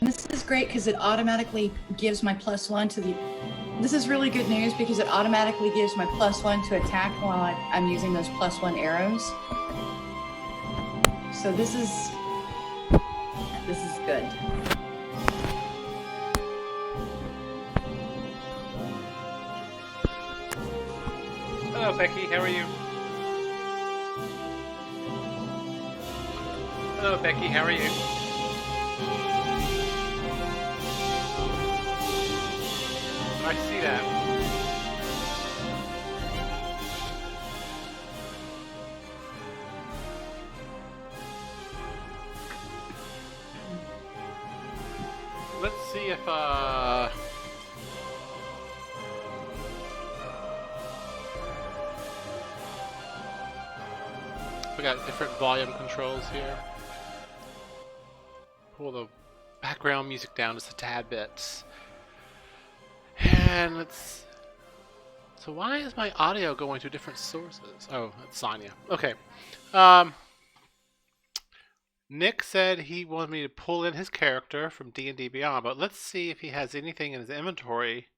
And this is great because it automatically gives my +1 to the... This is really good news because it automatically gives my +1 to attack while I'm using those +1 arrows. So this is good. Hello, Becky. How are you? Hello, Becky. How are you? I see that. Let's see if we got different volume controls here. Pull the background music down just a tad bit. And let's... So why is my audio going to different sources? Oh, that's Sonya. Okay. Nick said he wanted me to pull in his character from D&D Beyond, but let's see if he has anything in his inventory.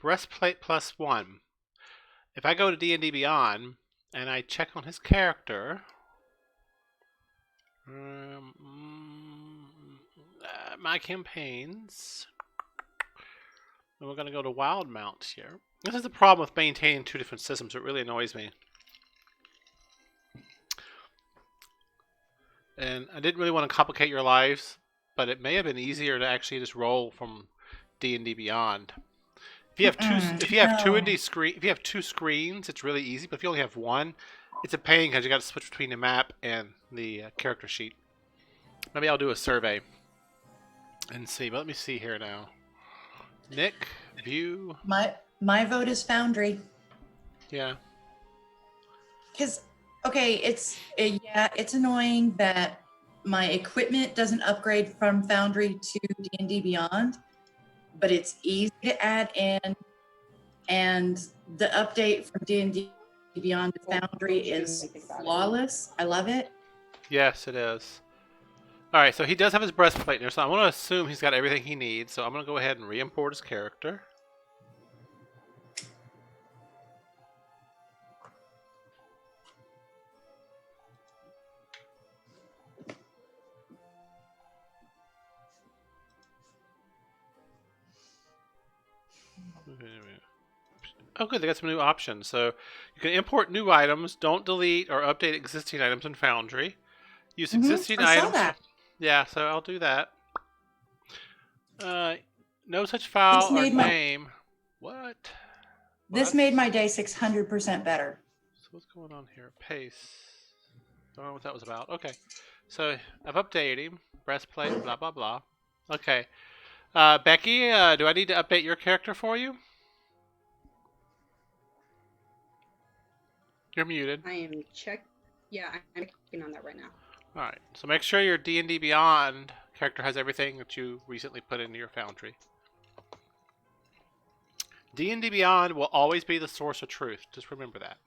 Breastplate +1. If I go to D&D Beyond and I check on his character, my campaigns, and we're going to go to Wildemount here. This is the problem with maintaining two different systems. It really annoys me. And I didn't really want to complicate your lives, but it may have been easier to actually just roll from D&D Beyond. If you have two screens, it's really easy. But if you only have one, it's a pain because you got to switch between the map and the character sheet. Maybe I'll do a survey and see. But let me see here now. Nick, view. My vote is Foundry. Yeah. Because okay, it's annoying that my equipment doesn't upgrade from Foundry to D&D Beyond, but it's easy to add in, and the update from D&D Beyond to Foundry is flawless. I love it. Yes, it is. All right, so he does have his breastplate there, so I'm going to assume he's got everything he needs. So I'm going to go ahead and re-import his character. Oh, good. They got some new options. So you can import new items. Don't delete or update existing items in Foundry. Use existing items. Saw that. Yeah, so I'll do that. No such file or name. What? This made my day 600% better. So what's going on here? Pace. Don't know what that was about. Okay. So I've updated him. Breastplate, blah, blah, blah. Okay. Becky, do I need to update your character for you? You're muted. I am Yeah, I'm checking on that right now. All right. So make sure your D&D Beyond character has everything that you recently put into your Foundry. D&D Beyond will always be the source of truth. Just remember that.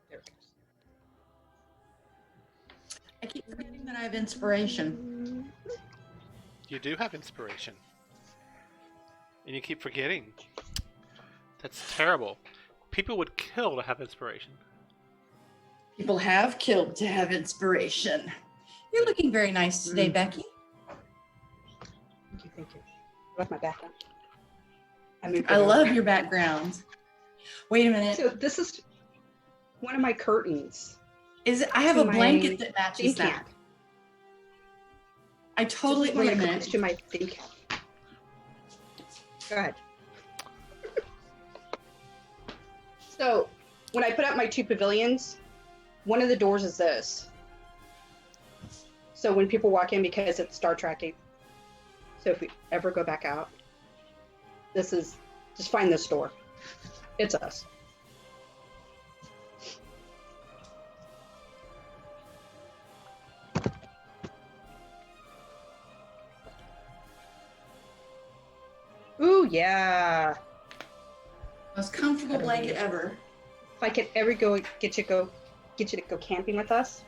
There it goes. I keep forgetting that I have inspiration. You do have inspiration. And you keep forgetting. That's terrible. People would kill to have inspiration. People have killed to have inspiration. You're looking very nice today, Becky. Thank you. I love my background. I love your background. Wait a minute. So this is one of my curtains. I have a blanket that matches that. I totally, wait a minute. To my thing cap. Go ahead. So when I put up my two pavilions, one of the doors is this. So when people walk in, because it's Star Trekking, so if we ever go back out, this is, just find this door. It's us. Ooh, yeah. Most comfortable blanket ever. If I could ever get you to go camping with us,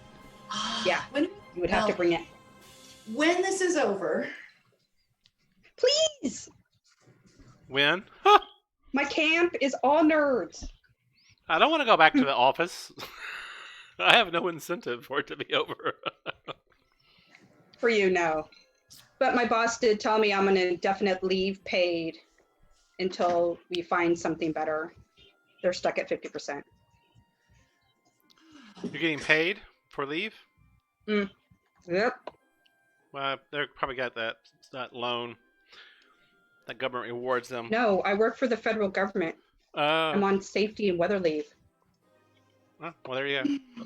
yeah, you would have to bring it. when this is over, Please. When? My camp is all nerds. I don't want to go back to the office. I have no incentive for it to be over. For you, no. But my boss did tell me I'm on indefinite leave paid until we find something better. They're stuck at 50%. You're getting paid for leave? Yep. Well, they're probably got that loan that government rewards them. No, I work for the federal government. I'm on safety and weather leave. Well, there you go.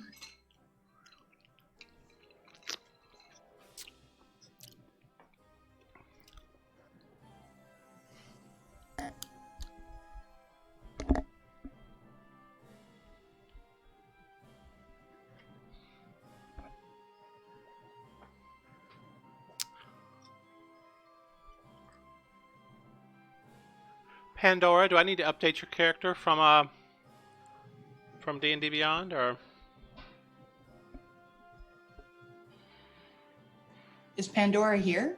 Pandora, do I need to update your character from D&D Beyond, or is Pandora here?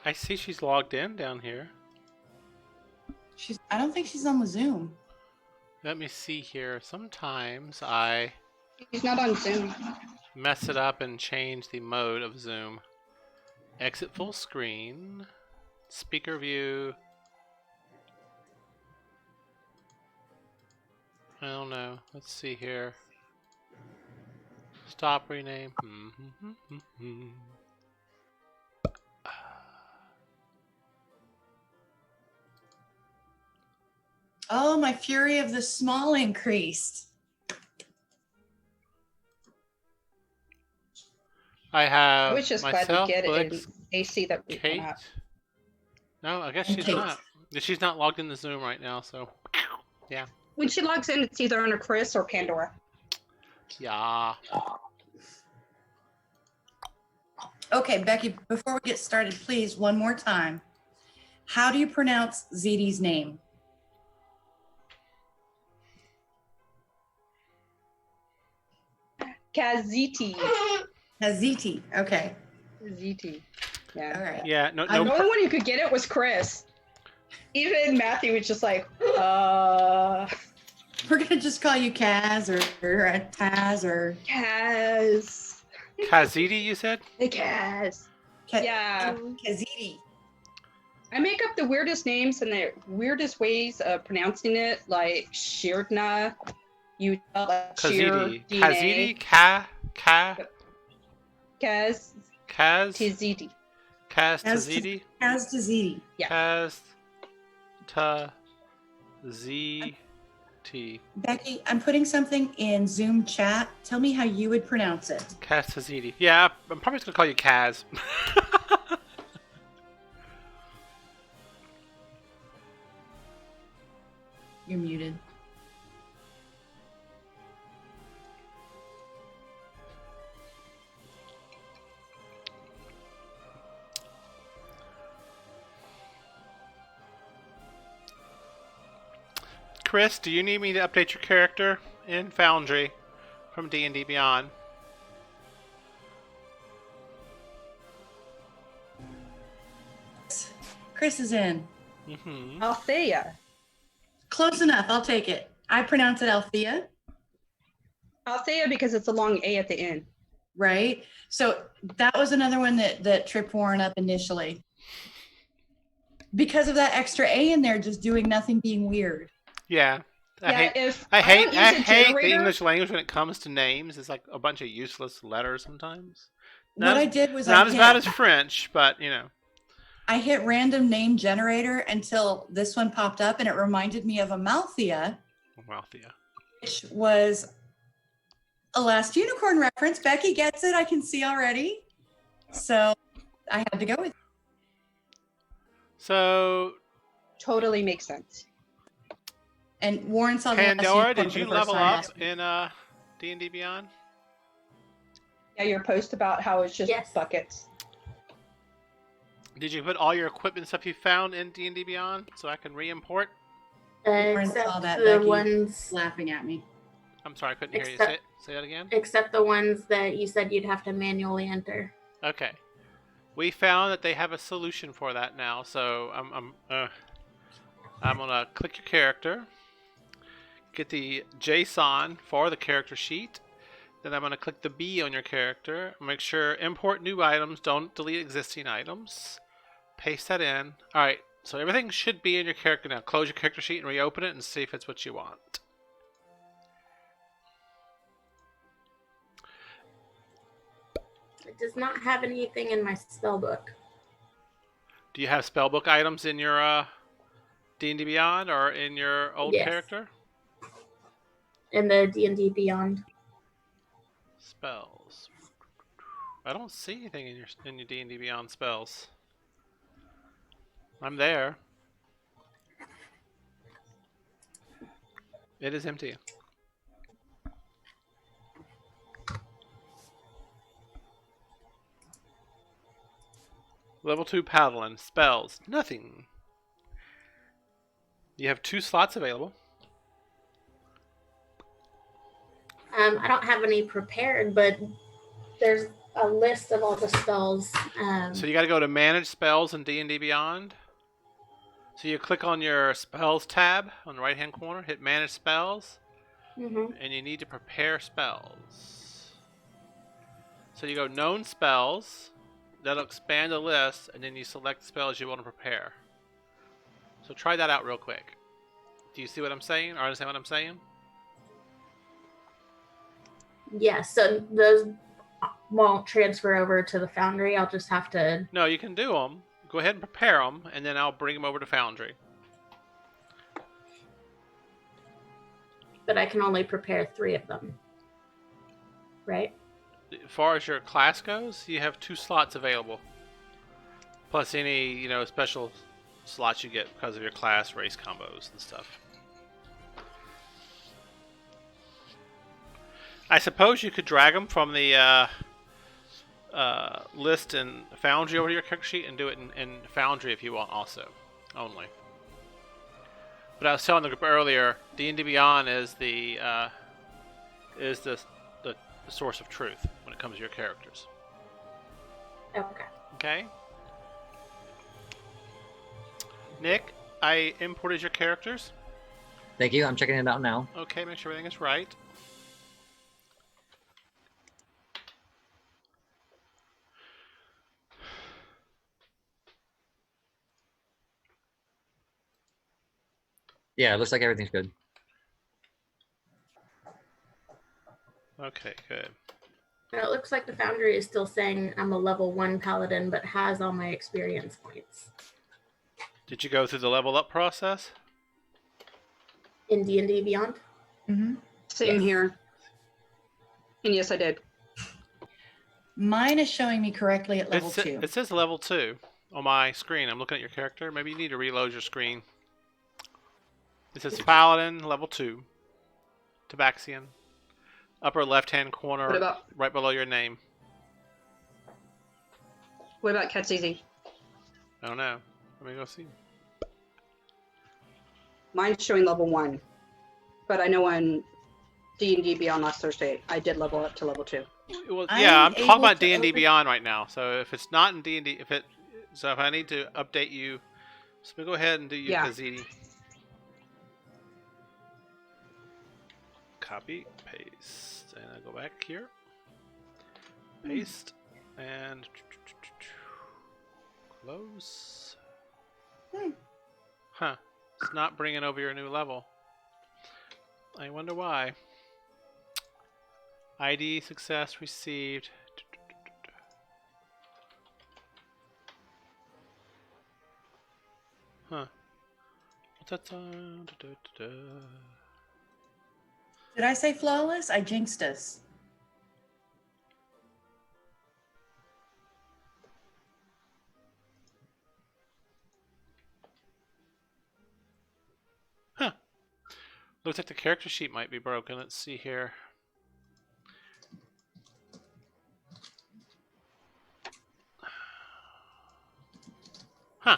I see she's logged in down here. I don't think she's on the Zoom. Let me see here. Sometimes I He's not on Zoom. mess it up and change the mode of Zoom. Exit full screen, speaker view. I don't know. Let's see here. Stop rename. Oh, my Fury of the Small increased. I have I was just glad to myself, get it in Blix, AC that we Kate. went up. No, I guess And she's Kate. not. She's not logged in the Zoom right now, so yeah. When she logs in, it's either under Chris or Pandora. Yeah. Okay, Becky, before we get started, please, one more time. How do you pronounce Ziti's name? Kaziti. Haziti. Okay. Ziti. Yeah. All right. Yeah, The only one who could get it was Chris. Even Matthew was just like, We're gonna just call you Kaz or Taz or Kaz. Kaziti, you said? Kaz. Yeah. Kaziti. I make up the weirdest names and the weirdest ways of pronouncing it, like Shirdna. You like Kaziti. Shir, Kaziti? Kaz. Kaz? Tiziti. Kaz Taziti? Kaz Taziti. Yeah. Kaz Taziti. Becky, I'm putting something in Zoom chat. Tell me how you would pronounce it. Kaz Taziti. Yeah, I'm probably just going to call you Kaz. You're muted. Chris, do you need me to update your character in Foundry from D&D Beyond? Chris is in. Mm-hmm. Althea. Close enough. I'll take it. I pronounce it Althea, Althea because it's a long A at the end. right? So that was another one that tripped Warren up initially. Because of that extra A in there, just doing nothing, being weird. Yeah. I hate I hate the English language when it comes to names. It's like a bunch of useless letters sometimes. What I did was not as bad as French, but you know. I hit random name generator until this one popped up, and it reminded me of Amalthea, Amalthea, which was a Last Unicorn reference. Becky gets it. I can see already. So I had to go with it. So Totally makes sense. And Warren saw the Last Pandora, Unicorn did for you the first level time. up in D&D Beyond? Yeah, your post about how it's just Yes. buckets. Did you put all your equipment stuff you found in D&D Beyond so I can re-import? Warren saw Except that, the Becky. ones, Laughing at me. I'm sorry, I couldn't hear you. Except- Say that again? except the ones that you said you'd have to manually enter. Okay. We found that they have a solution for that now. So I'm gonna click your character, get the JSON for the character sheet. Then I'm gonna click the B on your character. Make sure import new items. Don't delete existing items. Paste that in. All right. So everything should be in your character now. Close your character sheet and reopen it and see if it's what you want. It does not have anything in my spell book. Do you have spellbook items in your D&D Beyond or in your old Yes. character? In the D&D Beyond. Spells. I don't see anything in your D&D Beyond spells. I'm there. It is empty. Level 2 Paladin. Spells. Nothing. You have 2 slots available. I don't have any prepared, but there's a list of all the spells. So you got to go to Manage Spells in D&D Beyond. So you click on your Spells tab on the right-hand corner, hit Manage Spells, and you need to prepare spells. So you go Known Spells, that'll expand the list, and then you select the spells you want to prepare. So try that out real quick. Do you see what I'm saying, or understand what I'm saying? Yes, so those won't transfer over to the Foundry. I'll just have to... No, you can do them. Go ahead and prepare them, and then I'll bring them over to Foundry. But I can only prepare 3 of them. Right? As far as your class goes, you have 2 slots available. Plus any, special slots you get because of your class race combos and stuff. I suppose you could drag them from the list in Foundry over to your character sheet and do it in Foundry if you want also. Only. But I was telling the group earlier, D&D Beyond is the source of truth when it comes to your characters. Okay. Okay? Nick, I imported your characters. Thank you. I'm checking it out now. Okay, make sure everything is right. Yeah, it looks like everything's good. Okay, good. Now, it looks like the Foundry is still saying I'm a level 1 Paladin, but has all my experience points. Did you go through the level up process? In D&D Beyond? Same Yes. here. And yes, I did. Mine is showing me correctly at level 2. It says level 2 on my screen. I'm looking at your character. Maybe you need to reload your screen. It says Paladin, level 2. Tabaxian. Upper left-hand corner, right below your name. What about Katsizi? I don't know. Let me go see. Mine's showing level 1. But I know on D&D Beyond last Thursday, I did level up to level 2. Well, yeah, I'm talking about able to D&D open- Beyond right now. So if it's not in D&D, if I need to update you, so we go ahead and do your Kazidi. Copy, paste, and I go back here. Paste and close. Huh? It's not bringing over your new level. I wonder why. ID success received. Huh? What's that? Did I say flawless? I jinxed us. Huh. Looks like the character sheet might be broken. Let's see here. Huh.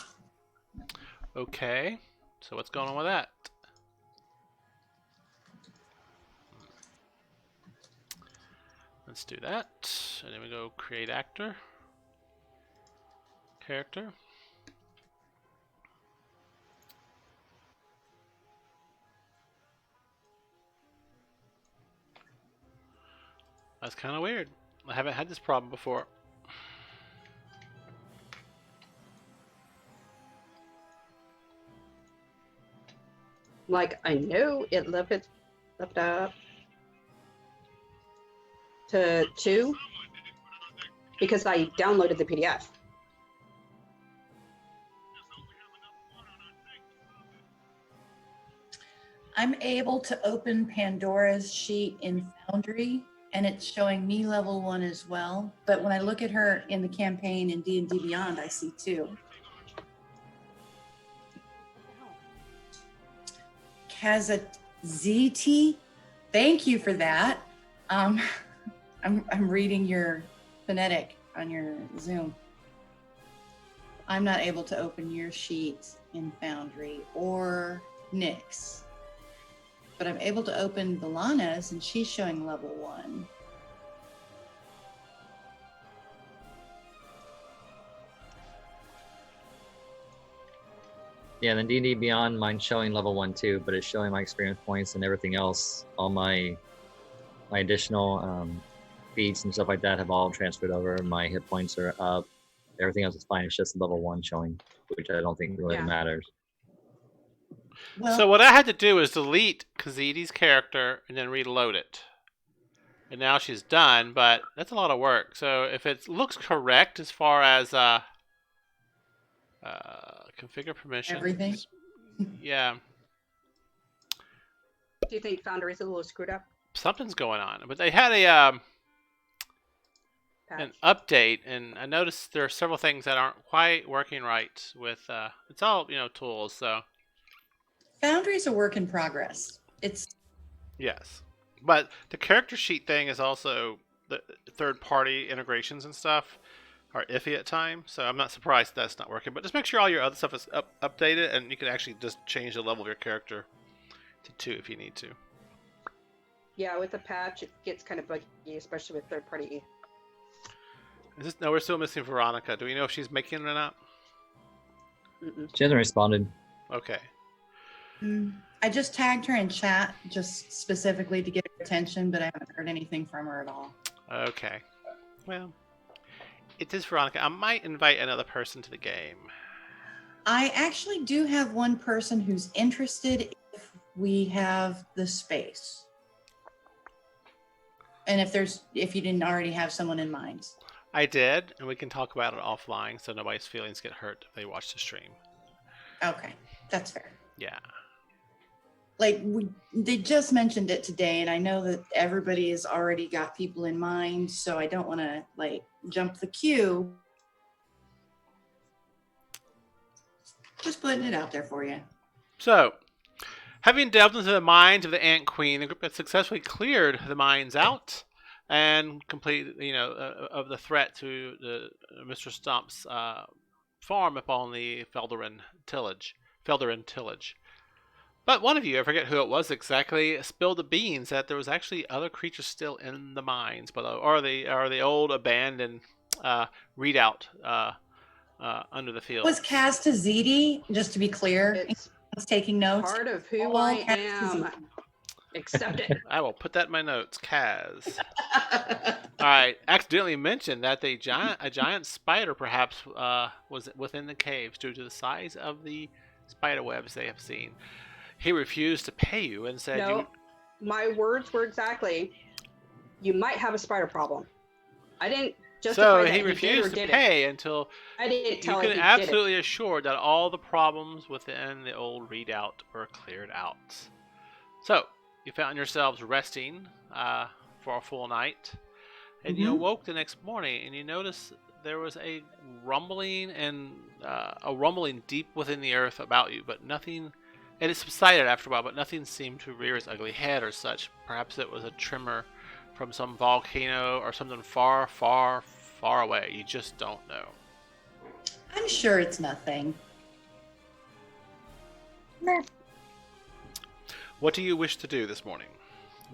Okay. So what's going on with that? Let's do that. And then we go create actor. character. That's kind of weird. I haven't had this problem before. Like, I know it left up to 2 because I downloaded the PDF. I'm able to open Pandora's sheet in Foundry, and it's showing me level 1 as well. But when I look at her in the campaign in D&D Beyond, I see 2. Kazaziti, thank you for that. I'm reading your phonetic on your Zoom. I'm not able to open your sheet in Foundry or Nyx. But I'm able to open Valana's, and she's showing level 1. Yeah, then D&D Beyond, mine's showing level 1 too, but it's showing my experience points and everything else. All my additional feats and stuff like that have all transferred over. My hit points are up. Everything else is fine. It's just level 1 showing, which I don't think really matters. Well, So what I had to do is delete Kaziti's character and then reload it. And now she's done, but that's a lot of work. So if it looks correct as far as configure permissions. Everything? Yeah. Do you think Foundry's a little screwed up? Something's going on. But they had an update, and I noticed there are several things that aren't quite working right with it's all, tools, so Foundry's a work in progress. It's yes. But the character sheet thing is also the third-party integrations and stuff are iffy at times, so I'm not surprised that's not working. But just make sure all your other stuff is updated, and you can actually just change the level of your character to 2 if you need to. Yeah, with the patch, it gets kind of buggy, especially with third-party. No, we're still missing Veronica. Do we know if she's making it or not? Mm-mm. She hasn't responded. Okay. I just tagged her in chat just specifically to get her attention, but I haven't heard anything from her at all. Okay. Well, it is Veronica. I might invite another person to the game. I actually do have one person who's interested if we have the space. And if you didn't already have someone in mind. I did, and we can talk about it offline so nobody's feelings get hurt if they watch the stream. Okay, that's fair. Yeah. Like they just mentioned it today, and I know that everybody has already got people in mind, so I don't want to jump the queue. Just putting it out there for you. So, having delved into the minds of the Ant Queen, the group had successfully cleared the mines out and completed, of the threat to the Mr. Stump's farm up on the Felderin tillage. But one of you, I forget who it was exactly, spilled the beans that there was actually other creatures still in the mines below, or the old abandoned readout under the field. Was Kazaziti, just to be clear, It's it's taking notes. part of who All I Kazaziti. am. Accept it. I will put that in my notes, Kaz. All right, accidentally mentioned that a giant spider perhaps was within the caves due to the size of the spider webs they have seen. He refused to pay you and said, No, my words were exactly, you might have a spider problem. I didn't justify so that he did refused or to didn't. pay until I didn't you tell him can he absolutely assure that all the problems within the old readout were cleared out. So you found yourselves resting for a full night, and you awoke the next morning and you noticed there was a rumbling deep within the earth about you, but nothing. And it subsided after a while, but nothing seemed to rear its ugly head or such. Perhaps it was a tremor from some volcano or something far, far, far away. You just don't know. I'm sure it's nothing. What do you wish to do this morning?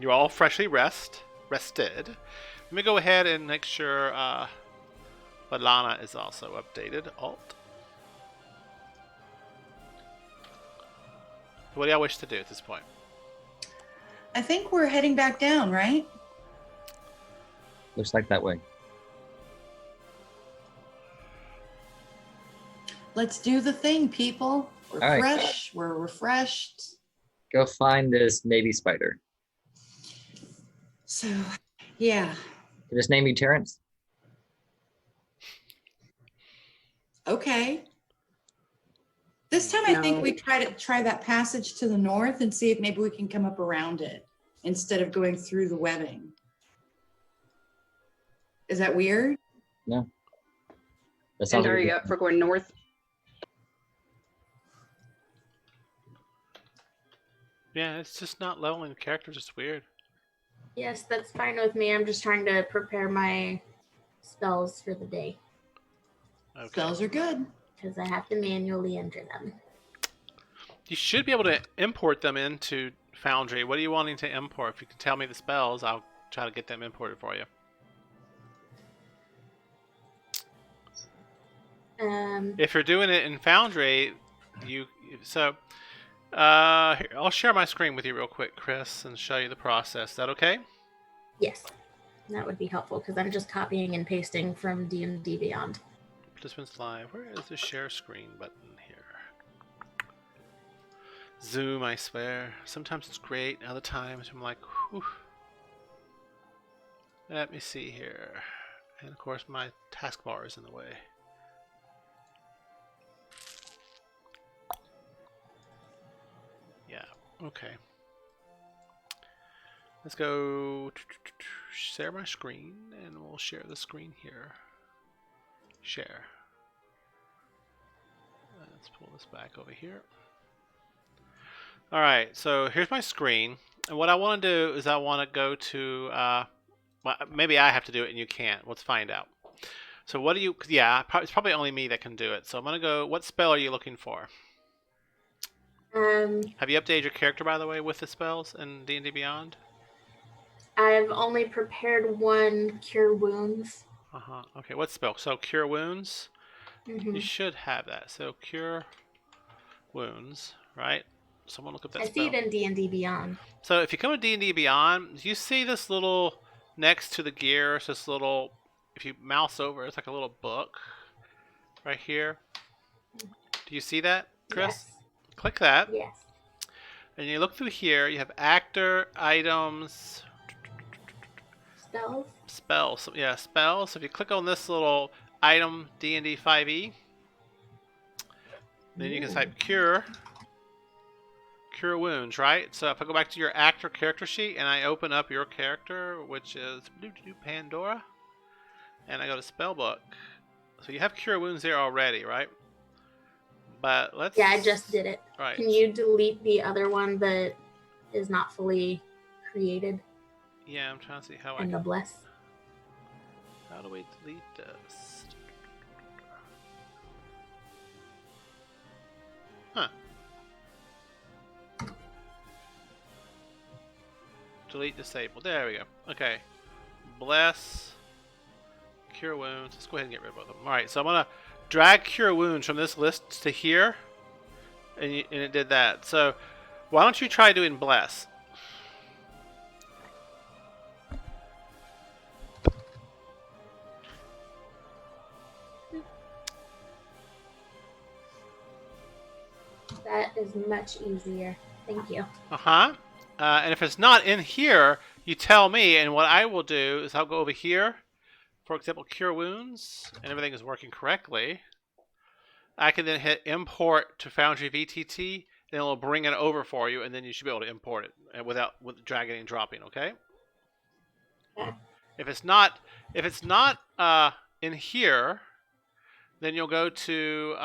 You're all freshly rested. Let me go ahead and make sure But Lana is also updated. Alt. What do y'all wish to do at this point? I think we're heading back down, right? Looks like that way. Let's do the thing, people. We're All right. fresh. We're refreshed. Go find this maybe spider. So, yeah. Can this name you Terrence? Okay. This time I think No. we try that passage to the north and see if maybe we can come up around it instead of going through the webbing. Is that weird? No. That And sounds are like you up for going north? Yeah, it's just not leveling the characters. It's weird. Yes, that's fine with me. I'm just trying to prepare my spells for the day Okay. Spells are good. because I have to manually enter them. You should be able to import them into Foundry. What are you wanting to import? If you can tell me the spells, I'll try to get them imported for you. If you're doing it in Foundry, here, I'll share my screen with you real quick, Chris, and show you the process. Is that okay? Yes, that would be helpful because I'm just copying and pasting from D&D Beyond. Participants live. Where is the share screen button here? Zoom, I swear. Sometimes it's great. Other times I'm like, whew. Let me see here. And of course my taskbar is in the way. Yeah, okay. Let's go share my screen and we'll share the screen here. Share. Let's pull this back over here. Alright, so here's my screen. And what I want to do is I want to go to, well, maybe I have to do it and you can't. Let's find out. So what do you, yeah, it's probably only me that can do it. So I'm going to go, what spell are you looking for? Have you updated your character, by the way, with the spells in D&D Beyond? I've only prepared one Cure Wounds. Okay, what spell? So Cure Wounds? Mm-hmm. You should have that. So Cure Wounds, right? Someone look up that I spell. see it in D&D Beyond. So if you come to D&D Beyond, you see this little, next to the gear, it's this little, if you mouse over, it's like a little book right here. Do you see that, Chris? Yes. Click that. Yes. And you look through here, you have actor, items, Spells? spells. Yeah, spells. So if you click on this little item, D&D 5e, then you can type cure wounds, right? So if I go back to your actor character sheet and I open up your character, which is Pandora, and I go to spellbook. So you have cure wounds there already, right? But let's... Yeah, I just did it. Right. Can you delete the other one that is not fully created? Yeah, I'm trying to see how And the bless? How do we delete this? Huh. Delete disable. There we go. Okay. Bless. Cure wounds. Let's go ahead and get rid of them. Alright, so I'm going to drag cure wounds from this list to here. And it did that. So why don't you try doing bless? That is much easier. Thank you. And if it's not in here, you tell me, and what I will do is I'll go over here, for example, cure wounds, and everything is working correctly. I can then hit import to Foundry VTT, and it'll bring it over for you, and then you should be able to import it without dragging and dropping. Okay. Yeah. If it's not in here, then you'll go to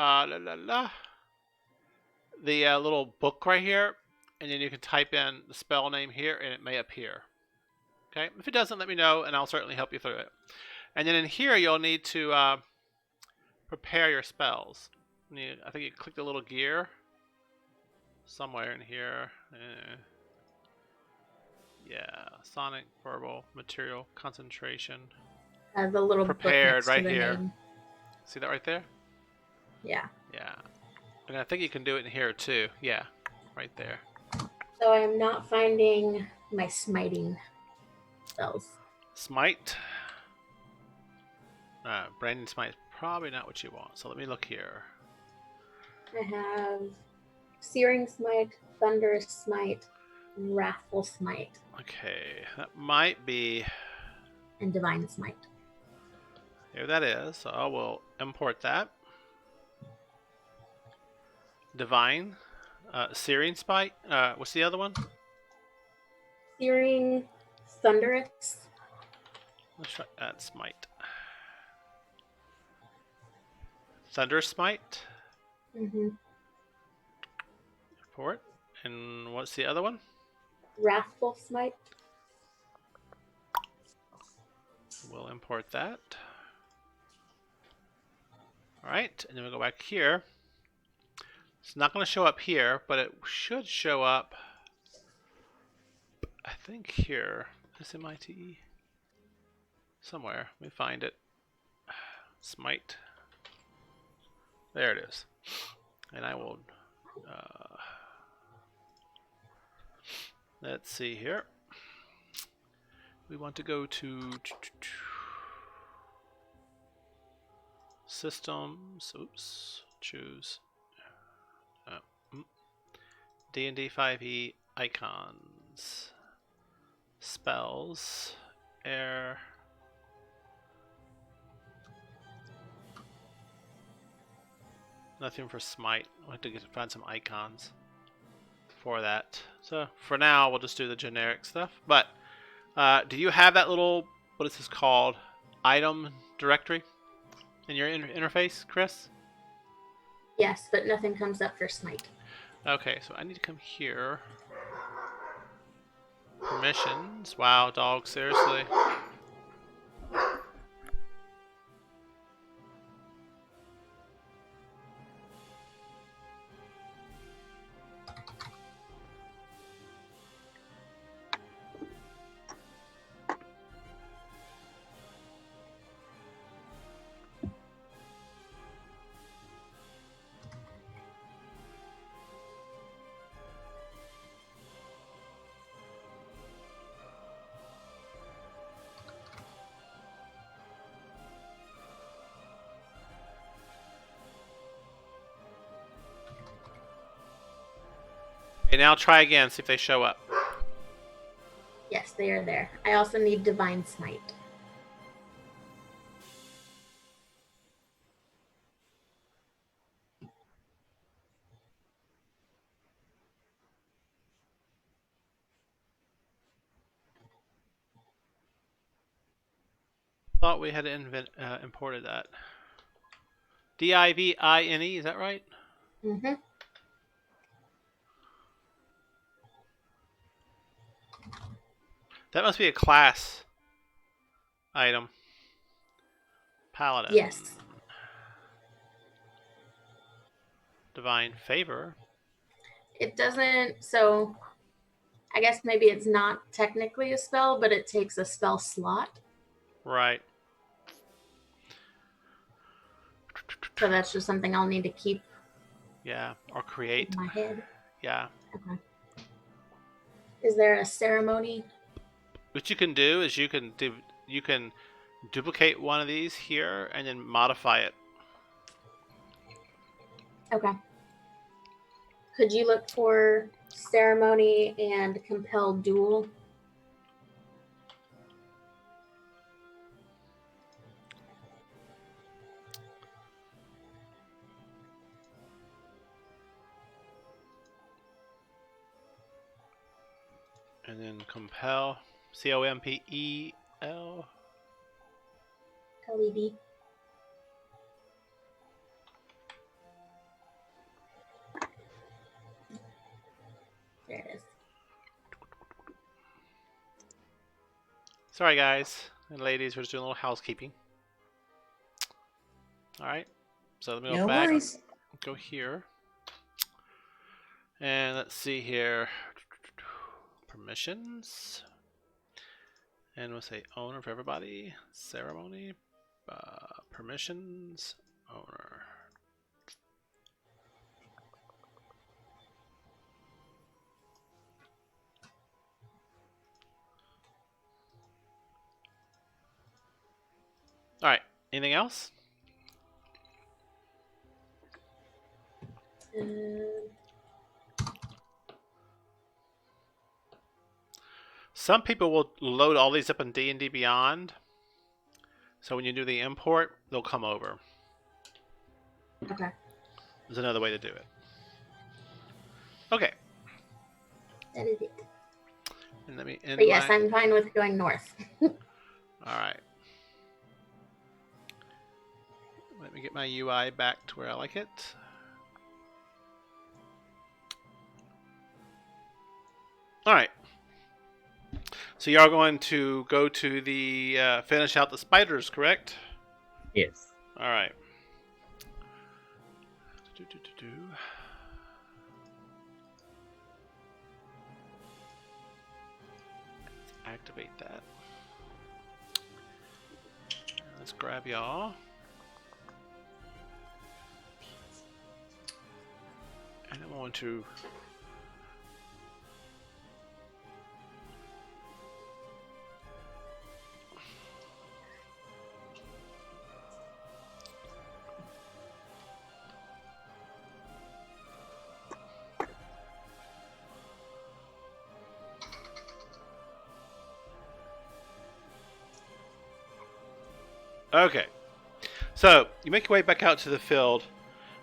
the little book right here, and then you can type in the spell name here, and it may appear. Okay. If it doesn't, let me know, and I'll certainly help you through it. And then in here, you'll need to prepare your spells. I think you click the little gear somewhere in here. Yeah, sonic, verbal, material, concentration. The little book Prepared next right to the here. name. See that right there? Yeah. Yeah. And I think you can do it in here too. Yeah, right there. So I am not finding my smiting spells. Smite. Brandon Smite is probably not what you want. So let me look here. I have Searing Smite, Thunderous Smite, Wrathful Smite, Okay, that might be. and Divine Smite. Here that is. So I will import that. Divine. Searing Smite. What's the other one? Searing, Thunderous. Let's try that Smite. Thunder Smite. Mm-hmm. Import. And what's the other one? Wrathful Smite. We'll import that. Alright, and then we'll go back here. It's not going to show up here, but it should show up, I think here. S-M-I-T-E. Somewhere. Let me find it. Smite. There it is. And I will... let's see here. We want to go to... Systems. Oops. Choose. D&D 5e icons. Spells. Air. Nothing for Smite. We'll have to find some icons for that. So for now, we'll just do the generic stuff. But do you have that little, what is this called? Item directory in your interface, Chris? Yes, but nothing comes up for Smite. Okay, so I need to come here. Permissions. Wow, dog, seriously. Okay, now try again, see if they show up. Yes, they are there. I also need Divine Smite. Thought we had imported that. D-I-V-I-N-E, is that right? Mm-hmm. That must be a class item. Paladin. Yes. Divine Favor. It doesn't, so I guess maybe it's not technically a spell, but it takes a spell slot. Right. So that's just something I'll need to keep Yeah, or create. in my head. Yeah. Okay. Is there a ceremony? What you can do is you can duplicate one of these here and then modify it. Okay. Could you look for ceremony and compel duel? And then compel. C-O-M-P-E-L. LED. There it is. Sorry, guys and ladies, we're just doing a little housekeeping. All right. So let me go No back. worries. Go here. And let's see here. Permissions. And we'll say owner for everybody. Ceremony. Permissions. owner. All right. Anything else? Some people will load all these up in D&D Beyond. So when you do the import, they'll come over. Okay. There's another way to do it. Okay. That is it. And let me end But yes, my... I'm fine with going north. All right. Let me get my UI back to where I like it. All right. So y'all going to go to the finish out the spiders, correct? Yes. All right. Let's activate that. Let's grab y'all. And I want to okay. So you make your way back out to the field,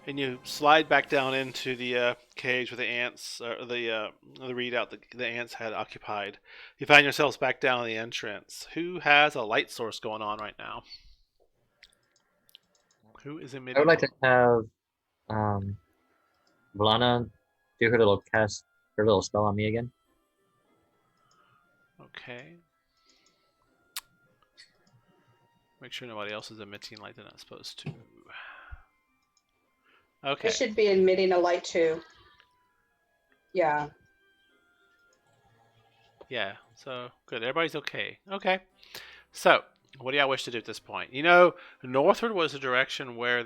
and you slide back down into the cage where the ants, the readout the ants had occupied. You find yourselves back down in the entrance. Who has a light source going on right now? Who is emitting? I would like to have Valana do her little cast, her little spell on me again. Okay. Make sure nobody else is emitting light they're not supposed to. Okay. It should be emitting a light too. Yeah. Yeah, so good. Everybody's okay. Okay. So, what do y'all wish to do at this point? You know, northward was the direction where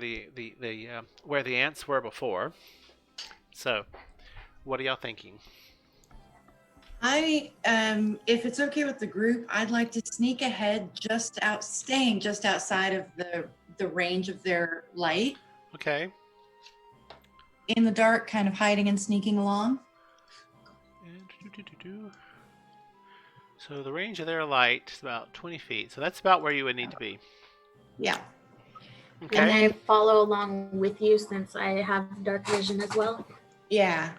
where the ants were before. So, what are y'all thinking? If it's okay with the group, I'd like to sneak ahead, staying just outside of the range of their light, Okay. in the dark, kind of hiding and sneaking along. So the range of their light is about 20 feet. So that's about where you would need to be. Yeah. Okay. And I follow along with you since I have dark vision as well. Yeah.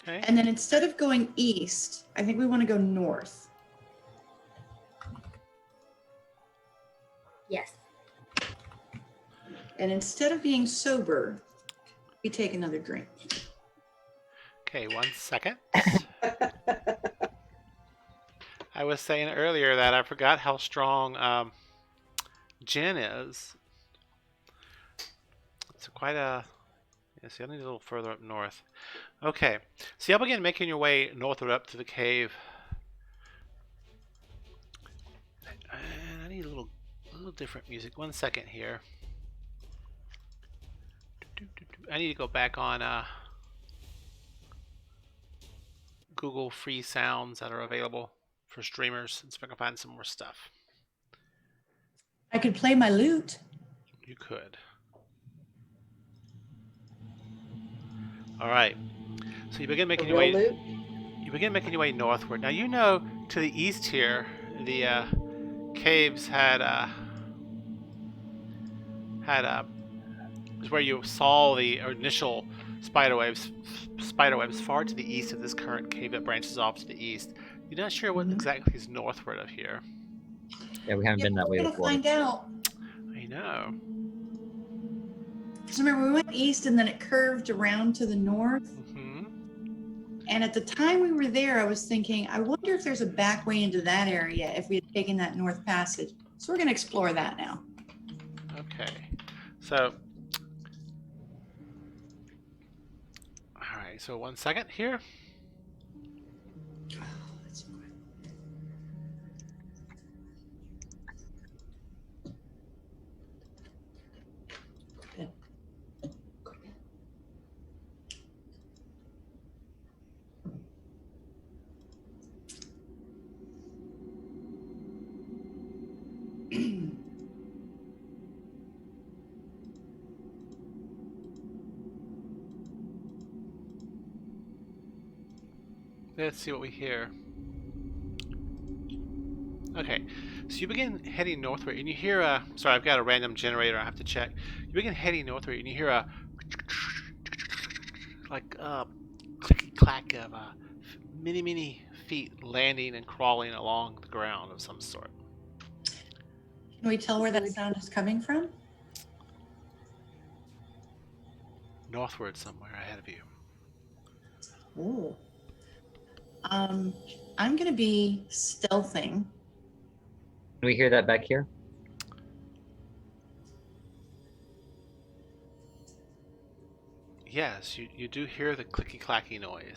Okay. And then instead of going east, I think we want to go north. Yes. And instead of being sober, we take another drink. Okay, 1 second. I was saying earlier that I forgot how strong gin is. It's quite a... Yeah, see, I need a little further up north. Okay, so y'all begin making your way northward up to the cave. And I need a little different music. 1 second here. I need to go back on Google free sounds that are available for streamers and see if I can find some more stuff. I could play my lute. You could. All right. So you begin making your way. Loot? You begin making your way northward. Now you know to the east here, the caves had is where you saw the initial spiderwebs. Spiderwebs far to the east of this current cave that branches off to the east. You're not sure what exactly is northward of here. Yeah, we haven't been that way We're gonna before. find out. I know. Because remember, we went east and then it curved around to the north. Hmm. And at the time we were there, I was thinking, I wonder if there's a back way into that area if we had taken that north passage. So we're going to explore that now. Okay. So. All right. So 1 second here. Let's see what we hear. Okay, so you begin heading northward, and you hear a. Sorry, I've got a random generator. I have to check. You begin heading northward, and you hear a like clicky clack of many feet landing and crawling along the ground of some sort. Can we tell where that sound is coming from? Northward, somewhere ahead of you. Ooh. I'm gonna be stealthing. Can we hear that back here? Yes, you do hear the clicky clacky noise.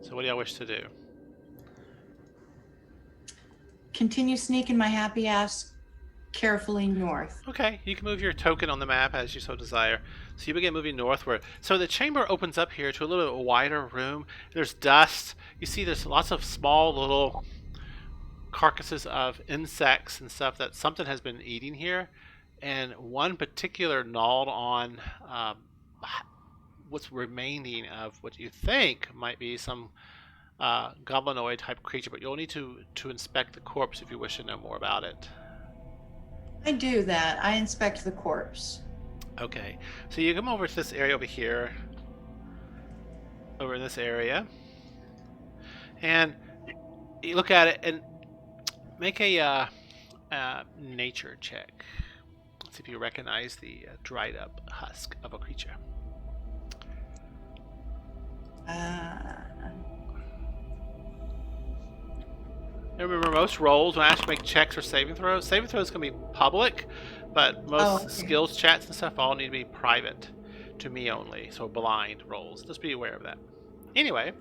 So what do y'all wish to do? Continue sneaking my happy ass carefully north. Okay, you can move your token on the map as you so desire. So you begin moving northward. So the chamber opens up here to a little bit wider room. There's dust. You see there's lots of small little carcasses of insects and stuff that something has been eating here. And one particular gnawed on what's remaining of what you think might be some goblinoid type creature, but you'll need to inspect the corpse if you wish to know more about it. I do that. I inspect the corpse. Okay, so you come over to this area over here, over in this area, and you look at it and make a nature check. Let's see if you recognize the dried up husk of a creature. Remember, most rolls, when I ask you to make checks or saving throws can be public, but most skills chats and stuff all need to be private to me only, so blind rolls. Just be aware of that. Anyway,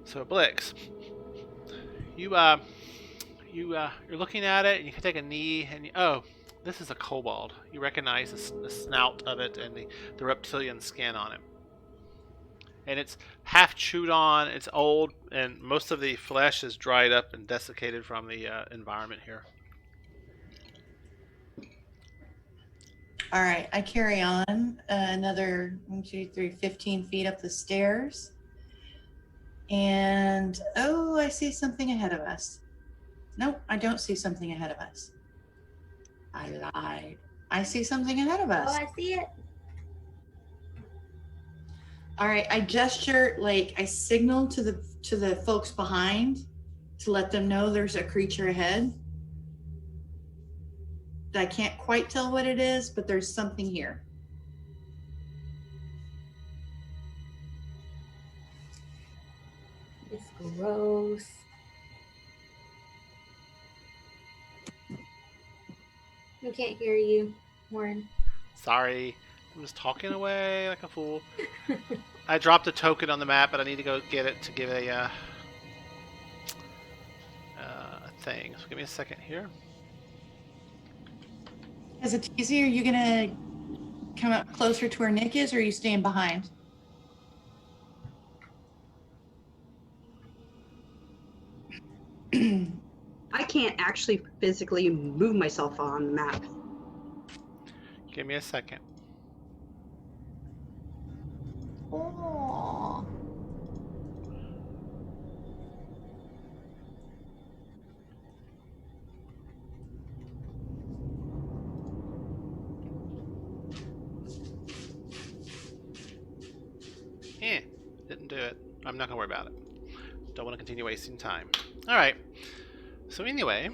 so Blix, you're looking at it, and you can take a knee, and this is a kobold. You recognize the snout of it and the reptilian skin on it. And it's half chewed on, it's old, and most of the flesh is dried up and desiccated from the environment here. All right, I carry on another 15 feet up the stairs. And, I see something ahead of us. Nope, I don't see something ahead of us. I lied. I see something ahead of us. Oh, I see it. All right, I gesture, I signal to the folks behind to let them know there's a creature ahead. I can't quite tell what it is, but there's something here. It's gross. I can't hear you, Warren. Sorry, I'm just talking away like a fool. I dropped a token on the map, but I need to go get it to give a thing. So give me a second here. As a teasy, are you gonna come up closer to where Nick is, or are you staying behind? I can't actually physically move myself on the map. Give me a second. Oh. Didn't do it. I'm not gonna worry about it. Don't want to continue wasting time. Alright. So anyway,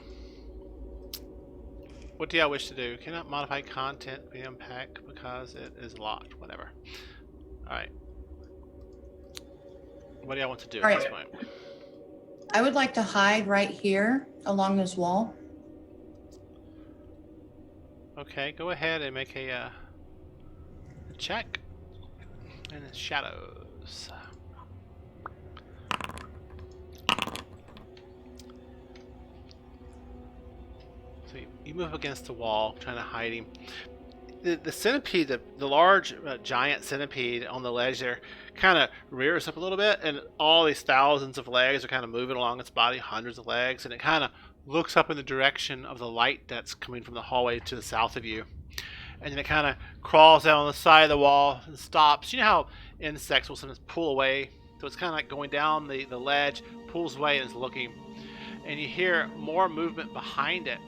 what do y'all wish to do? Cannot modify content be unpacked because it is locked. Whatever. Alright. What do y'all want to do at this point? I would like to hide right here along this wall. Okay, go ahead and make a check. And it's shadows. So you move against the wall, trying to hide him. The centipede, the large giant centipede on the ledge there, kind of rears up a little bit, and all these thousands of legs are kind of moving along its body, hundreds of legs, and it kind of looks up in the direction of the light that's coming from the hallway to the south of you. And then it kind of crawls down on the side of the wall and stops. You know how insects will sometimes pull away? So it's kind of like going down the ledge, pulls away and is looking. And you hear more movement behind it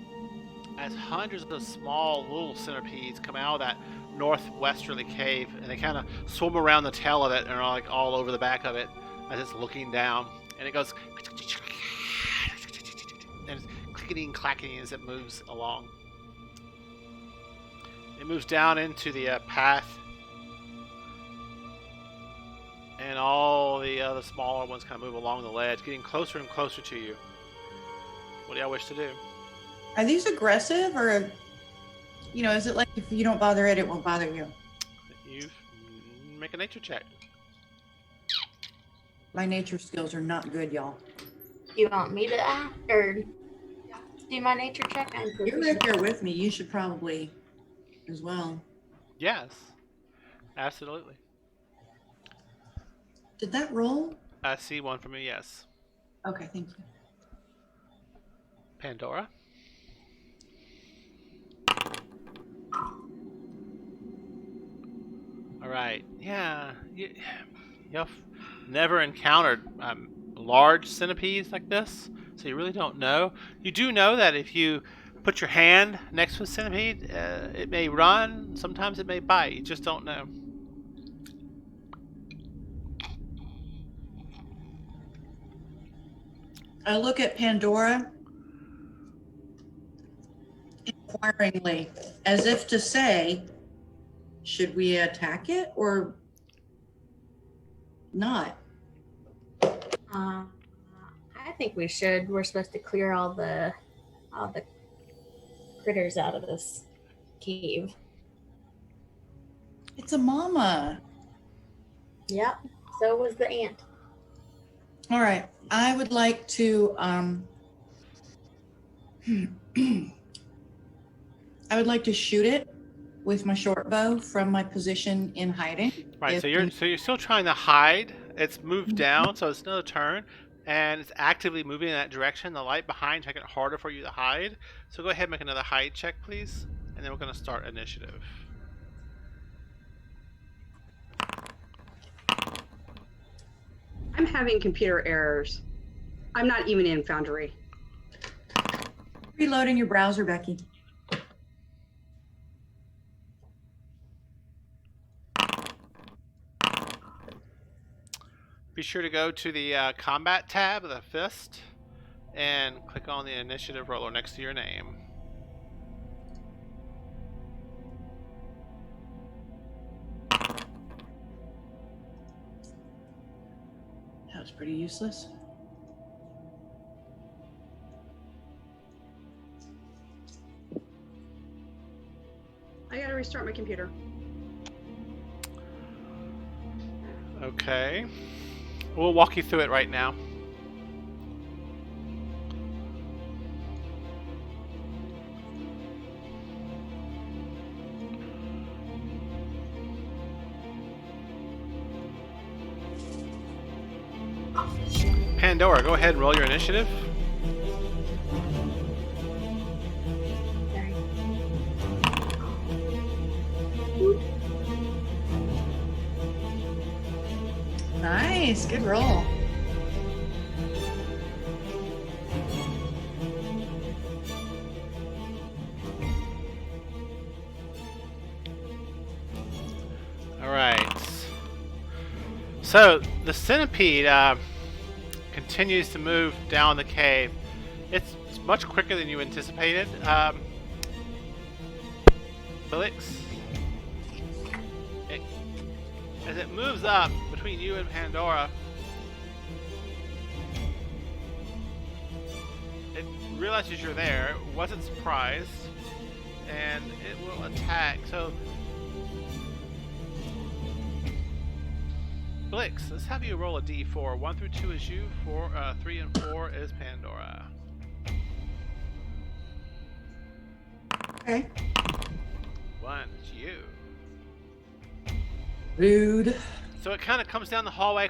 as hundreds of small little centipedes come out of that northwesterly cave. And they kind of swim around the tail of it and are like all over the back of it as it's looking down. And it goes... and it's clickety and clacking as it moves along. It moves down into the path, and all the other smaller ones kind of move along the ledge, getting closer and closer to you. What do y'all wish to do? Are these aggressive, or, you know, is it like if you don't bother it, it won't bother you? You make a nature check. My nature skills are not good, y'all. You want me to or do my nature check? I'm You're right there with me. You should probably as well. Yes, absolutely. Did that roll? I see one from you, yes. Okay, thank you. Pandora? Alright, yeah. You've never encountered large centipedes like this, so you really don't know. You do know that if you put your hand next to a centipede, it may run, sometimes it may bite, you just don't know. I look at Pandora inquiringly, as if to say, should we attack it or not? I think we should. We're supposed to clear all the critters out of this cave. It's a mama. Yep. So was the ant. All right. I would like to I would like to shoot it with my short bow from my position in hiding. Right, so you're still trying to hide. It's moved down, so it's another turn, and it's actively moving in that direction. The light behind making it harder for you to hide. So go ahead and make another hide check, please, and then we're going to start initiative. I'm having computer errors. I'm not even in Foundry. Reloading your browser, Becky. Be sure to go to the combat tab of the fist and click on the initiative roller next to your name. That was pretty useless. I gotta restart my computer. Okay. We'll walk you through it right now. Pandora, go ahead and roll your initiative. Nice, good roll. All right. So the centipede continues to move down the cave. It's much quicker than you anticipated. Felix, as it moves up between you and Pandora, it realizes you're there, wasn't surprised, and it will attack. So, Blix, let's have you roll a d4. 1 through 2 is you, 3 and 4 is Pandora. Okay. 1 is you. Rude. So it kind of comes down the hallway,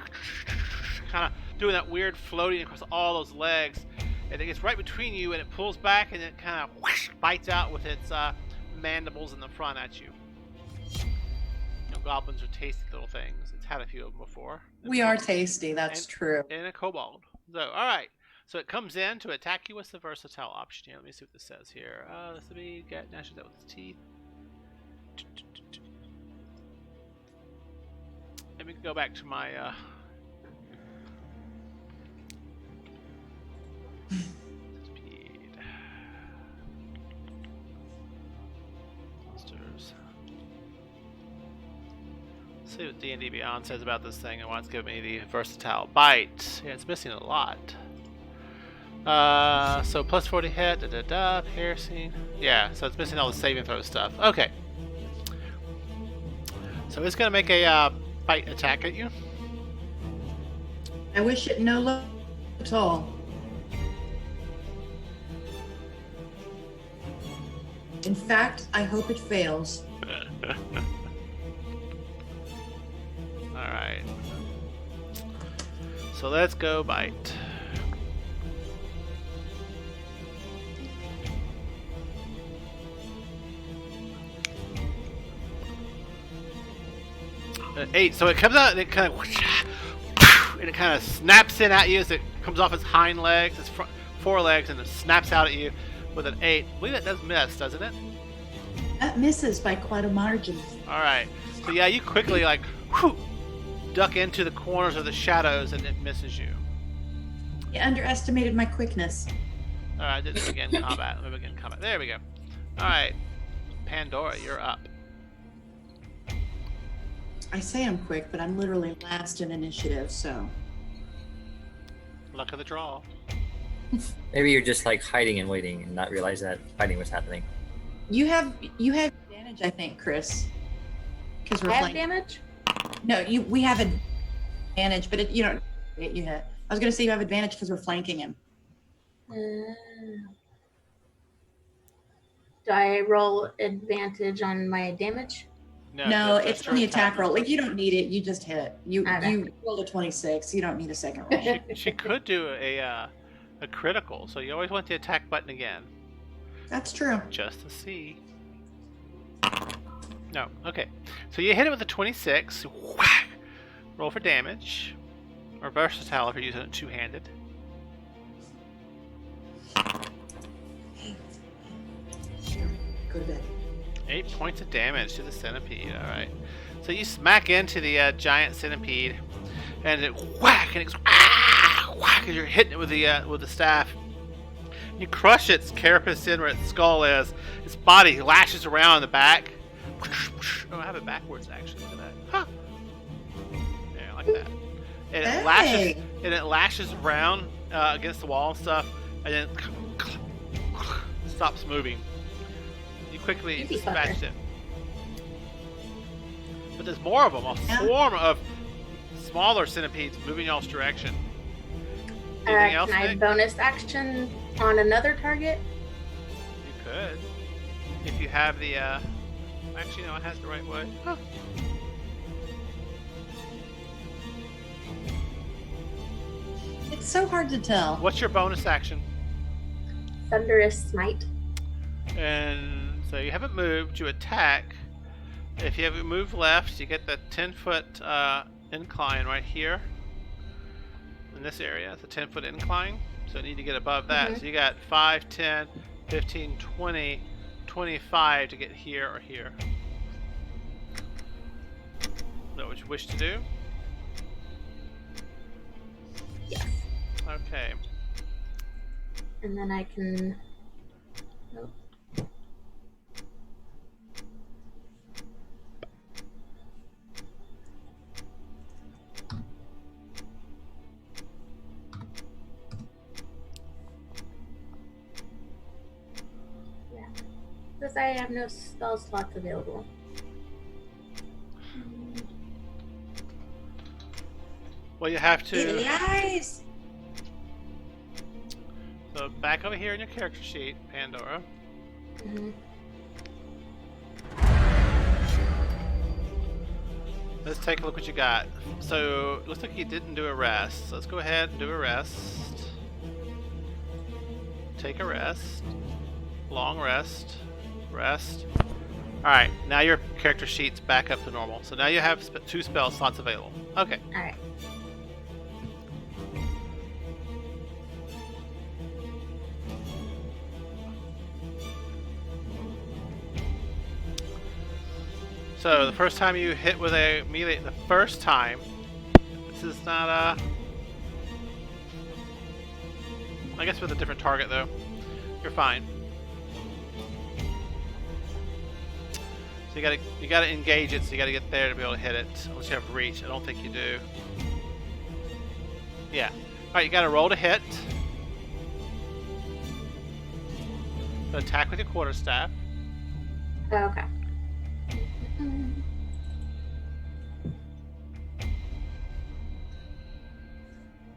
kind of doing that weird floating across all those legs, and it gets right between you, and it pulls back, and it kind of bites out with its mandibles in the front at you. Goblins are tasty little things. It's had a few of them before. We are tasty, that's true. And a kobold. So, alright. So it comes in to attack you with the versatile option here. Let me see what this says here. This will be gnashes out with its teeth. Let me go back to my speed. Monsters. See what D&D Beyond says about this thing and why it's giving me the versatile bite. Yeah, it's missing a lot. So plus 40 hit, piercing. Yeah, so it's missing all the saving throw stuff. Okay. So it's gonna make a bite attack at you. I wish it no luck at all. In fact, I hope it fails. Alright. So let's go bite. Eight. So it comes out and it kind of snaps in at you as it comes off its hind legs, its forelegs, and it snaps out at you with an 8. I believe that does miss, doesn't it? That misses by quite a margin. All right. So yeah, you quickly duck into the corners of the shadows, and it misses you. You underestimated my quickness. All right. Let's begin combat. Let me begin combat. There we go. All right. Pandora, you're up. I say I'm quick, but I'm literally last in initiative, so. Luck of the draw. Maybe you're just like hiding and waiting and not realize that fighting was happening. You have advantage, I think, Chris. Because we're I have flanking. damage? No, we have advantage, but you don't get you hit. I was gonna say you have advantage because we're flanking him. Do I roll advantage on my damage? No, that's it's your on the attack roll. Like you don't need it. You just hit. You Okay. you rolled a 26. You don't need a second roll. She could do a critical, so you always want the attack button again, That's true. just to see. No, okay. So you hit it with a 26. Whack! Roll for damage, or versatile if you're using it two-handed. Go to bed. 8 points of damage to the centipede. All right. So you smack into the giant centipede, and it whack, and it goes whack as you're hitting it with the staff. You crush its carapace in where its skull is. Its body lashes around in the back. Oh, I have it backwards actually. Look at that. Huh. Yeah, like that. And it lashes around against the wall and stuff, and then stops moving. You quickly Easy dispatched fucker. it. But there's more of them. A swarm of smaller centipedes moving y'all's direction. Anything else, Can I Nick? bonus action on another target? You could. If you have the, actually, no, it has the right way. Huh. It's so hard to tell. What's your bonus action? Thunderous Smite. And so you haven't moved, you attack. If you have moved left, you get the 10-foot incline right here. In this area, it's a 10-foot incline. So you need to get above that. Mhm. So you got 5, 10, 15, 20, 25 to get here or here. Is that what you wish to do? Yes. Okay. And then I can. Nope. Yeah. Because I have no spell slots available. Well, you have to. Guys. So back over here in your character sheet, Pandora. Mm-hmm. Let's take a look what you got. So it looks like you didn't do a rest. So let's go ahead and do a rest. take a rest. Long rest. Rest. Alright, now your character sheet's back up to normal. So now you have 2 spell slots available. Okay. All right. So the first time you hit with a melee, the first time, this is not I guess with a different target though, you're fine. So you gotta engage it. So you gotta get there to be able to hit it. Unless you have reach, I don't think you do. Yeah. All right, you gotta roll to hit. Attack with your quarterstaff. Okay.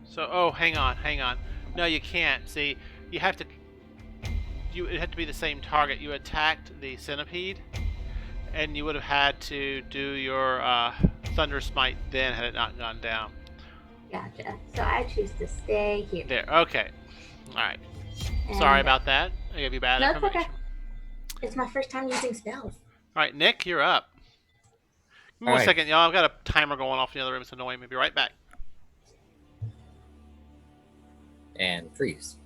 So, oh, hang on. No, you can't. See, you have to. It had to be the same target. You attacked the centipede, and you would have had to do your thunder smite then had it not gone down. Gotcha. So I choose to stay here. There. Okay. All right. And Sorry about that. I gave you bad No, it's information. okay. It's my first time using spells. All right, Nick, you're up. Give me All one right. second, y'all. I've got a timer going off in the other room. It's annoying. I'll be right back. And freeze.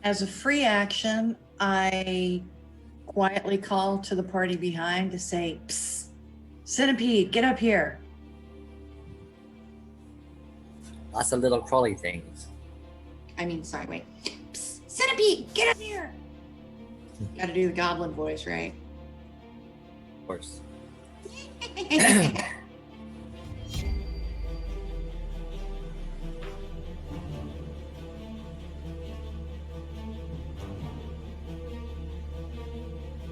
As a free action, I quietly call to the party behind to say, "Psst, centipede, get up here." Lots of little crawly things. Sorry, wait. "Psst, centipede, get up here." Got to do the goblin voice, right? Of course.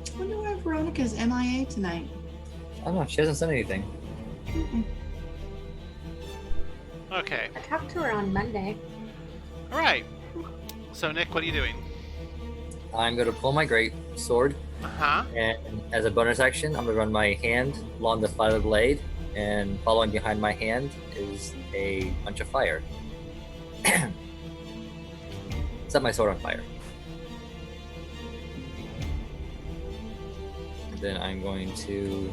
I wonder why Veronica's MIA tonight. I don't know. She hasn't said anything. Okay. I talked to her on Monday. All right. So, Nick, what are you doing? I'm going to pull my great sword, Uh-huh. and as a bonus action, I'm going to run my hand along the flat of the blade, and following behind my hand is a bunch of fire. Set my sword on fire. Then I'm going to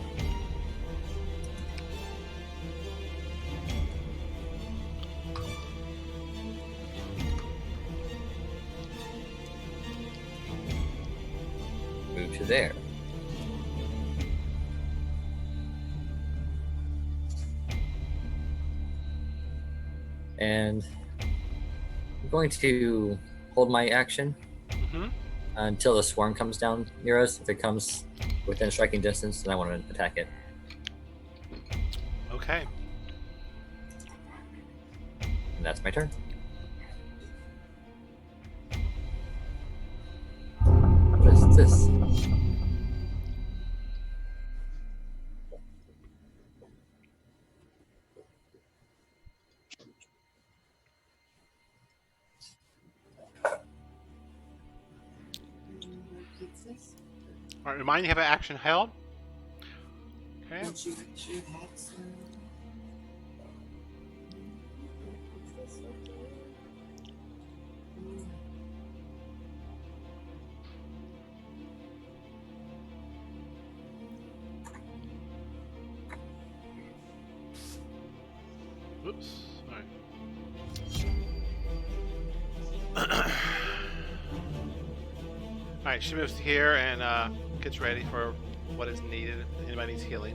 move to there. And I'm going to hold my action Mm-hmm. until the swarm comes down near us. If it comes within striking distance, then I want to attack it. Okay. And that's my turn. What is this? All right, remind you have an action held. Okay. Oops. All right. All right, she moves to here and gets ready for what is needed. Anybody needs healing.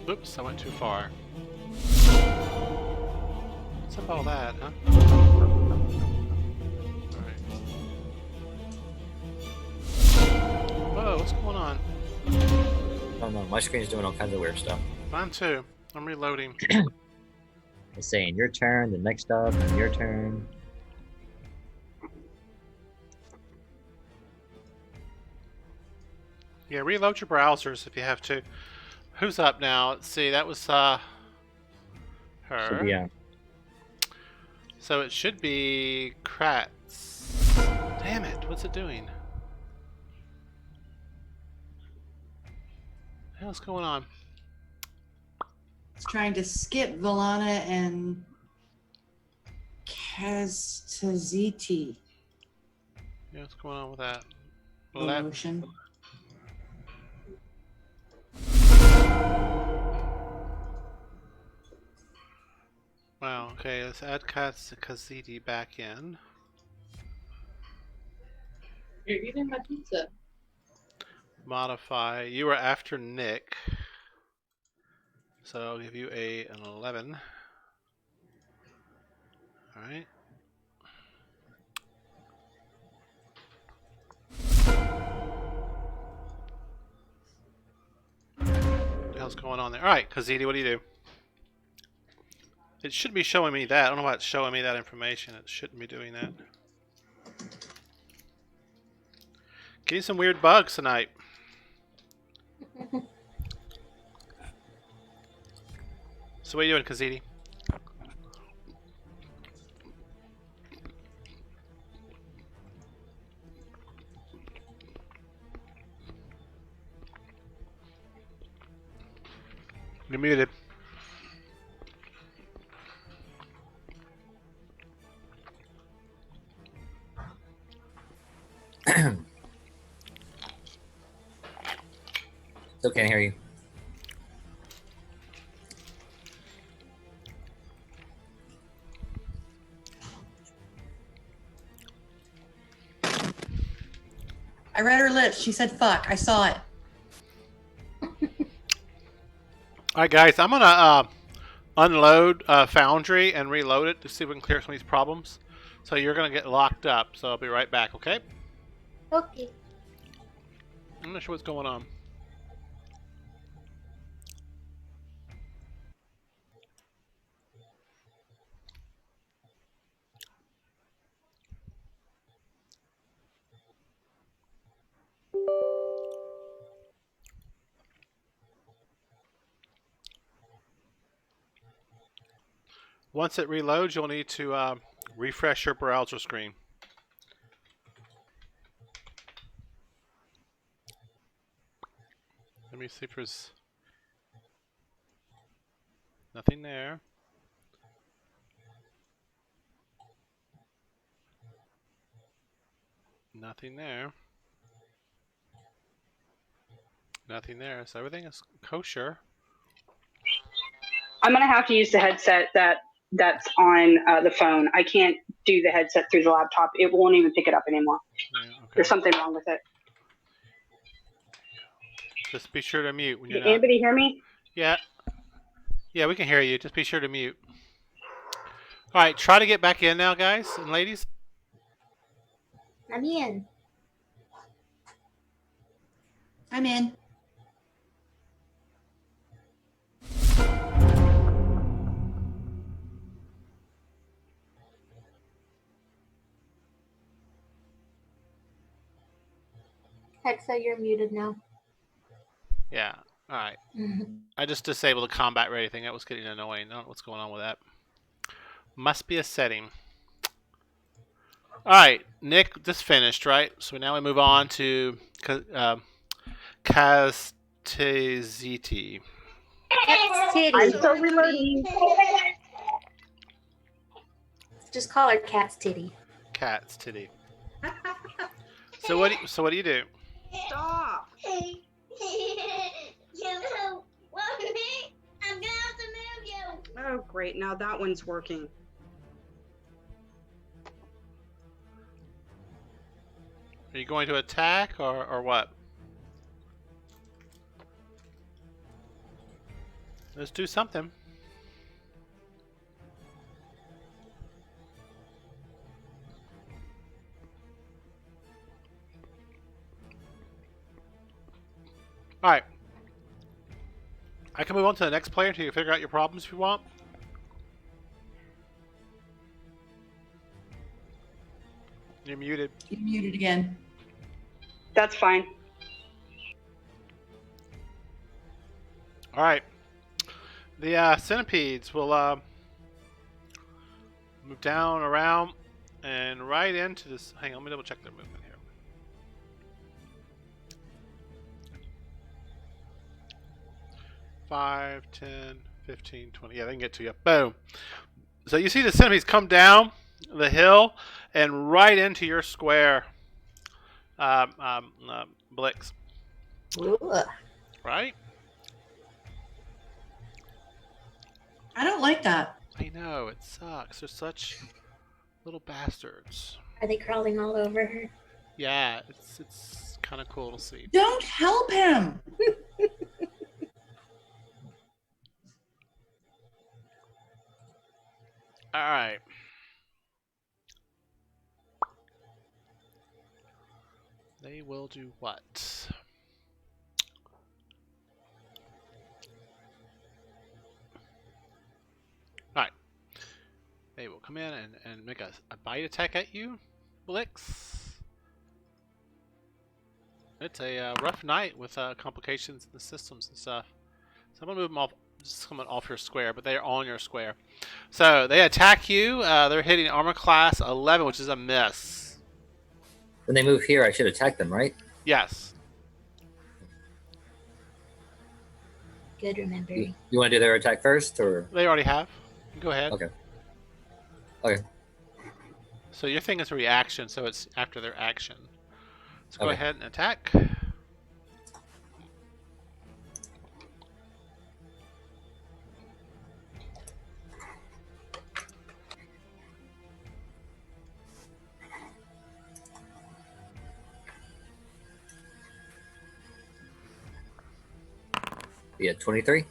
Oops, I went too far. What's up all that, huh? Alright. Whoa, what's going on? I don't know. My screen's doing all kinds of weird stuff. Mine too. I'm reloading. It's saying your turn, the next up, and your turn. Yeah, reload your browsers if you have to. Who's up now? Let's see, that was her. Should be, So it should be Kratz. Damn it, what's it doing? What the hell's going on? It's trying to skip Valana and Kaztaziti. Yeah, what's going on with that? The Well, that motion. wow. Okay, let's add Kazidi back in. You're eating my pizza. Modify. You were after Nick, so I'll give you an 11. All right. What the hell's going on there? All right, Kazidi, what do you do? It should be showing me that. I don't know why it's showing me that information. It shouldn't be doing that. Getting some weird bugs tonight. So what are you doing, Kazidi? You're muted. Still can't hear you. I read her lips. She said fuck. I saw it. Alright guys, I'm gonna unload Foundry and reload it to see if we can clear some of these problems. So you're gonna get locked up, so I'll be right back, okay? Okay. I'm not sure what's going on. Once it reloads, you'll need to refresh your browser screen. Let me see if there's nothing there. Nothing there. Nothing there. So everything is kosher. I'm gonna have to use the headset that's on the phone. I can't do the headset through the laptop. It won't even pick it up anymore. Yeah, okay. There's something wrong with it. Just be sure to mute when you're Can not. anybody hear me? Yeah. Yeah, we can hear you. Just be sure to mute. Alright, try to get back in now, guys and ladies. I'm in. I'm in. Hexa, you're muted now. Yeah. Alright. I just disabled the combat ready thing. That was getting annoying. I don't know what's going on with that. Must be a setting. Alright, Nick just finished, right? So now we move on to Kaztaziti. Cat's titty. I'm still reloading. Just call her Cat's titty. Cat's titty. So what do you do? Stop. You want me? I'm gonna have to move you. Oh, great. Now that one's working. Are you going to attack or what? Let's do something. Alright. I can move on to the next player until you figure out your problems if you want. You're muted. You're muted again. That's fine. Alright. The centipedes will move down, around, and right into this. Hang on, let me double check their movement here. Five, 10, 15, 20. Yeah, they can get to you. Boom. So you see the centipedes come down the hill and right into your square, Blix. Ugh. Right? I don't like that. I know, it sucks. They're such little bastards. Are they crawling all over her? Yeah, it's kind of cool to see. Don't help him. All right. They will do what? Alright. They will come in and make a bite attack at you, Blix. It's a rough night with complications in the systems and stuff. So I'm going to move them off, just coming off your square, but they are on your square. So they attack you. They're hitting armor class 11, which is a miss. When they move here, I should attack them, right? Yes. Good remembering. You want to do their attack first, or? They already have. Go ahead. Okay. Okay. So your thing is a reaction, so it's after their action. So go Okay. ahead and attack. Yeah, 23.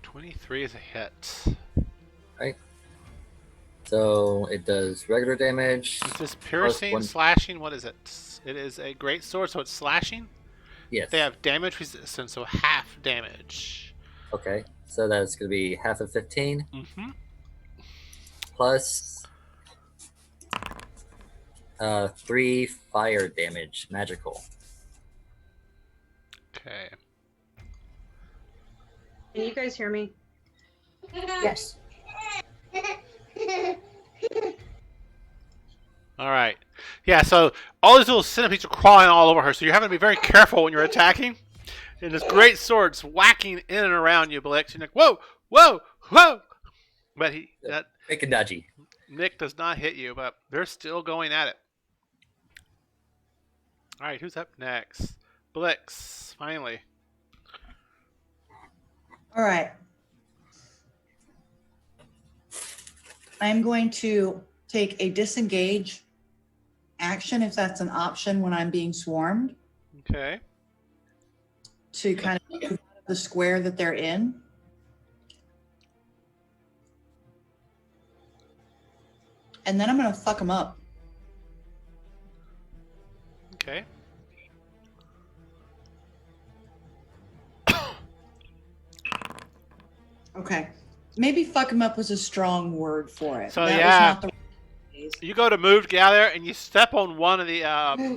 23 is a hit. Right. So it does regular damage. Is this piercing, one- slashing? What is it? It is a great sword, so it's slashing. Yes. They have damage resistance, so half damage. Okay. So that's going to be half of 15 Mm-hmm. plus 3 fire damage, magical. Okay. Can you guys hear me? Yes. All right. Yeah. So all these little centipedes are crawling all over her, so you're having to be very careful when you're attacking. And this great sword's whacking in and around you, Blix. You're like, whoa, whoa, whoa! But Make a dodgy. Nick does not hit you, but they're still going at it. All right, who's up next? Blix, finally. All right. I'm going to take a disengage action, if that's an option when I'm being swarmed, Okay. to kind of move out of the square that they're in. And then I'm going to fuck them up. Okay. Okay. Maybe fuck them up was a strong word for it. So, That yeah. was not the phrase. You go to move together, and you step on one of the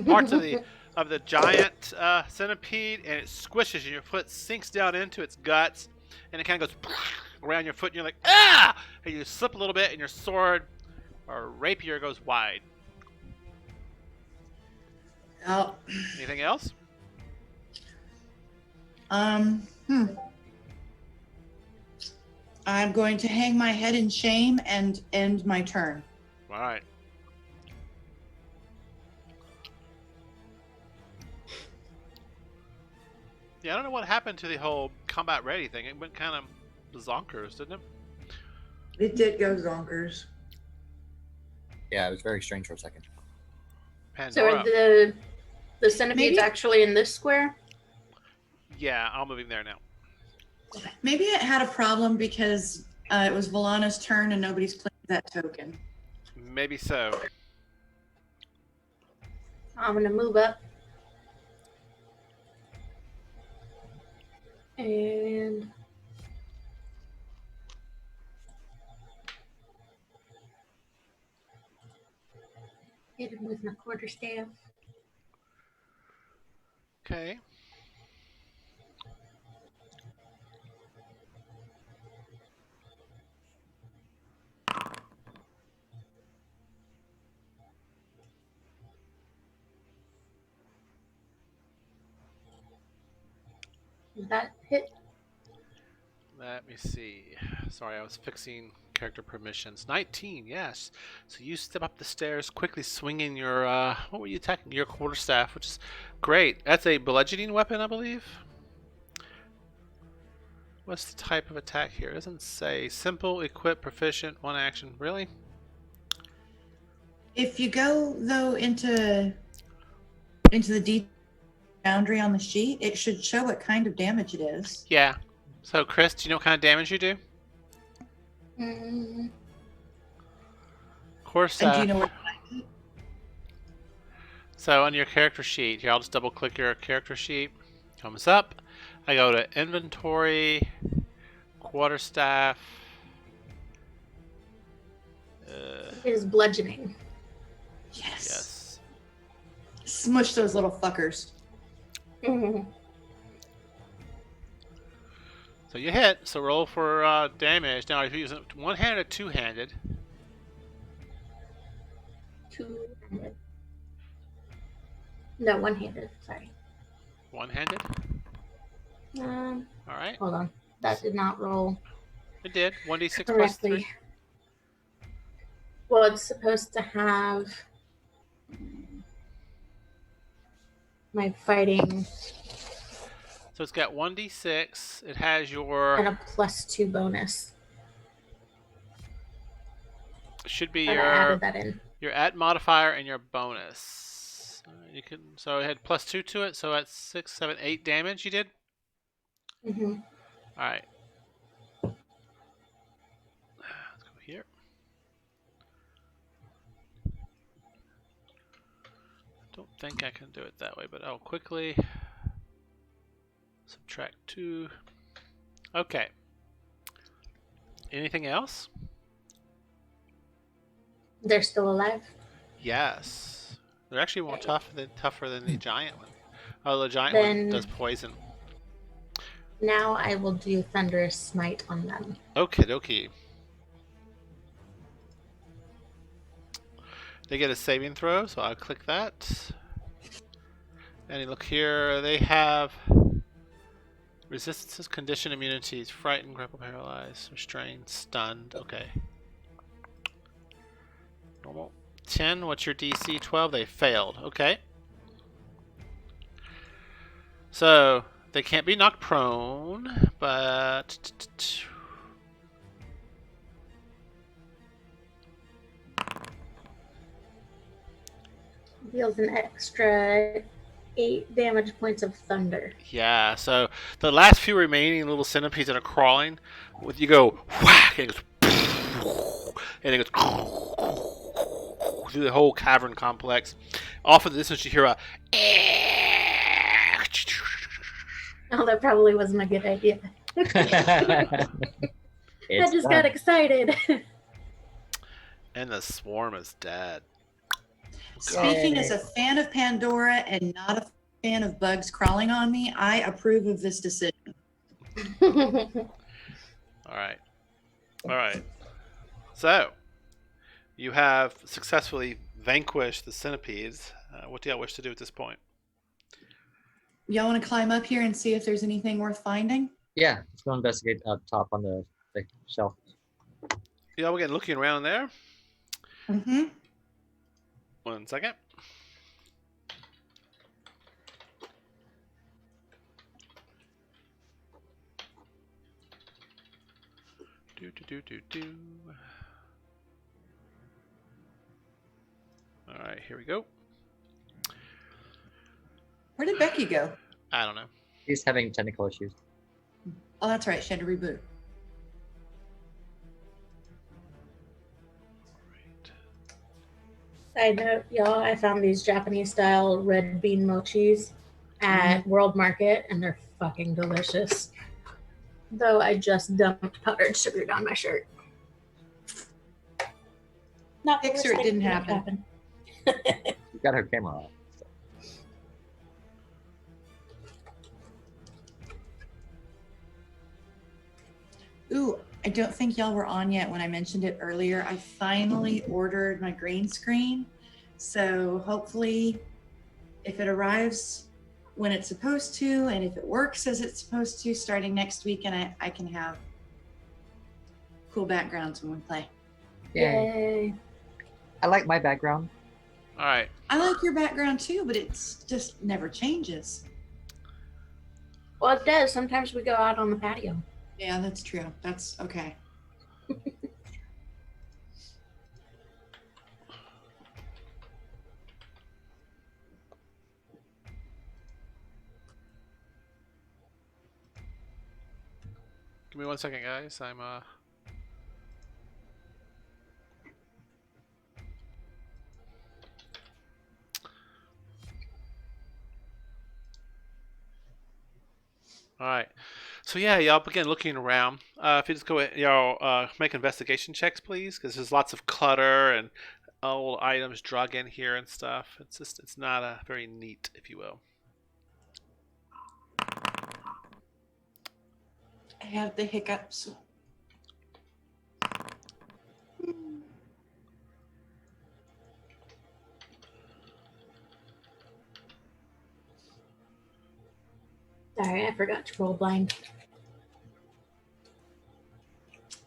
parts of the giant centipede, and it squishes, and your foot sinks down into its guts, and it kind of goes around your foot, and you're like, ah! And you slip a little bit, and your sword or rapier goes wide. Oh. Anything else? I'm going to hang my head in shame and end my turn. All right. Yeah, I don't know what happened to the whole combat ready thing. It went kind of zonkers, didn't it? It did go zonkers. Yeah, it was very strange for a second. So Pandora. are the centipedes Maybe- actually in this square? Yeah, I'm moving there now. Maybe it had a problem because it was Volana's turn and nobody's claimed that token. Maybe so. I'm gonna move up. And hit him with my quarterstaff. Okay. Does that hit? Let me see. Sorry, I was fixing character permissions. 19, yes. So you step up the stairs, quickly swinging your, what were you attacking? Your quarterstaff, which is great. That's a bludgeoning weapon, I believe. What's the type of attack here? It doesn't say. Simple, equip, proficient, one action. Really? If you go though into the deep boundary on the sheet, it should show what kind of damage it is. Yeah. So, Chris, do you know what kind of damage you do? Mm, And do Quarterstaff. you know where? So on your character sheet, here I'll just double click your character sheet. Comes up. I go to inventory, quarterstaff. it is bludgeoning. Yes. Yes. Smush those little fuckers. Mhm. So you hit. So roll for damage. Now if you use it one-handed or two-handed. Two-handed. No, one-handed. Sorry. One-handed. Um, All right. hold on. That did not roll It did. 1d6 plus correctly. 3. Well, it's supposed to have my fighting So it's got 1d6. It has your. and a +2 bonus. Should be But I added that in. your add modifier and your bonus. You can. So it had +2 to it. So that's 6, 7, 8 damage. You did. Mm-hmm. All right. Let's go here. Don't think I can do it that way, but I'll quickly subtract 2. Okay. Anything else? They're still alive. Yes. They're actually more tougher than the giant one. Oh, the giant Then- one does poison. Now I will do Thunderous Smite on them. Okie dokie. They get a saving throw, so I'll click that. And you look here, they have resistances, condition, immunities, frightened, grapple, paralyzed, restrained, stunned. Okay. Normal. 10, what's your DC? 12, they failed. Okay. So, they can't be knocked prone, but... Deals an extra 8 damage points of thunder. Yeah, so the last few remaining little centipedes that are crawling, with you go whack, and it goes, and it goes through the whole cavern complex. Off in the distance, you hear a. Oh, that probably wasn't a good idea. I just got excited. And the swarm is dead. Speaking as a fan of Pandora and not a fan of bugs crawling on me, I approve of this decision. All right. All right. So, you have successfully vanquished the centipedes. What do y'all wish to do at this point? Y'all want to climb up here and see if there's anything worth finding? Yeah, let's go investigate up top on the shelf. Yeah, we're getting looking around there. Mm-hmm. 1 second. Do. All right, here we go. Where did Becky go? I don't know. He's having technical issues. Oh, that's right. She had to reboot. Side note, y'all, I found these Japanese style red bean mochis at World Market, and they're fucking delicious. Though I just dumped powdered sugar down my shirt. Not the Picture worst it thing didn't that happen. She got her camera off. Ooh, I don't think y'all were on yet when I mentioned it earlier. I finally ordered my green screen. So hopefully if it arrives when it's supposed to, and if it works as it's supposed to starting next week, and I can have cool backgrounds when we play. Yay. I like my background. All right. I like your background too, but it's just never changes. Well, it does. Sometimes we go out on the patio. Yeah, that's true. That's okay. Give me 1 second, guys. I'm All right. So yeah, y'all begin looking around. If you just go, y'all make investigation checks, please, because there's lots of clutter and old items drug in here and stuff. It's not very neat, if you will. I have the hiccups. Sorry, I forgot to roll blind.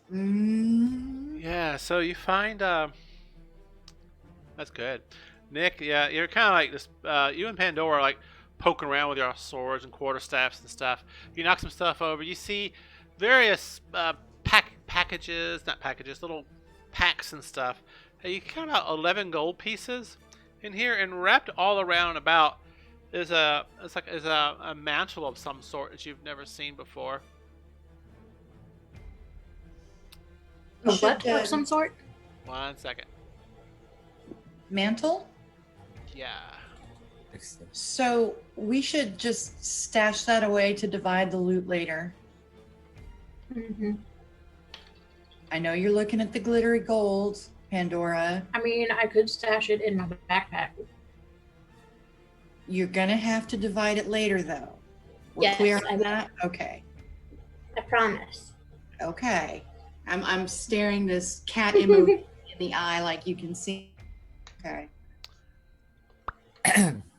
Yeah. So you find that's good, Nick. Yeah, you're kind of like this. You and Pandora are like poking around with your swords and quarterstaffs and stuff. You knock some stuff over. You see various packages, not packages, little packs and stuff. You count about 11 gold pieces in here, and wrapped all around about is a mantle of some sort that you've never seen before. A what of some sort? 1 second. Mantle? Yeah. So we should just stash that away to divide the loot later. Mm-hmm. I know you're looking at the glittery gold, Pandora. I mean, I could stash it in my backpack. You're gonna have to divide it later, though. We're Yes, clear I on will. that? Okay. I promise. Okay. I'm staring this cat emoji in the eye like you can see. Okay.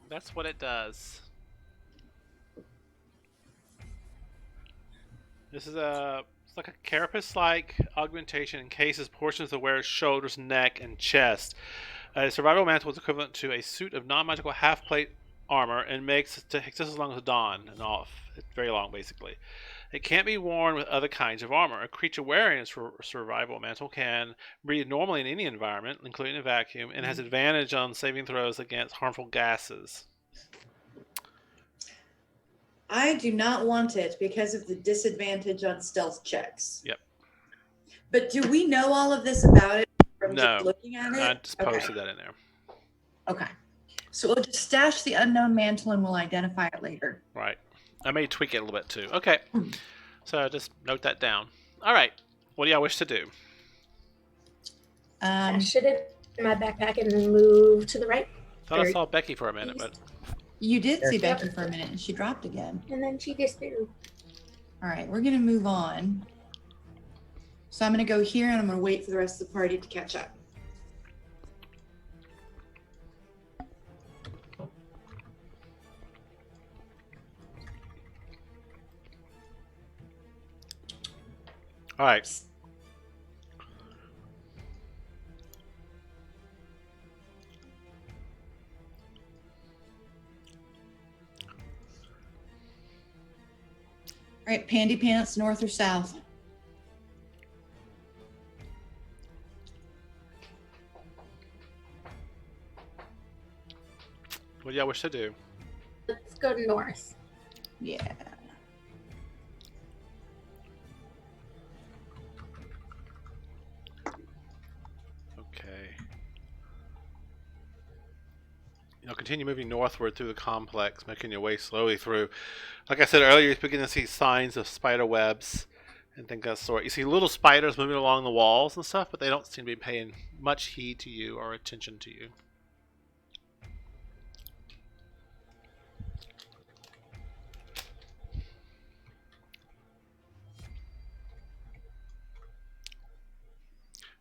That's what it does. This is it's like a carapace-like augmentation encases portions of the wearer's shoulders, neck, and chest. A survival mantle is equivalent to a suit of non-magical half-plate armor and takes just as long as dawn and off. It's very long, basically. It can't be worn with other kinds of armor. A creature wearing a survival mantle can breathe normally in any environment, including a vacuum, and has advantage on saving throws against harmful gases. I do not want it because of the disadvantage on stealth checks. Yep. But do we know all of this about it from No. just looking at it? I just posted that in there. Okay. So we'll just stash the unknown mantle and we'll identify it later. Right. I may tweak it a little bit too. Okay. So just note that down. All right. What do y'all wish to do? Stash it in my backpack and then move to the right. Thought I saw Becky for a minute, but You did see Yep. Becky for a minute and she dropped again. And then she disappeared. All right, we're going to move on. So I'm going to go here and I'm going to wait for the rest of the party to catch up. all right. All right, Pandy Pants, north or south? What do y'all wish to do? Let's go north. Yeah. Okay. You'll continue moving northward through the complex, making your way slowly through. Like I said earlier, you're beginning to see signs of spider webs and things of that sort. You see little spiders moving along the walls and stuff, but they don't seem to be paying much heed to you or attention to you.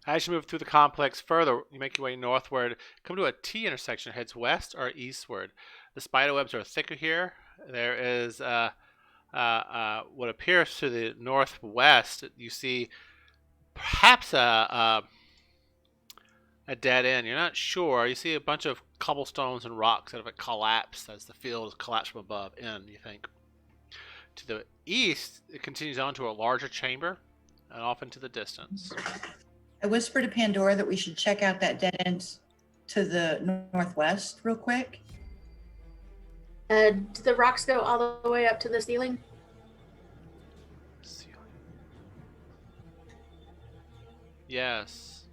As you move through the complex further, you make your way northward, come to a T intersection, heads west or eastward. The spider webs are thicker here. There is what appears to the northwest. You see perhaps a dead end. You're not sure. You see a bunch of cobblestones and rocks that have collapsed as the field has collapsed from above in, you think. To the east, it continues on to a larger chamber and off into the distance. I whispered to Pandora that we should check out that dead end to the northwest real quick. Do the rocks go all the way up to the ceiling? Yes.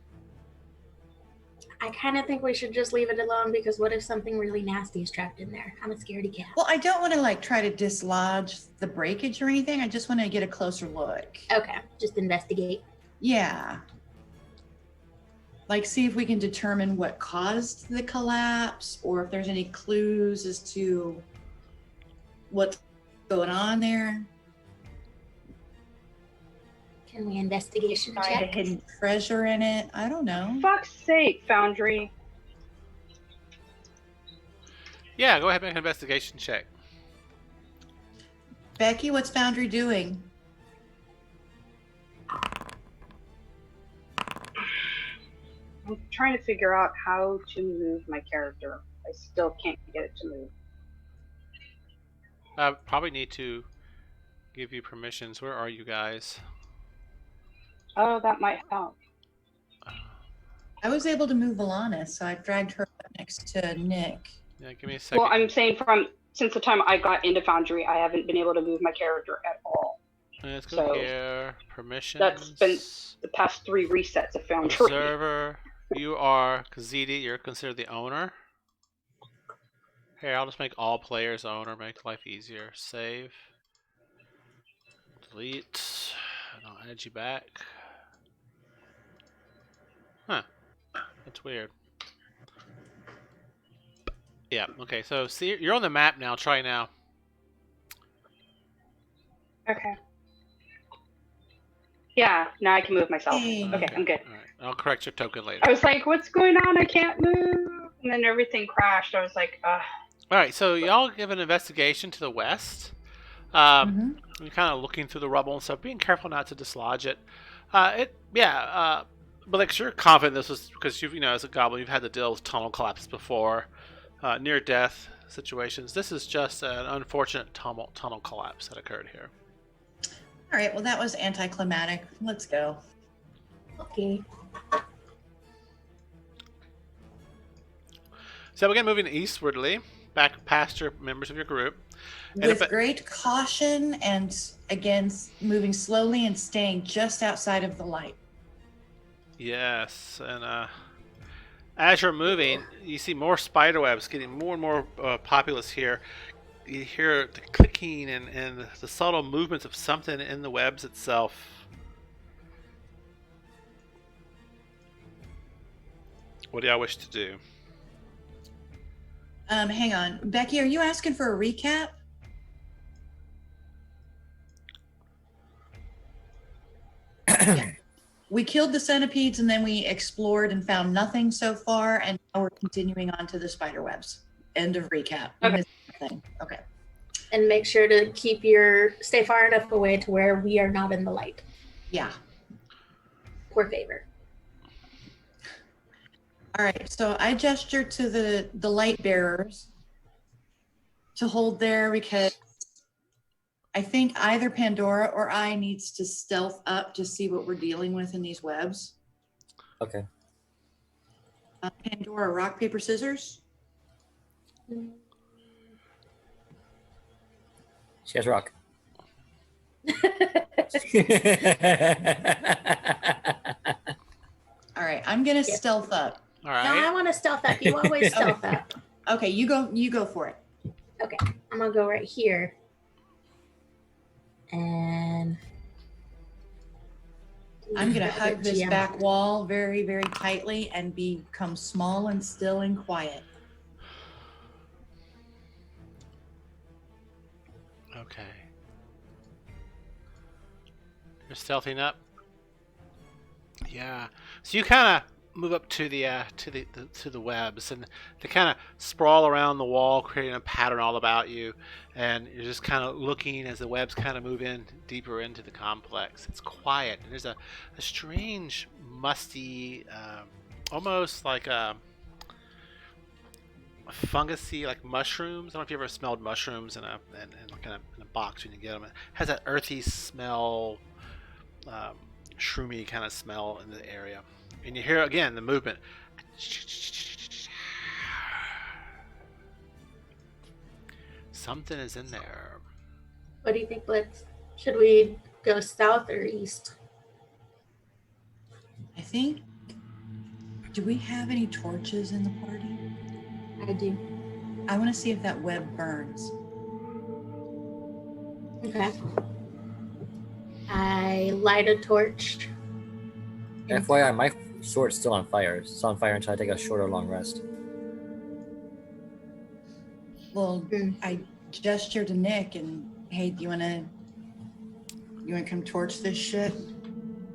I kind of think we should just leave it alone because what if something really nasty is trapped in there? I'm a scaredy cat. Well, I don't want to like try to dislodge the breakage or anything. I just want to get a closer look. Okay, just investigate. Yeah. Like see if we can determine what caused the collapse or if there's any clues as to what's going on there. Can we investigation Find a check? hidden treasure in it. I don't know. Fuck's sake, Foundry. Yeah, go ahead and make an investigation check. Becky, what's Foundry doing? I'm trying to figure out how to move my character. I still can't get it to move. I probably need to give you permissions. Where are you guys? Oh, that might help. I was able to move Alanis, so I dragged her up next to Nick. Yeah, give me a second. Well, I'm saying since the time I got into Foundry, I haven't been able to move my character at all. Let's go so here. Permissions. That's been the past 3 resets of Foundry. Observer. You are Kazidi. You're considered the owner. Here, I'll just make all players owner. Make life easier. Save. Delete. And I'll add you back. Huh. That's weird. Yeah, okay, so see, you're on the map now. Try now. Okay. Yeah, now I can move myself. Hey. Okay, I'm good. Alright, I'll correct your token later. I was like, what's going on? I can't move. And then everything crashed. I was like, Alright, so y'all give an investigation to the west. Mhm. You're kind of looking through the rubble and stuff, being careful not to dislodge it. But like, you're confident this was because you've, as a goblin, you've had to deal with tunnel collapses before, near-death situations. This is just an unfortunate tunnel collapse that occurred here. All right, well, that was anticlimactic. Let's go. Okay. So we're going to move eastwardly, back past your members of your group. With great caution and, again, moving slowly and staying just outside of the light. Yes, and as you're moving, you see more spider webs getting more and more populous here. You hear the clicking and the subtle movements of something in the webs itself. What do y'all wish to do? Hang on. Becky, are you asking for a recap? Yeah. We killed the centipedes and then we explored and found nothing so far, and now we're continuing on to the spider webs. End of recap. You Okay. missed nothing. Okay. And make sure to stay far enough away to where we are not in the light. Yeah. Poor favor. All right. So I gestured to the light bearers to hold there because I think either Pandora or I needs to stealth up to see what we're dealing with in these webs. Okay. Pandora, rock, paper, scissors. She has rock. All right. I'm gonna Yeah. stealth up. All No, I right. want to stealth up. You always stealth up. Okay, you go for it. Okay, I'm gonna go right here. And I'm gonna hug this GM. back wall very, very tightly and become small and still and quiet. Okay. You're stealthing up. Yeah. So you kind of move up to the webs, and they kind of sprawl around the wall, creating a pattern all about you. And you're just kind of looking as the webs kind of move in deeper into the complex. It's quiet, and there's a strange, musty, almost like a fungusy, like mushrooms. I don't know if you ever smelled mushrooms in a box when you get them. It has that earthy smell, shroomy kind of smell in the area. And you hear again the movement. Something is in there. What do you think, Blitz? Should we go south or east? I think. Do we have any torches in the party? I do. I want to see if that web burns. Okay. I light a torch. FYI, my sword's still on fire. It's on fire until I take a short or long rest. Well, I gestured to Nick and, hey, do you wanna come torch this shit?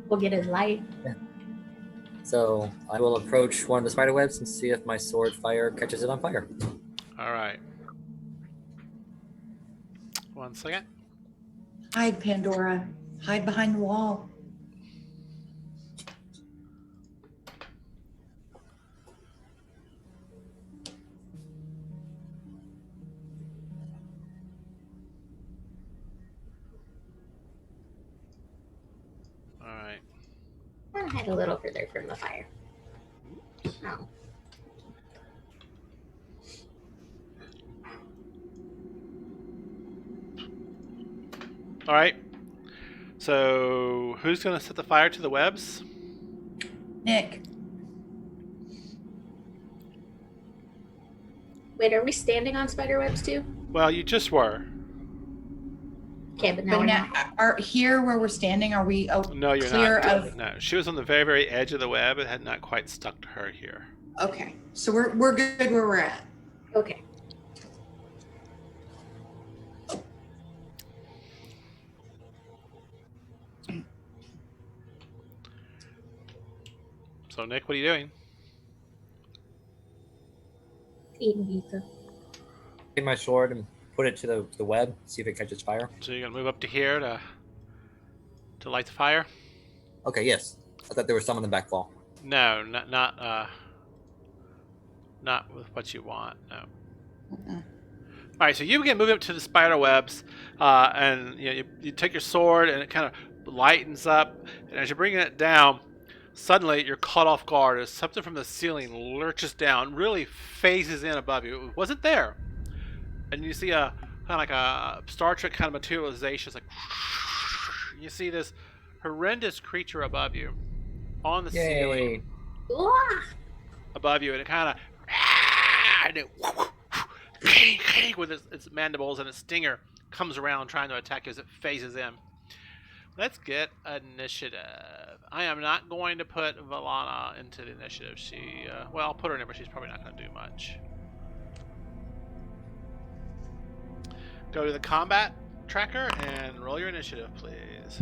We'll get his light. Yeah. So I will approach one of the spider webs and see if my sword fire catches it on fire. All right. 1 second. Hide, Pandora. Hide behind the wall. All right. I'll hide a little further from the fire. Oh. All right. So who's going to set the fire to the webs? Nick. Wait, are we standing on spider webs too? Well, you just were. Okay, but now But we're now, not. are here where we're standing, are we No, you're clear not. of... No, she was on the very, very edge of the web. It had not quite stuck to her here. Okay, so we're good where we're at. Okay. So, Nick, what are you doing? Eating pizza. Take my sword and put it to the web, see if it catches fire. So you're gonna move up to here to light the fire? Okay, yes. I thought there was some on the back wall. No, not with what you want. No. Mm-mm. All right, so you begin moving up to the spider webs, and you take your sword, and it kind of lightens up. And as you're bringing it down, suddenly you're caught off guard as something from the ceiling lurches down, really phases in above you. It wasn't there, and you see a kind of like a Star Trek kind of materialization. It's like you see this horrendous creature above you, on the ceiling Ah! above you, and it kind of with its mandibles and its stinger comes around trying to attack you as it phases in. Let's get initiative. I am not going to put Valana into the initiative. She, well, I'll put her in, but she's probably not going to do much. Go to the combat tracker and roll your initiative, please.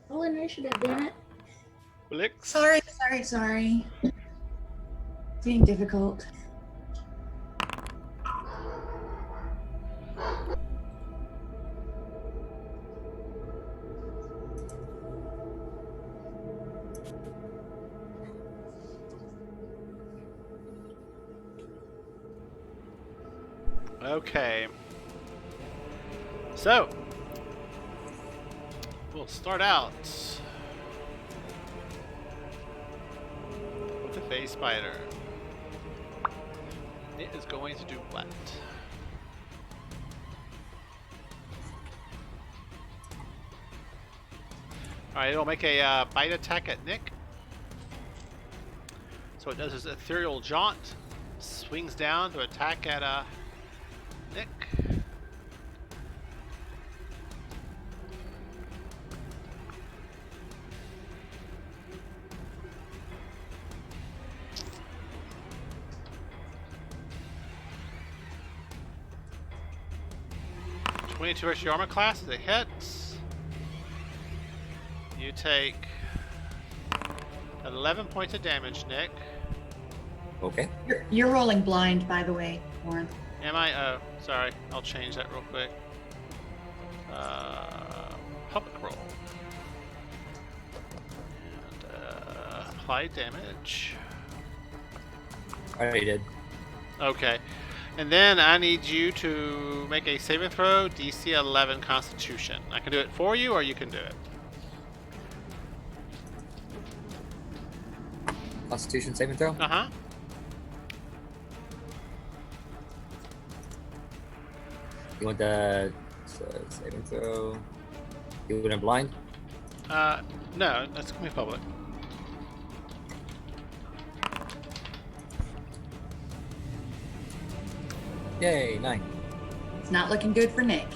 Roll initiative, damn it. Blix. Sorry. Being difficult. Okay. So, we'll start out with the phase spider. It is going to do what? Alright, it'll make a bite attack at Nick. So it does his ethereal jaunt, swings down to attack at Nick. 22 versus your armor class is a hit. You take 11 points of damage, Nick. Okay. You're rolling blind, by the way, Warren. Am I? Oh, sorry. I'll change that real quick. Public roll. And apply damage. I already did. Okay. And then I need you to make a saving throw, DC 11 Constitution. I can do it for you, or you can do it. Constitution saving throw? Uh-huh. You want the saving throw? You want it blind? No, that's gonna be public. Yay, 9. It's not looking good for Nick.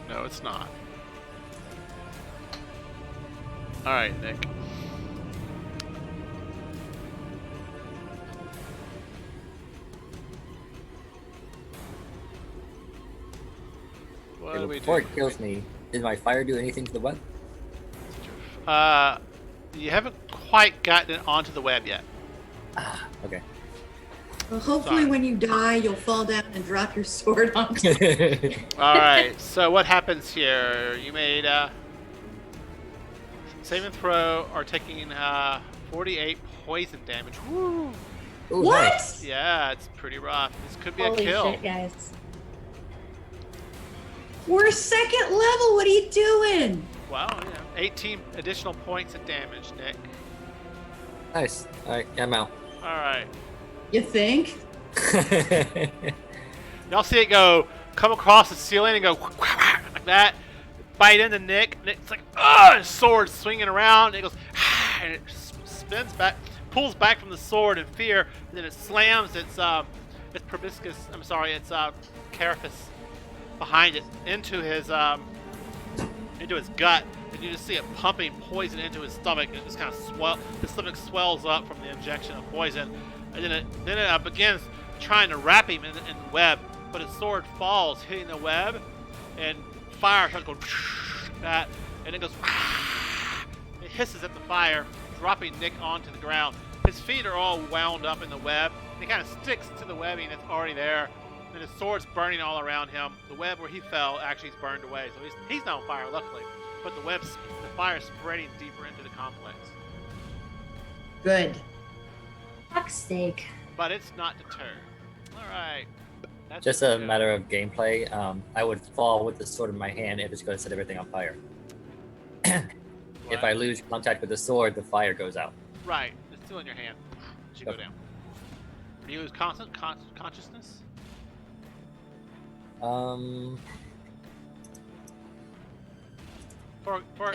No, it's not. Alright, Nick. What do we Before do? it kills me, did my fire do anything to the web? You haven't quite gotten it onto the web yet. Ah, okay. Well, hopefully Sorry. when you die, you'll fall down and drop your sword on. Alright, so what happens here? You made saving throw or taking 48 poison damage. Woo! Ooh, What? nice. Yeah, it's pretty rough. This could be Holy a kill. shit, guys. We're second level. What are you doing? Wow, yeah. 18 additional points of damage, Nick. Nice. Alright, I'm out. Alright. You think? Y'all see it go, come across the ceiling and go like that, bite into Nick. Nick's like, ugh, his sword swinging around. And it goes, and it spins back, pulls back from the sword in fear, and then it slams its proboscis, I'm sorry, its carapace behind it into his gut. And you just see it pumping poison into his stomach, and it just kind of his stomach swells up from the injection of poison. And then it begins trying to wrap him in the web, but his sword falls, hitting the web, and fire starts going that, and it goes. It hisses at the fire, dropping Nick onto the ground. His feet are all wound up in the web. He kind of sticks to the webbing that's already there, and his sword's burning all around him. The web where he fell actually is burned away, so he's not on fire, luckily. But the fire's spreading deeper into the complex. Good. Fuck's sake. But it's not deterred. Alright. Just a matter of gameplay. I would fall with the sword in my hand if it's going to set everything on fire. If I lose contact with the sword, the fire goes out. Right. It's still in your hand. It should go down. Do you lose consciousness?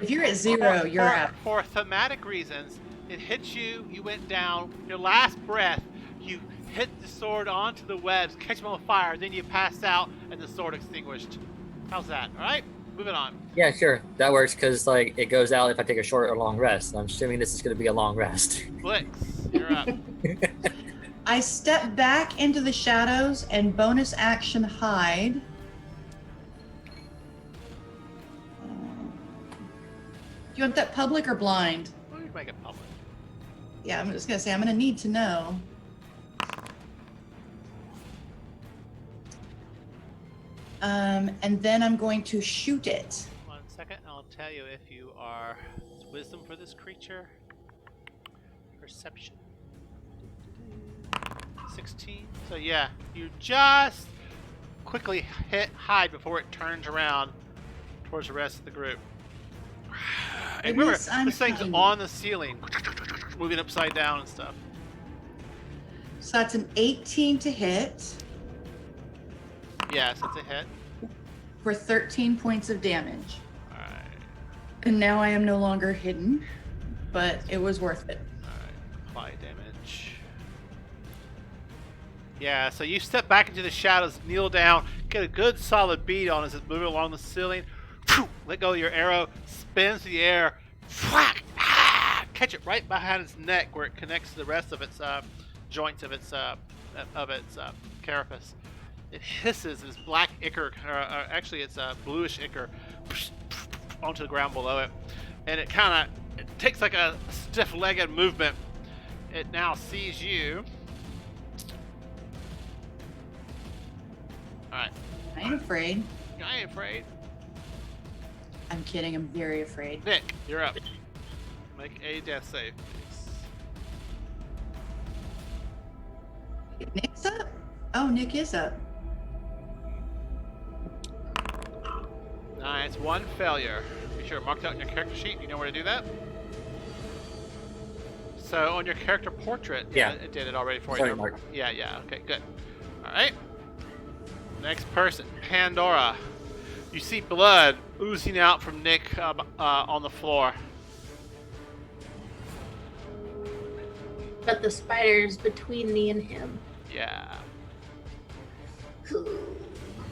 If you're at 0, you're out. For thematic reasons, it hits you, you went down, your last breath, you hit the sword onto the webs, catch them on fire, then you pass out, and the sword extinguished. How's that? Alright? Moving on. Yeah, sure. That works because like it goes out if I take a short or long rest. I'm assuming this is going to be a long rest. Blix, you're up. I step back into the shadows and bonus action hide. Do you want that public or blind? Well, you make it public. Yeah, I'm just gonna say I'm gonna need to know. And then I'm going to shoot it. 1 second, and I'll tell you if you are wisdom for this creature. Perception. 16. So yeah, you just quickly hide before it turns around towards the rest of the group. And remember, Goodness, I'm this thing's tiny. on the ceiling, moving upside down and stuff. So that's an 18 to hit Yes, it's a hit. for 13 points of damage. Alright, And now I am no longer hidden, but it was worth it. alright. Apply damage. Yeah, so you step back into the shadows, kneel down, get a good solid beat on as it's moving along the ceiling. Let go of your arrow, spins through the air, catch it right behind its neck where it connects to the rest of its joints of its carapace. It hisses this black ichor, actually it's a bluish ichor, onto the ground below it. And it kind of takes like a stiff-legged movement. It now sees you. Alright. I ain't afraid. I ain't afraid. I'm kidding. I'm very afraid. Nick, you're up. Make a death save, please. Nick's up? Oh, Nick is up. Nice, one failure. Be sure to mark that on your character sheet. You know where to do that? So on your character portrait, Yeah. it did it already for Sorry, you. Mark. Yeah, okay, good. Alright. Next person, Pandora. You see blood oozing out from Nick on the floor. But the spider's between me and him. Yeah.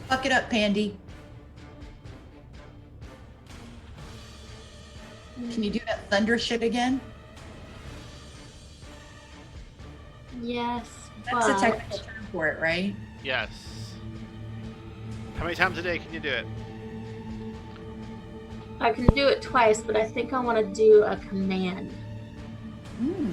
Fuck it up, Pandy. Can you do that thunder shit again? Yes, That's the but technical term for it, right? Yes. How many times a day can you do it? I can do it twice, but I think I want to do a command. Hmm.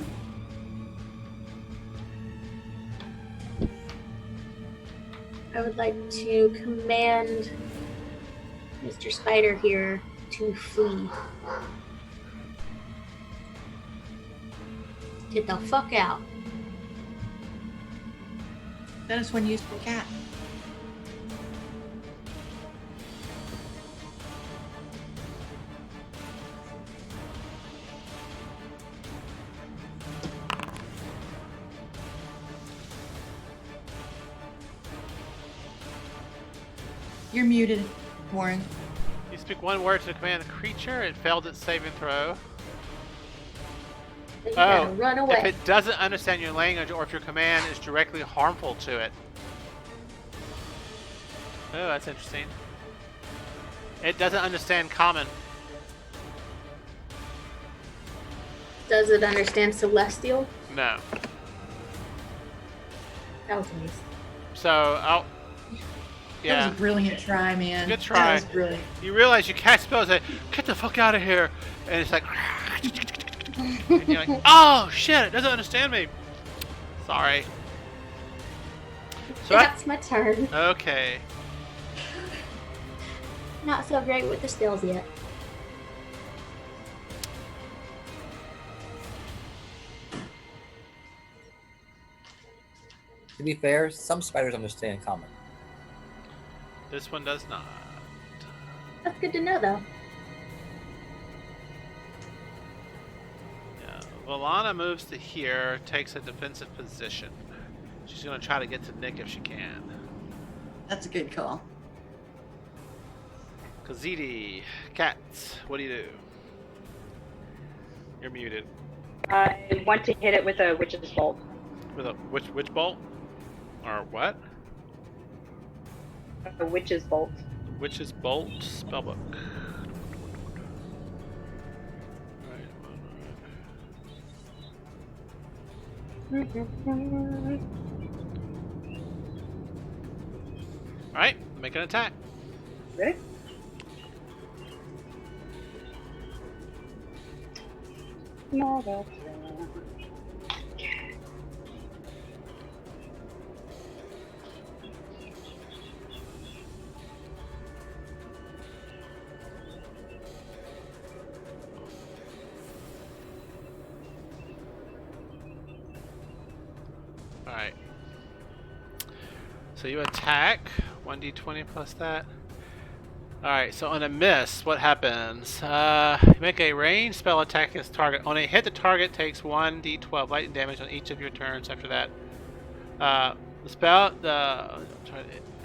I would like to command Mr. Spider here to flee. Get the fuck out. That is one useful cat. You're muted, Warren. You speak one word to command a creature, it failed its saving throw. Then you gotta Oh, run away. if it doesn't understand your language or if your command is directly harmful to it. Oh, that's interesting. It doesn't understand common. Does it understand Celestial? No. That was nice. So, I'll... That Yeah. was a brilliant try, man. Good That try. was brilliant. You realize you cast spells that get the fuck out of here, and it's like, and you're like, oh shit, it doesn't understand me. Sorry. So That's my turn. okay. Not so great with the spells yet. To be fair, some spiders understand common. This one does not. That's good to know, though. Yeah. Valana moves to here, takes a defensive position. She's gonna try to get to Nick if she can. That's a good call. Kazidi, cats, what do you do? You're muted. I want to hit it with a witch's bolt. With a which bolt? Or what? A witch's bolt. Witch's bolt spellbook. Alright, make an attack. Ready? No, that's Alright. So you attack, 1d20 plus that. Alright, so on a miss, what happens? Make a ranged spell attack against target. On a hit, the target takes 1d12 lightning damage on each of your turns after that. The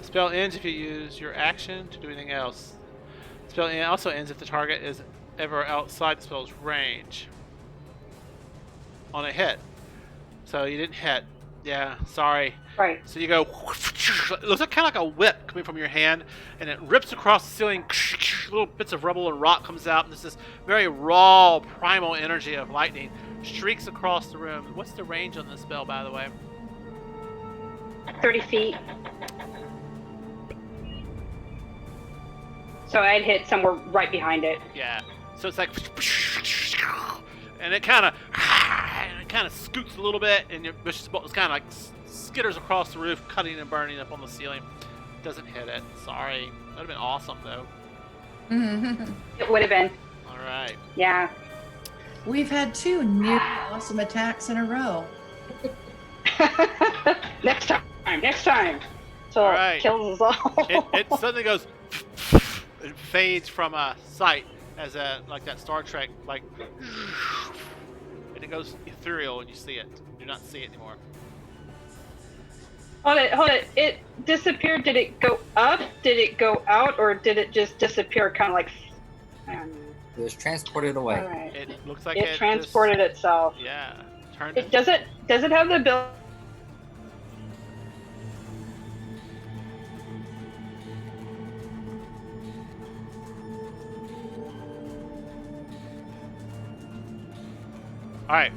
spell ends if you use your action to do anything else. The spell also ends if the target is ever outside the spell's range. On a hit. So you didn't hit. Yeah, sorry. right. So you go, it looks like kind of like a whip coming from your hand, and it rips across the ceiling. Little bits of rubble and rock comes out, and there's this very raw, primal energy of lightning streaks across the room. What's the range on this spell, by the way? 30 feet. So I'd hit somewhere right behind it. Yeah. So it's like, and it kind of scoots a little bit, and your vicious bolt is kind of like skitters across the roof, cutting and burning up on the ceiling. Doesn't hit it. Sorry. That would have been awesome though. It would have been. All right. Yeah. We've had 2 new awesome attacks in a row. Next time. So All right. it kills us all. It suddenly goes, it fades from sight as like that Star Trek, like, and it goes ethereal and you see it. You do not see it anymore. Hold it. It disappeared. Did it go up? Did it go out? Or did it just disappear kind of like... It was transported away. All right. It looks like It transported itself. Yeah. Turned It does it have the ability... All right.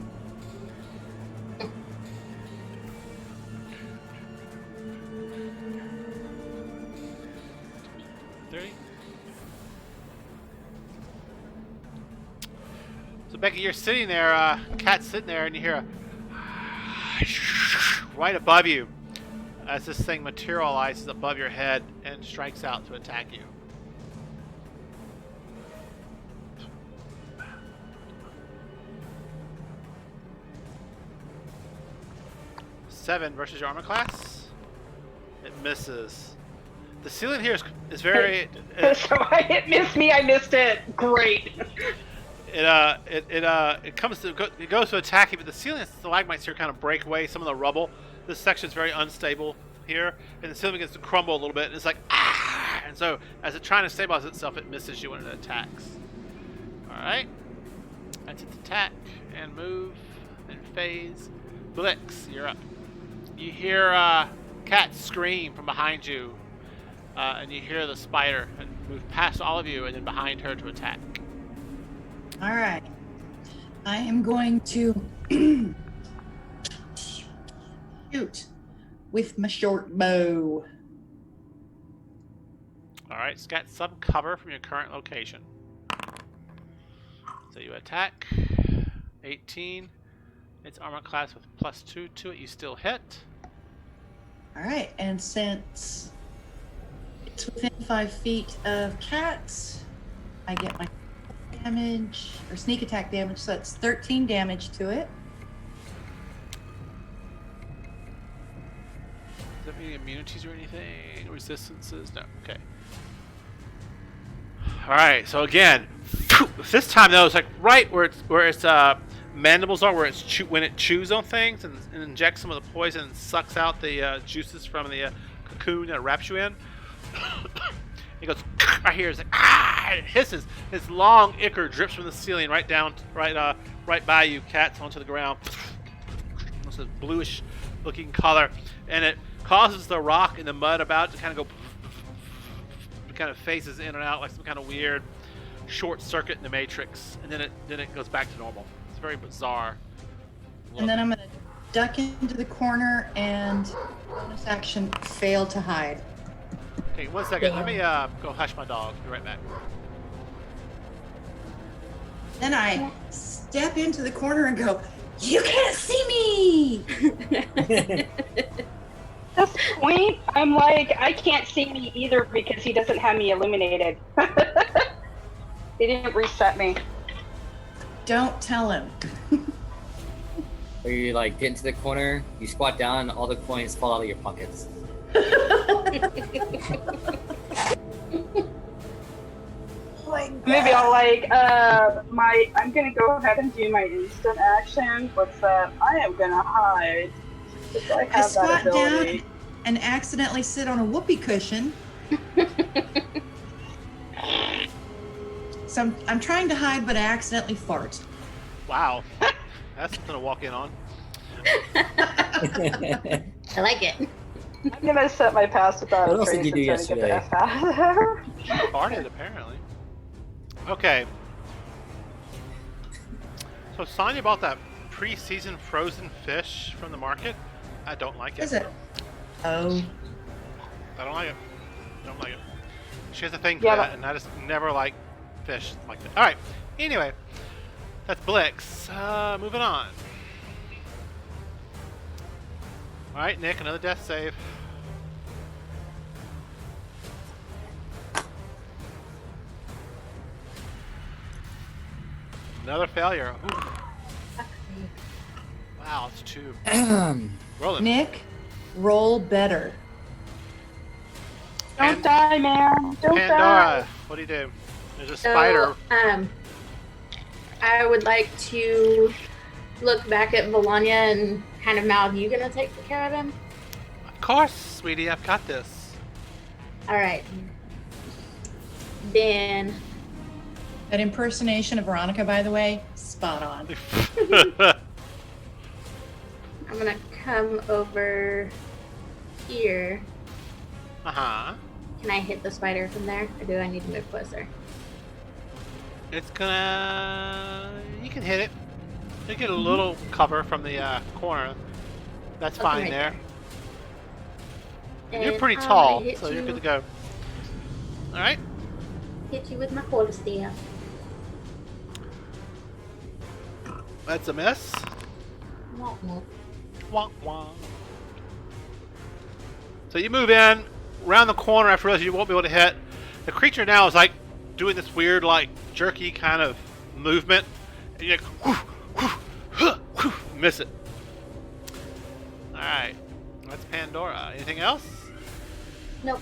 So Becky, you're sitting there, Cat's sitting there, and you hear a right above you as this thing materializes above your head and strikes out to attack you. Seven versus your armor class. It misses. The ceiling here is very. So it missed me. I missed it. Great. It goes to attack you, but the ceiling stalagmites here kind of break away some of the rubble. This section is very unstable here, and the ceiling begins to crumble a little bit. And it's like ah, and so as it's trying to stabilize itself, it misses you when it attacks. All right, that's its attack and move and phase. Blix, you're up. You hear Cat scream from behind you, and you hear the spider and move past all of you and then behind her to attack. All right. I am going to shoot with my short bow. All right, it's got some cover from your current location. So you attack. 18. It's armor class with +2 to it. You still hit. All right, and since it's within 5 feet of Cats, I get my damage or sneak attack damage, so that's 13 damage to it. Does that mean immunities or anything? Resistances? No. Okay. All right. So again, this time though, it's like right where its mandibles are, where when it chews on things and injects some of the poison and sucks out the juices from the cocoon that it wraps you in. It goes right here. It's like ah! It hisses. Its long ichor drips from the ceiling right down, right by you, Cats, onto the ground. It's a bluish-looking color, and it causes the rock and the mud about it to kind of go. It kind of phases in and out like some kind of weird short circuit in the matrix, and then it goes back to normal. It's very bizarre. And then I'm gonna duck into the corner and bonus action fail to hide. Okay, 1 second. Let me go hush my dog. Be right back. Then I step into the corner and go, "You can't see me!" That's the point. I'm like, I can't see me either because he doesn't have me illuminated. He didn't reset me. Don't tell him. Where you like get into the corner, you squat down, and all the coins fall out of your pockets. Maybe I'll like I'm gonna go ahead and do my instant action. What's that? I am gonna hide. If I I have that squat ability. down and accidentally sit on a whoopee cushion. So I'm trying to hide, but I accidentally fart. Wow, that's something to walk in on. I like it. I'm gonna set my pass without What a else trace did you do and try to get the yesterday? F out of there. Farted, apparently. Okay. So Sonya bought that pre-season frozen fish from the market. I don't like it. Is it? Oh. I don't like it. Don't like it. She has a thing for Yeah, that, and I just never like fish like that. All right. Anyway, that's Blix. Moving on. All right, Nick, another death save. Another failure. Ooh. Wow, it's 2. Rolling. Nick, roll better. Don't die, man. Don't die. Pandora, what do you do? There's a spider. I would like to look back at Volanya and kind of mouth, you gonna take care of him? Of course, sweetie, I've got this. Alright. Then That impersonation of Veronica, by the way, spot on. I'm gonna come over here. Uh-huh. Can I hit the spider from there, or do I need to move closer? It's gonna... You can hit it. You get a little cover from the corner. That's Okay, fine right there. And And you're pretty I'm tall, gonna hit so you're you- good to go. Alright. Hit you with my quarter staff. That's a miss. Womp womp. Wah, wah. So you move in, round the corner after realizing you won't be able to hit. The creature now is like doing this weird, like jerky kind of movement, and you're like, whoosh, whoosh, huh, whoosh, miss it. All right, that's Pandora. Anything else? Nope.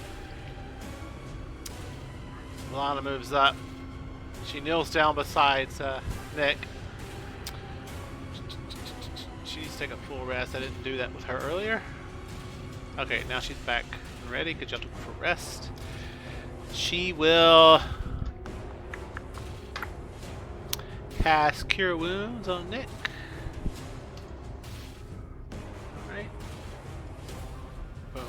Milana moves up. She kneels down beside Nick. She needs to take a full rest. I didn't do that with her earlier. Okay, now she's back and ready. Good job for rest. She will cast Cure Wounds on Nick. Alright. Boom.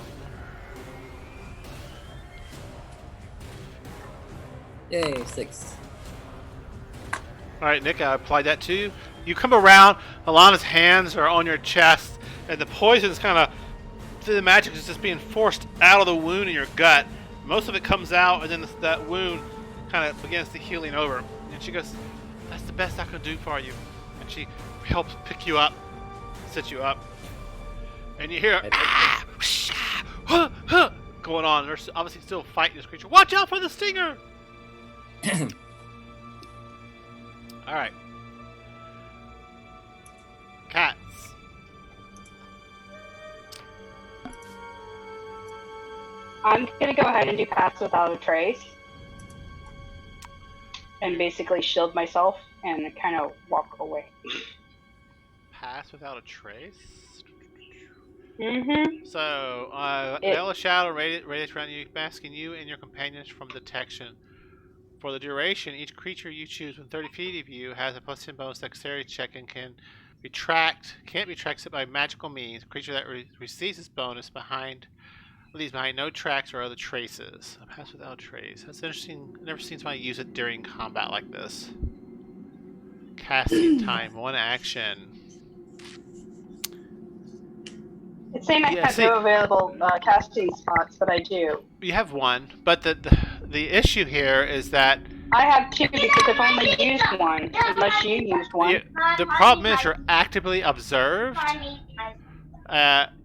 Yay, 6. Alright, Nick, I applied that to you. You come around, Alana's hands are on your chest, and the poison's kind of, the magic is just being forced out of the wound in your gut. Most of it comes out, and then that wound kind of begins to healing over. And she goes, that's the best I can do for you. And she helps pick you up, sit you up. And you hear going on. They're obviously still fighting this creature. Watch out for the stinger! Alright. Cats. I'm gonna go ahead and do Pass Without a Trace. And basically shield myself and kind of walk away. Pass without a trace? Mm-hmm. So, veil of shadow radiates around you, masking you and your companions from detection. For the duration, each creature you choose within 30 feet of you has a +10 bonus dexterity check and can't be tracked except by magical means. A creature that receives this bonus leaves behind no tracks or other traces. A pass without a trace. That's interesting. I've never seen somebody use it during combat like this. Casting time, 1 action. It's saying I Yeah, have see- no available casting spots, but I do. You have 1, but the issue here is that I have 2 because I've only used 1, unless you used 1. the problem is you're actively observed.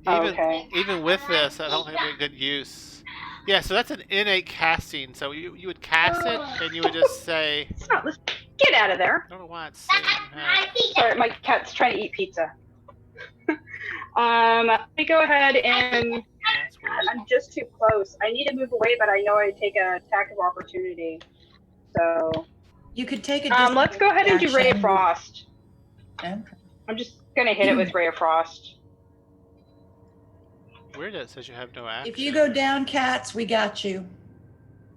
Okay. Even with this, I don't think it'd be a good use. Yeah, so that's an innate casting. So you would cast it, and you would just say, Oh, let's get out of there. I don't know why it's saying that. Sorry, my cat's trying to eat pizza. Let me go ahead and That's weird. I'm just too close. I need to move away, but I know I take an attack of opportunity. So You could take a let's go ahead and do Ray of action. Frost. Okay. I'm just gonna hit it with Ray of Frost. Weird that it says you have no action. If you go down, cats, we got you.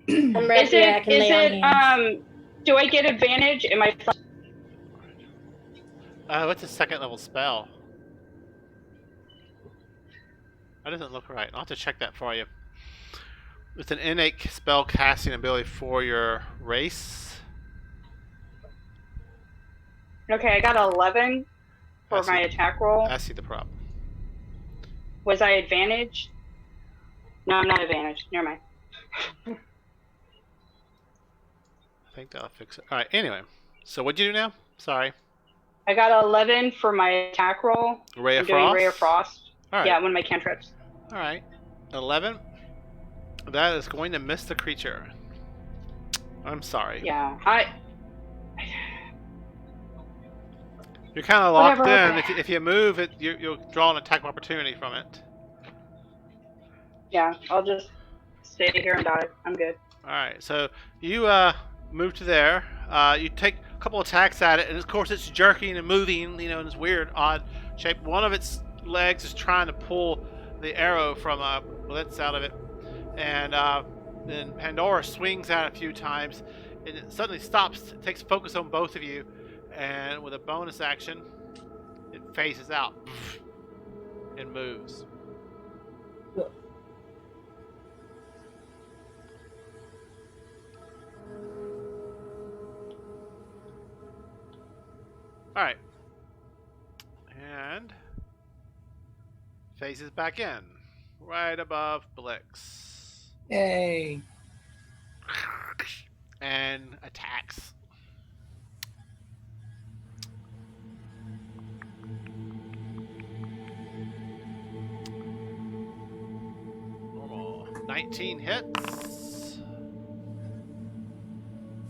I'm Is ready. I it? can lay on hands. Do I get advantage? Am I? What's a second level spell? That doesn't look right. I'll have to check that for you. It's an innate spell casting ability for your race. Okay, I got 11 for I see. my attack roll. I see the problem. Was I advantage? No, I'm not advantage. Never mind. think that'll fix it. All right. Anyway, so what'd you do now? Sorry. I got 11 for my attack roll. Ray I'm of doing Frost. Ray of Frost. All right. Yeah, one of my cantrips. All right. 11. That is going to miss the creature. I'm sorry. Yeah, You're kind of locked Whatever, in. okay. If you move it, you'll draw an attack opportunity from it. yeah, I'll just stay here and die. I'm good. All right. So you move to there. You take a couple attacks at it, and of course it's jerking and moving, in this weird, odd shape. One of its legs is trying to pull the arrow from Blitz out of it, and then Pandora swings at it a few times, and it suddenly stops. It takes focus on both of you, and with a bonus action, it phases out and moves. All right, and phases back in, right above Blix, Yay! and attacks. Normal. 19 hits,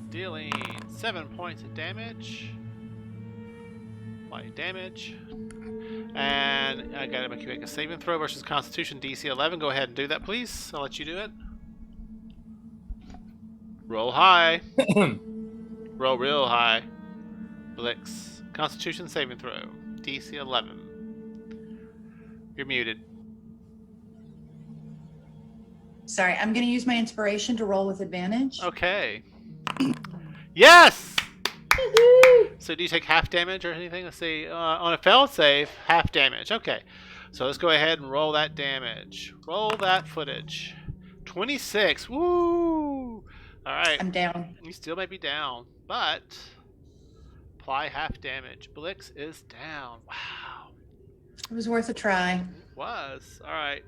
dealing 7 points of damage. Light damage. And I gotta make you make a saving throw versus Constitution DC 11. Go ahead and do that, please. I'll let you do it. Roll high. Roll real high. Blix. Constitution saving throw. DC 11. You're muted. Sorry, I'm going to use my inspiration to roll with advantage. Okay. Yes! So do you take half damage or anything? Let's see. On a failed save, half damage. Okay. So let's go ahead and roll that damage. Roll that footage. 26. Woo! All right. I'm down. You still may be down, but apply half damage. Blix is down. Wow. It was worth a try. It was. All right.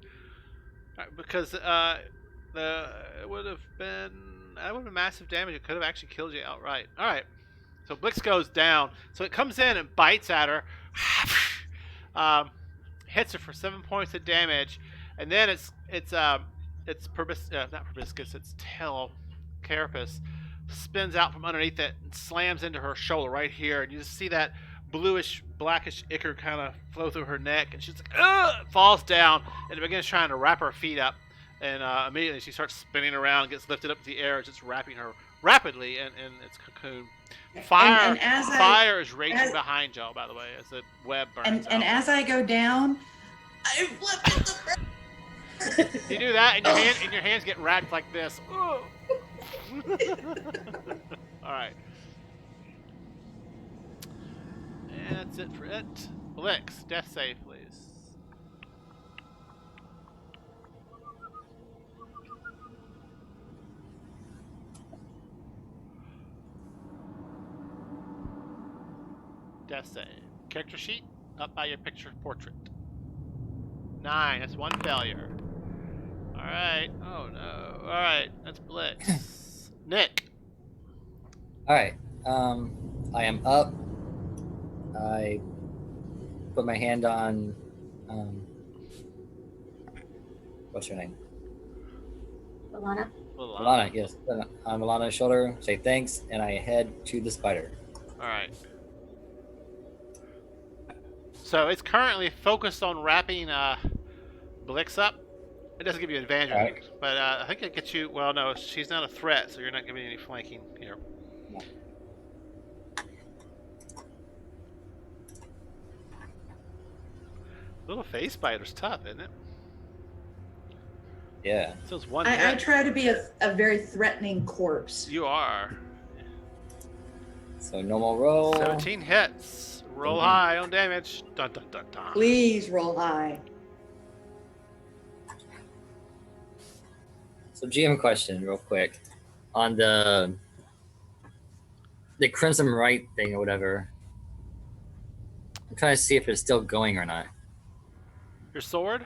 Because it would have been massive damage. It could have actually killed you outright. All right. So Blix goes down. So it comes in and bites at her. Hits her for 7 points of damage, and then its tail carapace spins out from underneath it and slams into her shoulder right here, and you just see that bluish, blackish ichor kind of flow through her neck, and she's like, ugh! Falls down, and it begins trying to wrap her feet up, and immediately she starts spinning around, and gets lifted up to the air, and just wrapping her rapidly in its cocoon. Fire, fire is raging behind y'all, by the way, as the web burns out. And as I go down, I flip it the You do that, and your hands get wrapped like this. All right. And that's it for it. Blix, death save, please. Death save. Character sheet up by your picture portrait. 9. That's one failure. All right. Oh no. All right. That's Blix. Nick. All right. I am up. I put my hand on. What's her name? Alana. Alana. Yes. On Alana's shoulder. Say thanks, and I head to the spider. All right. So it's currently focused on wrapping Blix up. It doesn't give you advantage, Right. But I think it gets you. Well, no, she's not a threat, so you're not giving any flanking here. No. Little face spider's tough, isn't it? Yeah. So it's one I hit. try to be a very threatening corpse. You are. So normal roll. 17 hits. Roll high on damage. Dun, dun, dun, dun. Please roll high. So GM question, real quick, on the Crimson Right thing or whatever. I'm trying to see if it's still going or not. Your sword,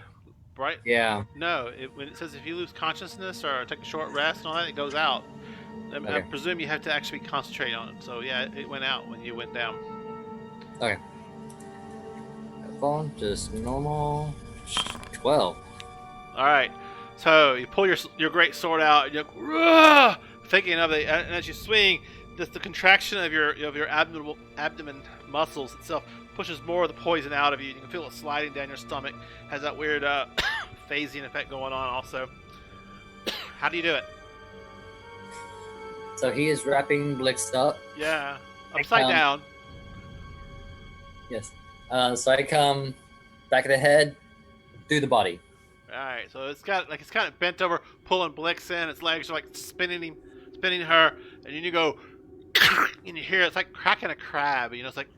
right? Yeah. No. When it says if you lose consciousness or take a short rest and all that, it goes out. I Okay. presume you have to actually concentrate on it. So yeah, it went out when you went down. Okay. Phone, just normal. 12. All right. So you pull your great sword out, and you're "Rah!" Thinking of it, and as you swing, the contraction of your abdomen muscles itself pushes more of the poison out of you. You can feel it sliding down your stomach. Has that weird phasing effect going on also. How do you do it? So he is wrapping Blix up. Yeah, upside down. Yes. So I come back of the head, through the body. All right, so it's kind of bent over, pulling Blix in. Its legs are like spinning her, and then you go, and you hear it's like cracking a crab. It's like,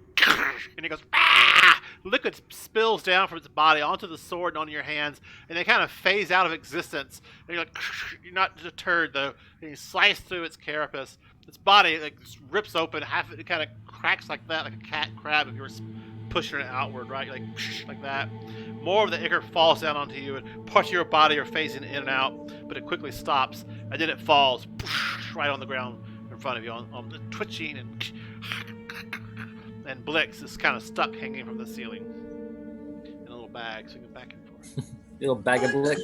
and it goes, ah! Liquid spills down from its body onto the sword and onto your hands, and they kind of phase out of existence. And you're like, you're not deterred though. And you slice through its carapace. Its body like just rips open, half of it kind of cracks like that, like a cat crab if you were pushing it outward, right? Like that. More of the ichor falls down onto you, and parts of your body are phasing in and out, but it quickly stops, and then it falls right on the ground in front of you, on the twitching, and Blix is kind of stuck hanging from the ceiling in a little bag, so you go back and forth. Little bag of Blix.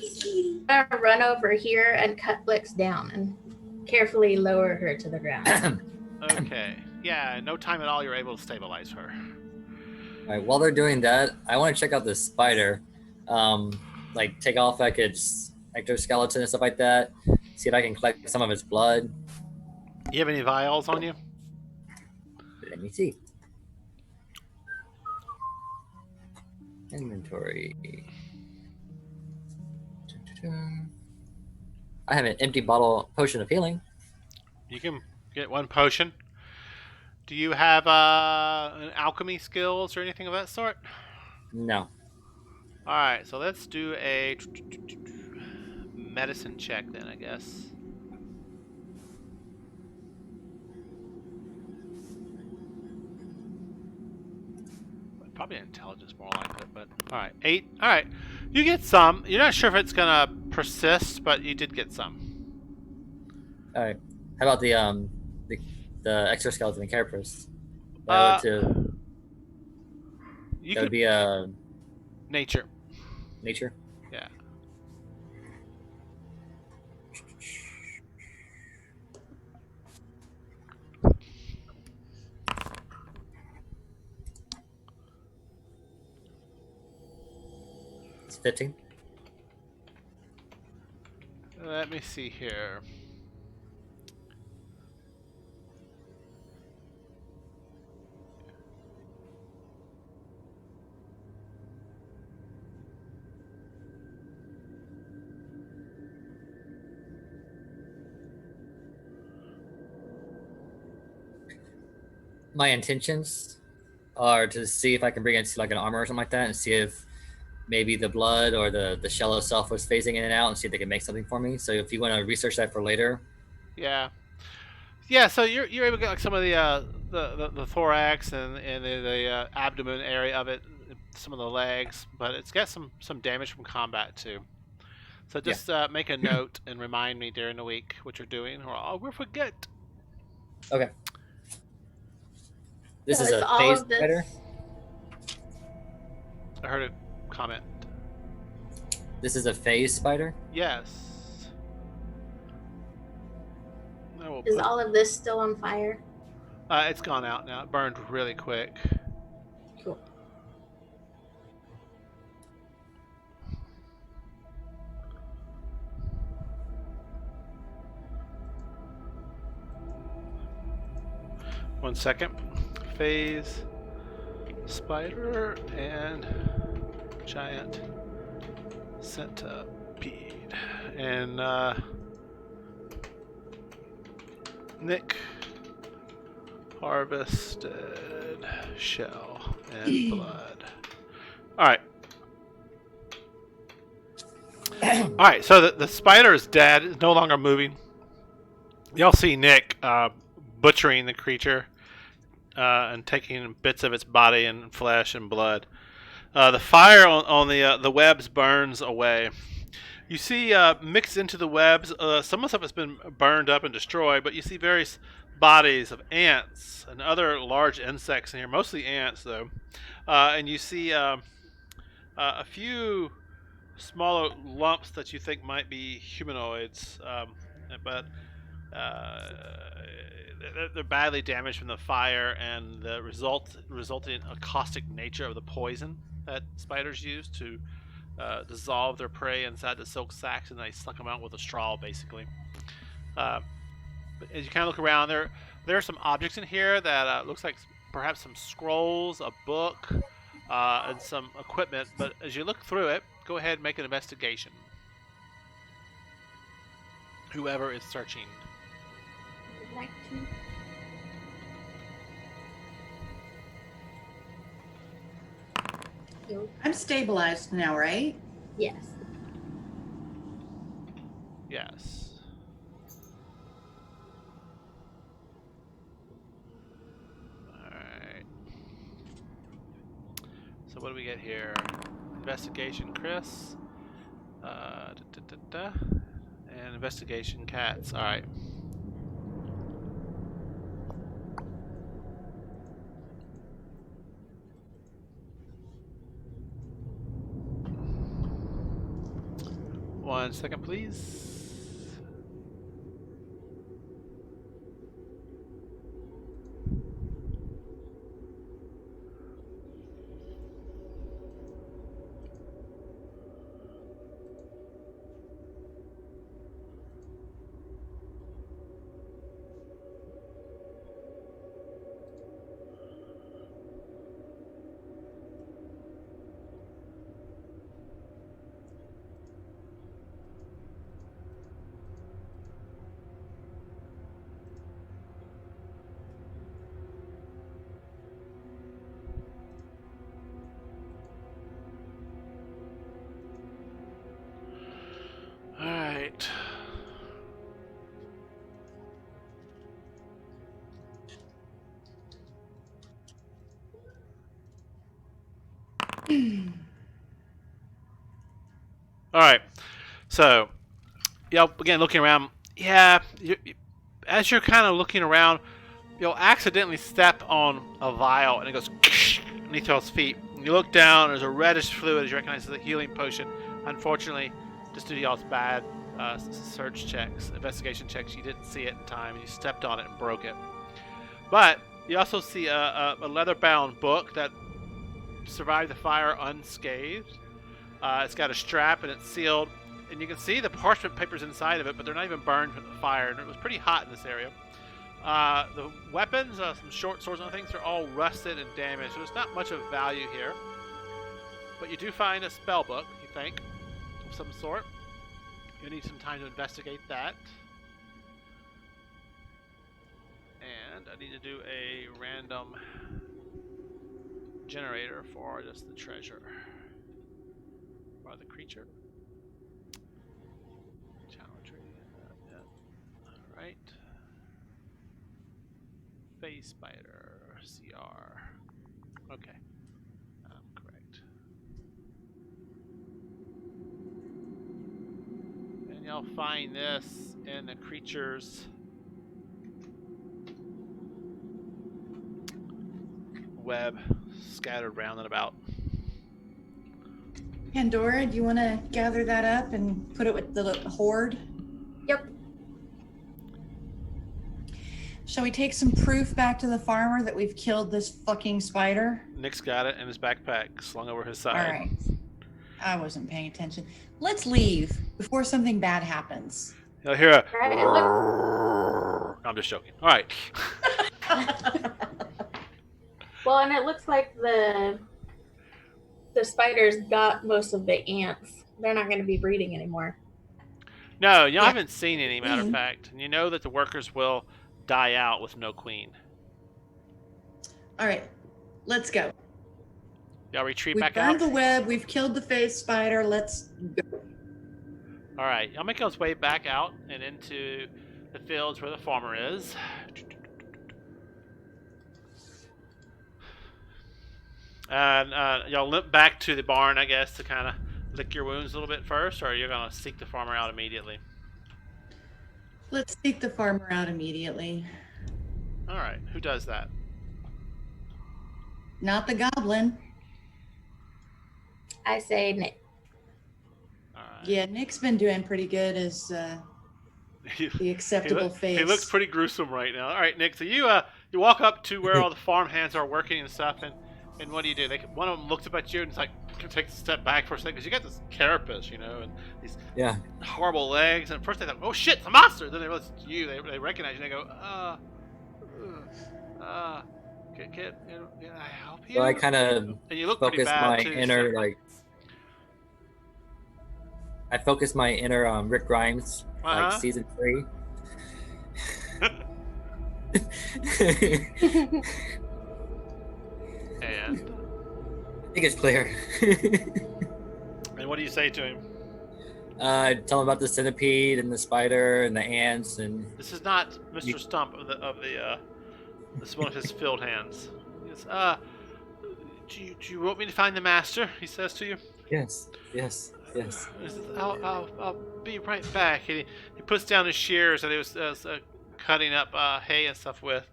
I'm gonna run over here and cut Blix down and carefully lower her to the ground. Okay. Yeah, in no time at all, you're able to stabilize her. All right. While they're doing that, I want to check out this spider. Like take off like its exoskeleton and stuff like that. See if I can collect some of its blood. You have any vials on you? Let me see. Inventory. I have an empty potion of healing. You can get one potion. Do you have an alchemy skills or anything of that sort? No. Alright, so let's do a medicine check then, I guess. Probably intelligence more like it, but alright. 8. Alright. You get some. You're not sure if it's gonna persist, but you did get some. All right. How about the exoskeleton and carapace? You That could would be nature. nature. Yeah. It's 15. Let me see here. My intentions are to see if I can bring it to like an armor or something like that, and see if maybe the blood or the shell itself was phasing in and out, and see if they can make something for me. So if you want to research that for later. Yeah. Yeah, so you're able to get like some of the thorax and the abdomen area of it, some of the legs, but it's got some damage from combat too. So just make a note and remind me during the week what you're doing, or I will forget. Okay. This So is it's a all phase of this- spider. I heard a comment. This is a phase spider. Yes. I will Is put- all of this still on fire? It's gone out now. It burned really quick. Cool. One second. Phase spider and giant centipede. And Nick harvested shell and blood. Alright. Alright, so the spider is dead, is no longer moving. Y'all see Nick butchering the creature and taking bits of its body and flesh and blood. The fire on the webs burns away. You see mixed into the webs, some of the stuff has been burned up and destroyed, but you see various bodies of ants and other large insects in here, mostly ants though. And you see a few smaller lumps that you think might be humanoids, but they're badly damaged from the fire and the resulting caustic nature of the poison that spiders use to dissolve their prey inside the silk sacks, and they suck them out with a straw, basically. But as you kind of look around, there are some objects in here that looks like perhaps some scrolls, a book, and some equipment. But as you look through it, go ahead and make an investigation. Whoever is searching. I'd like to. I'm stabilized now, right? Yes. Yes. Alright. So what do we get here? Investigation, Chris. And investigation, cats. Alright. One second, please. Alright. Alright. So, yeah, again, looking around. Yeah, as you're kind of looking around, you'll accidentally step on a vial and it goes underneath y'all's feet. And you look down, there's a reddish fluid as you recognize as a healing potion. Unfortunately, just due to y'all's bad search checks, investigation checks, you didn't see it in time and you stepped on it and broke it. But you also see a leather-bound book that survived the fire unscathed. It's got a strap and it's sealed. And you can see the parchment papers inside of it, but they're not even burned from the fire. And it was pretty hot in this area. The weapons, some short swords and other things, are all rusted and damaged. So there's not much of value here. But you do find a spell book, you think, of some sort. You need some time to investigate that. And I need to do a random generator for just the treasure. Or the creature. Challenge rating. Yeah. Alright. Phase spider. CR. Okay. Correct. And you'll find this in the creature's web scattered round and about. Pandora, do you want to gather that up and put it with the horde? Yep. Shall we take some proof back to the farmer that we've killed this fucking spider? Nick's got it in his backpack, slung over his side. All right. I wasn't paying attention. Let's leave before something bad happens. You'll hear a... Right, it No, I'm just joking. All right. Well, and it looks like the spiders got most of the ants. They're not going to be breeding anymore. No, you Yeah. haven't seen any, matter of fact. And you know that the workers will die out with no queen. All right, let's go. Y'all retreat We've back burned out? the web. We've killed the phase spider. Let's go. All right, y'all make y'all's way back out and into the fields where the farmer is. And y'all limp back to the barn, I guess, to kind of lick your wounds a little bit first, or you're gonna seek the farmer out immediately? Let's seek the farmer out immediately. All right, who does that? Not the goblin. I say Nick. All right. Yeah, Nick's been doing pretty good as the acceptable face. He looks pretty gruesome right now. All right, Nick. So you walk up to where all the farm hands are working and stuff, and what do? One of them looks up at you and it's like takes a step back for a second because you got this carapace, and these horrible legs. And at first they thought, oh shit, it's a monster. Then they realize it's you. They recognize you. And they go, can I help you? So I kind of and you look pretty focus bad my too, inner so. I focus my inner Rick Grimes, like season 3. And I think it's clear. and what do you say to him? Tell him about the centipede and the spider and the ants and. This is not Mr. Stump of the. This is one of his field hands. He goes, do you want me to find the master? He says to you. Yes. He says, I'll be right back. And he puts down his shears that he was cutting up hay and stuff with,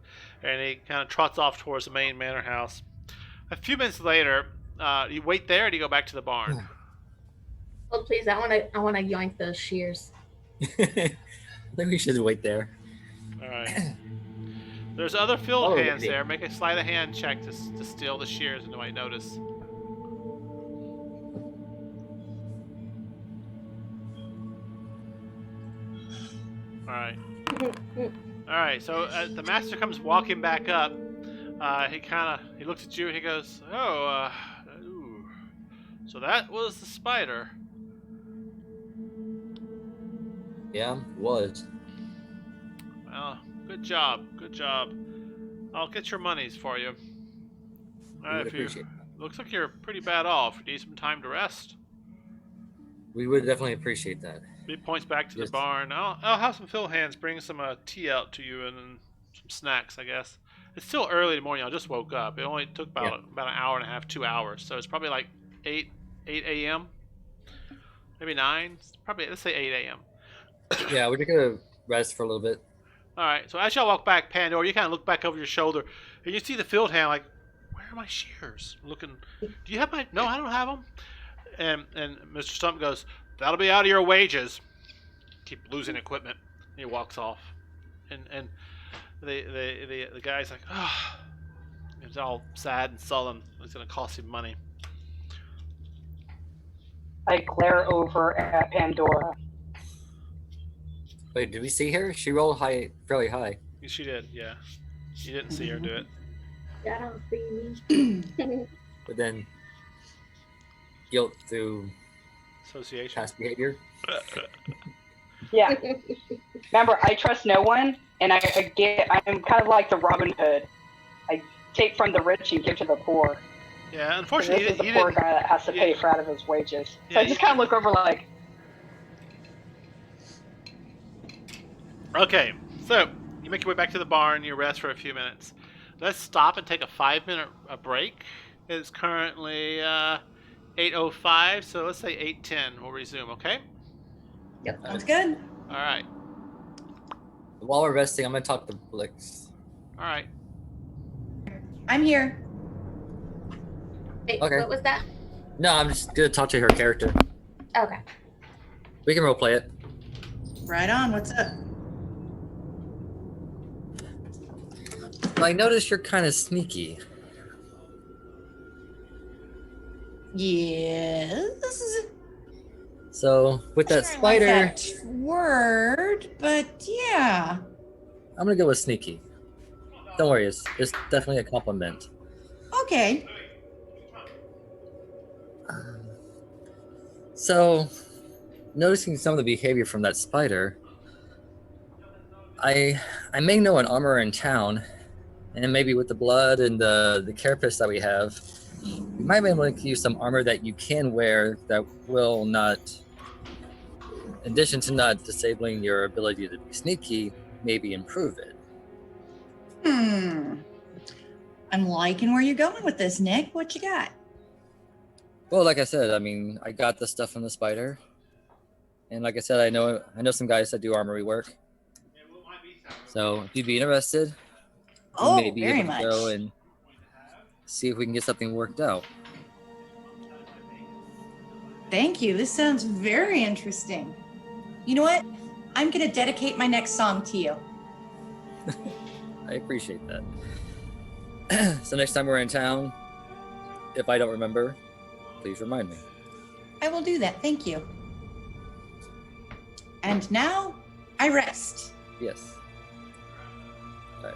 and he kind of trots off towards the main manor house. A few minutes later, you wait there, or do you go back to the barn? Well, please, I want to yoink those shears. I think we should wait there. All right. There's other field hands there. Make a sleight of hand check to steal the shears, and nobody notice. All right. So the master comes walking back up. He looks at you and he goes, ooh. So that was the spider. Yeah, it was. Well, good job. I'll get your monies for you. Looks like you're pretty bad off. You need some time to rest. We would definitely appreciate that. He points back to the barn. I'll have some field hands bring some tea out to you and some snacks, I guess. It's still early in the morning. I just woke up. It only took about an hour and a half, 2 hours. So it's probably like 8 a.m. Maybe 9. Let's say 8 a.m. Yeah, we're gonna rest for a little bit. All right. So as y'all walk back, Pandora, you kind of look back over your shoulder, and you see the field hand like, where are my shears? Looking. Do you have my? No, I don't have them. And Mr. Stump goes, that'll be out of your wages. Keep losing equipment. And he walks off, and the guy's like, he's all sad and sullen. It's gonna cost him money. I glare over at Pandora. Wait, did we see her? She rolled fairly high. She did, yeah. You didn't see her do it. I don't see me. But then, guilt through Association. past behavior. Yeah. Remember, I trust no one, and I'm kind of like the Robin Hood. I take from the rich and give to the poor. Yeah, unfortunately, This is the poor guy that has to pay for out of his wages. So Yeah, I just kind of look over like, Okay, so you make your way back to the barn. You rest for a few minutes. Let's stop and take a 5-minute break. It's currently 8:05, so let's say 8:10. We'll resume. Okay. Yep, sounds good. All right. While we're resting, I'm gonna talk to Blix. All right. I'm here. Wait, Okay. what was that? No, I'm just gonna talk to her character. Okay. We can roleplay it. Right on. What's up? I noticed you're kind of sneaky. Yes. So with that Sure, I like spider, that word, but yeah. I'm gonna go with sneaky. Don't worry, it's definitely a compliment. Okay. So, noticing some of the behavior from that spider, I may know an armorer in town, and maybe with the blood and the carapace that we have, we might be able to use some armor that you can wear that will not, in addition to not disabling your ability to be sneaky, maybe improve it. I'm liking where you're going with this, Nick. What you got? Well, like I said, I mean, I got the stuff from the spider, and like I said, I know some guys that do armory work. So if you'd be interested, we may Oh, be very able to go much. and see if we can get something worked out. Thank you. This sounds very interesting. You know what? I'm going to dedicate my next song to you. I appreciate that. So next time we're in town, if I don't remember, please remind me. I will do that. Thank you. And now I rest. Yes. All right.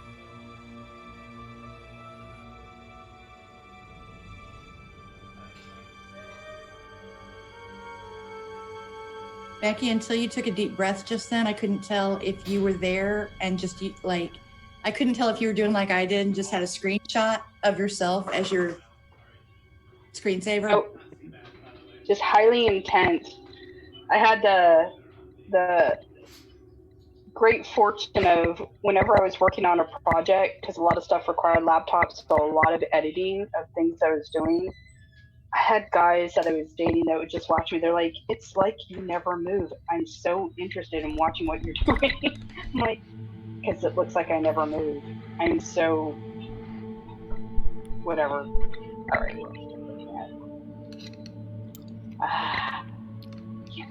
Becky, until you took a deep breath just then, I couldn't tell if you were there and just like, I couldn't tell if you were doing like I did and just had a screenshot of yourself as your screensaver. Oh, just highly intense. I had the great fortune of whenever I was working on a project, because a lot of stuff required laptops, so a lot of editing of things I was doing. I had guys that I was dating that would just watch me. They're like, "It's like you never move. I'm so interested in watching what you're doing." I'm like, because it looks like I never move. I'm so whatever. All right. Yes.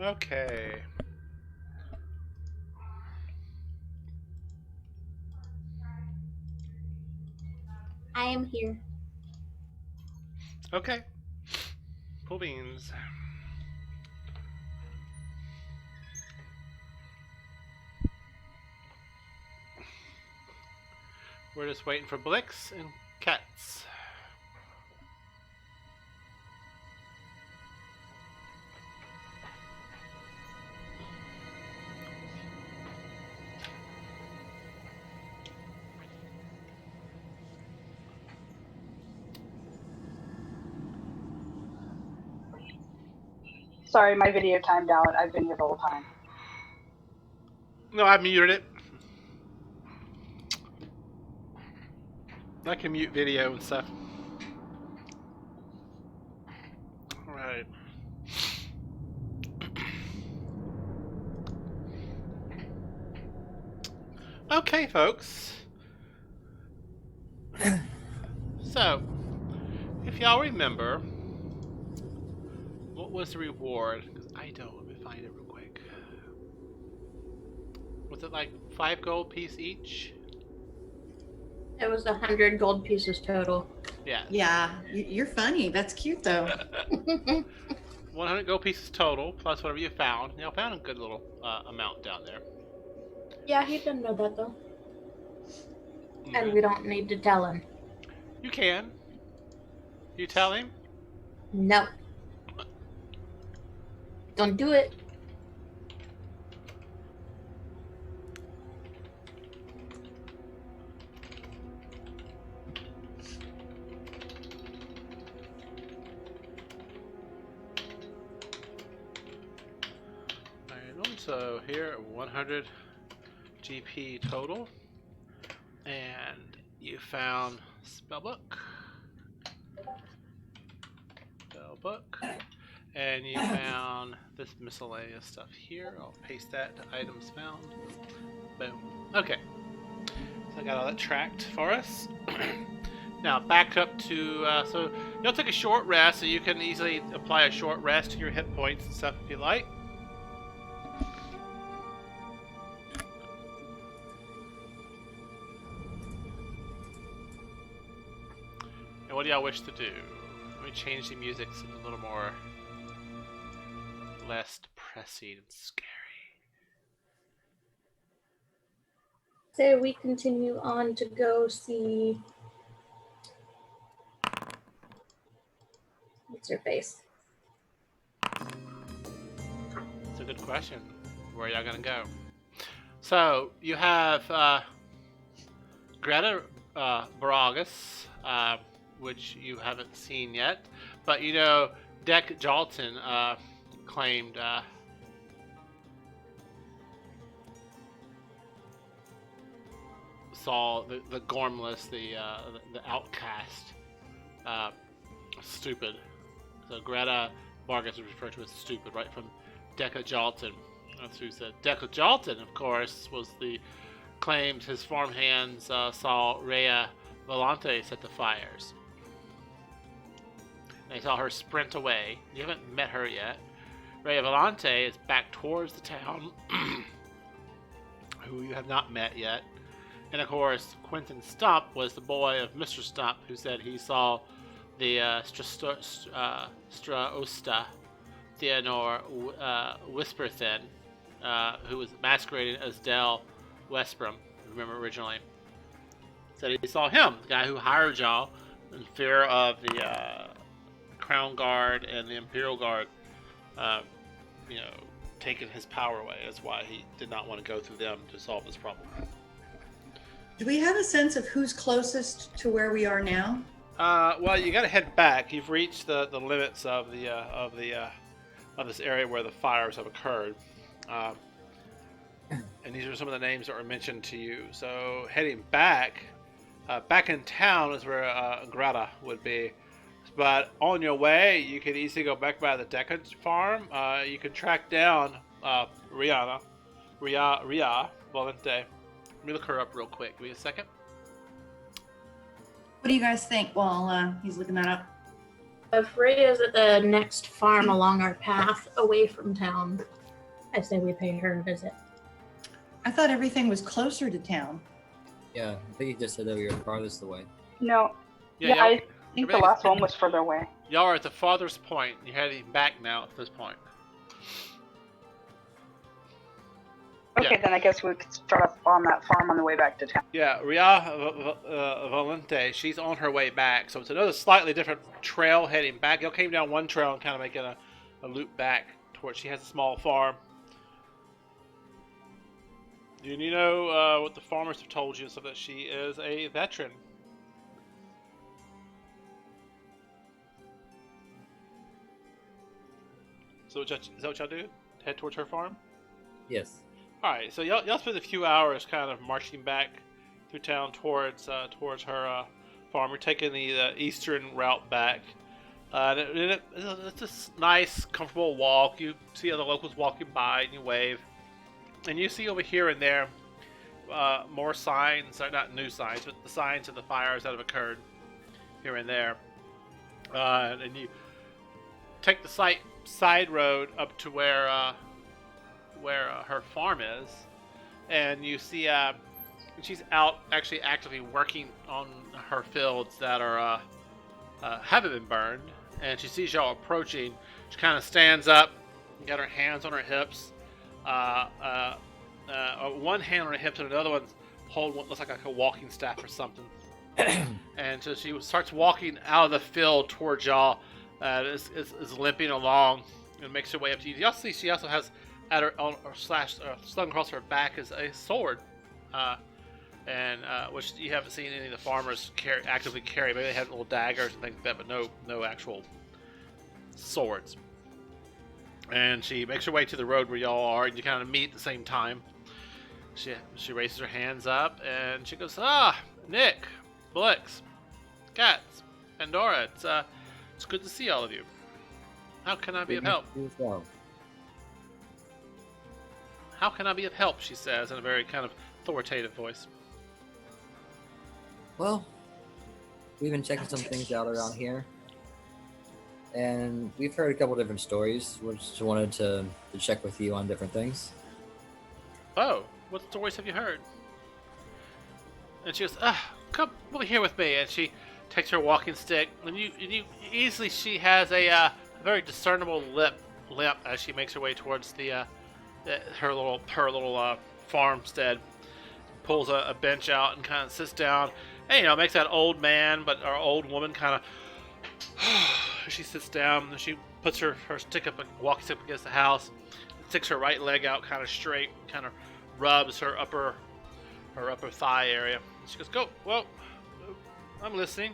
Okay. I am here. Okay. Cool beans. We're just waiting for Blix and Cats. Sorry, my video timed out. I've been here the whole time. No, I muted it. I can mute video and stuff. Alright. Okay, folks. So, if y'all remember, what was the reward? Because I don't. Let me find it real quick. Was it like 5 gold piece each? It was 100 gold pieces total. Yeah. Yeah, you're funny. That's cute though. 100 gold pieces total, plus whatever you found. Y'all found a good little amount down there. Yeah, he didn't know that though. Okay. And we don't need to tell him. You can. You tell him? No. Don't do it. Alright, so here 100 GP total. And you found spellbook. And you found this miscellaneous stuff here. I'll paste that to items found. Boom. Okay. So I got all that tracked for us. Now back up to, so you'll take a short rest, so you can easily apply a short rest to your hit points and stuff if you like. And what do y'all wish to do? Let me change the music so it's a little more less depressing and scary. So we continue on to go see. What's her face? That's a good question. Where are y'all gonna go? So you have Greta Baragas, which you haven't seen yet, but you know Deck Jalton claimed saw the Gormless, the outcast, stupid. So Greta Vargas is referred to as stupid, right from Deca Jalton. That's who said. Deca Jalton, of course, was the claimed his farmhands saw Rhea Volante set the fires. They saw her sprint away. You haven't met her yet. Rhea Volante is back towards the town, who you have not met yet. And of course, Quentin Stump was the boy of Mr. Stump, who said he saw the Straosta Theonore Whisperthin, who was masquerading as Del Westbrom, remember originally. Said he saw him, the guy who hired y'all in fear of the Crown Guard and the Imperial Guard, taking his power away. That's why he did not want to go through them to solve this problem. Do we have a sense of who's closest to where we are now? Well, you got to head back. You've reached the limits of this area where the fires have occurred, and these are some of the names that were mentioned to you. So heading back, back in town is where Greta would be. But on your way, you could easily go back by the Deca farm. You could track down Ria Volante. Let me look her up real quick. Give me a second. What do you guys think while he's looking that up? If Ray is at the next farm along our path away from town, I say we pay her a visit. I thought everything was closer to town. Yeah, I think you just said that we were farthest away. No. Yeah, Yeah, I think the everything- last one was further away. Y'all are at the farthest point. You're heading back now at this point. Okay, then I guess we could start up on that farm on the way back to town. Yeah, Ria Valente, she's on her way back. So it's another slightly different trail heading back. Y'all came down one trail and kind of making a loop back towards. She has a small farm. Do you know what the farmers have told you? So that she is a veteran. So is that what y'all do? Head towards her farm? Yes. Alright, so y'all spend a few hours kind of marching back through town towards her farm. You're taking the eastern route back. It's a nice, comfortable walk. You see other locals walking by and you wave. And you see over here and there more signs, not new signs, but the signs of the fires that have occurred here and there. And you take the side road up to where her farm is, and you see she's out actually actively working on her fields that are haven't been burned, and she sees y'all approaching. She kind of stands up, got her hands on her hips, one hand on her hips and another one's hold what looks like a walking staff or something. And so she starts walking out of the field towards y'all, is limping along and makes her way up to you. Y'all see she also has at her slung across her back is a sword, which you haven't seen any of the farmers actively carry. Maybe they have little daggers and things like that, but no actual swords. And she makes her way to the road where y'all are, and you kind of meet at the same time. She raises her hands up and she goes, Nick, Blix, Cats, Pandora, it's good to see all of you. How can I be of help? How can I be of help? She says in a very kind of authoritative voice. Well, we've been checking some things out around here, and we've heard a couple different stories. We just wanted to check with you on different things. Oh, what stories have you heard? And she goes, come over here with me. And she takes her walking stick, and you easily she has a very discernible limp as she makes her way towards her little farmstead. Pulls a bench out and kind of sits down, and makes that old man or old woman kind of. She sits down and she puts her walking stick up against the house, sticks her right leg out kind of straight, kind of rubs her upper thigh area. She goes, "Go, well, I'm listening."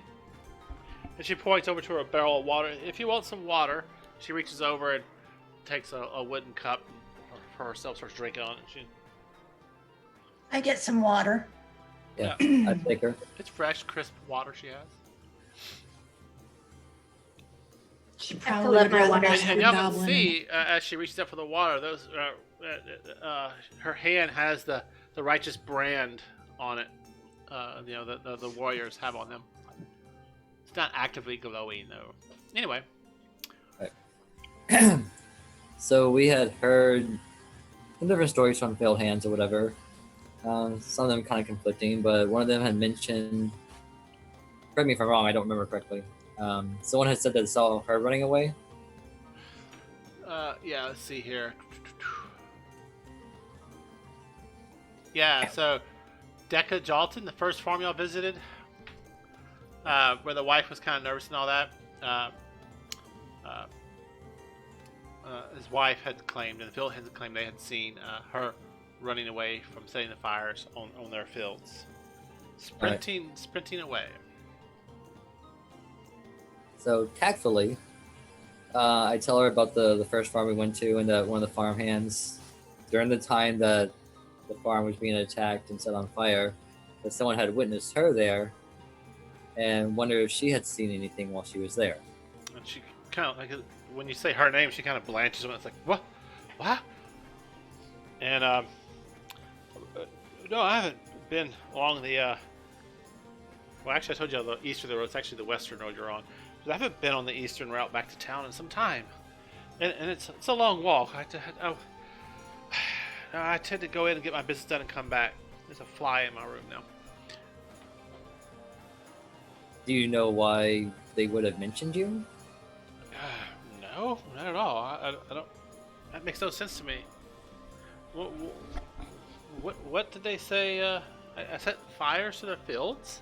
And she points over to a barrel of water. If you want some water, she reaches over and takes a wooden cup for herself, starts drinking on it. I get some water. Yeah, I'd take her. It's fresh, crisp water she has. She I have to probably let would my rather water be And a y'all can goblin. see as she reaches up for the water, those her hand has the righteous brand on it. The warriors have on them. It's not actively glowing though. Anyway, So we had heard some different stories from failed hands or whatever. Some of them kind of conflicting, but one of them had mentioned. Correct me if I'm wrong. I don't remember correctly. Someone had said that saw her running away. yeah. Let's see here. Yeah. So, Decca Jalton, the first farm y'all visited, where the wife was kind of nervous and all that. His wife had claimed, and the field had claimed they had seen her running away from setting the fires on their fields, sprinting away. So tactfully, I tell her about the first farm we went to, and that one of the farm hands, during the time that the farm was being attacked and set on fire, that someone had witnessed her there, and wondered if she had seen anything while she was there. And she kind of, like, when you say her name, she kind of blanches when it's like, what? And no, I haven't been along the Well, actually, I told you the eastern road. It's actually the western road you're on. 'Cause I haven't been on the eastern route back to town in some time, and it's a long walk. I tend to go in and get my business done and come back. There's a fly in my room now. Do you know why they would have mentioned you? No, not at all. I don't. That makes no sense to me. What did they say? I set fires to the fields.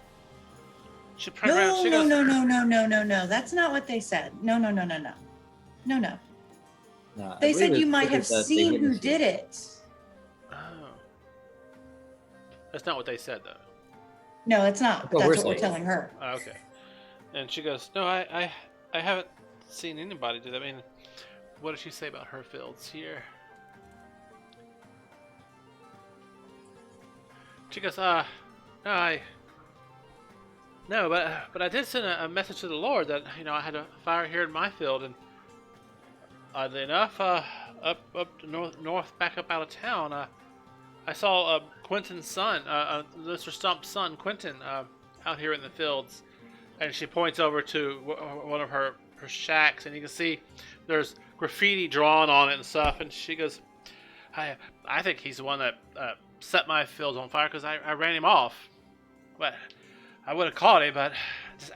She No, around. She no, goes, no, no, no, no, no, no. That's not what they said. No, no, no, no, no. No, no. No, I They believe said it you was might have that they seen who witnessed you. did it. Oh, that's not what they said though. No, it's not. That's But what that's we're what we're saying. telling her. Oh, okay. And she goes, no, I haven't seen anybody do that. I mean, what did she say about her fields here? She goes, no, but I did send a message to the Lord that I had a fire here in my field, and oddly enough, up to north, back up out of town, I saw Quentin's son, Mr. Stump's son, Quentin, out here in the fields, and she points over to one of her shacks, and you can see there's graffiti drawn on it and stuff, and she goes, I think he's the one that set my fields on fire because I ran him off. But I would have caught him, but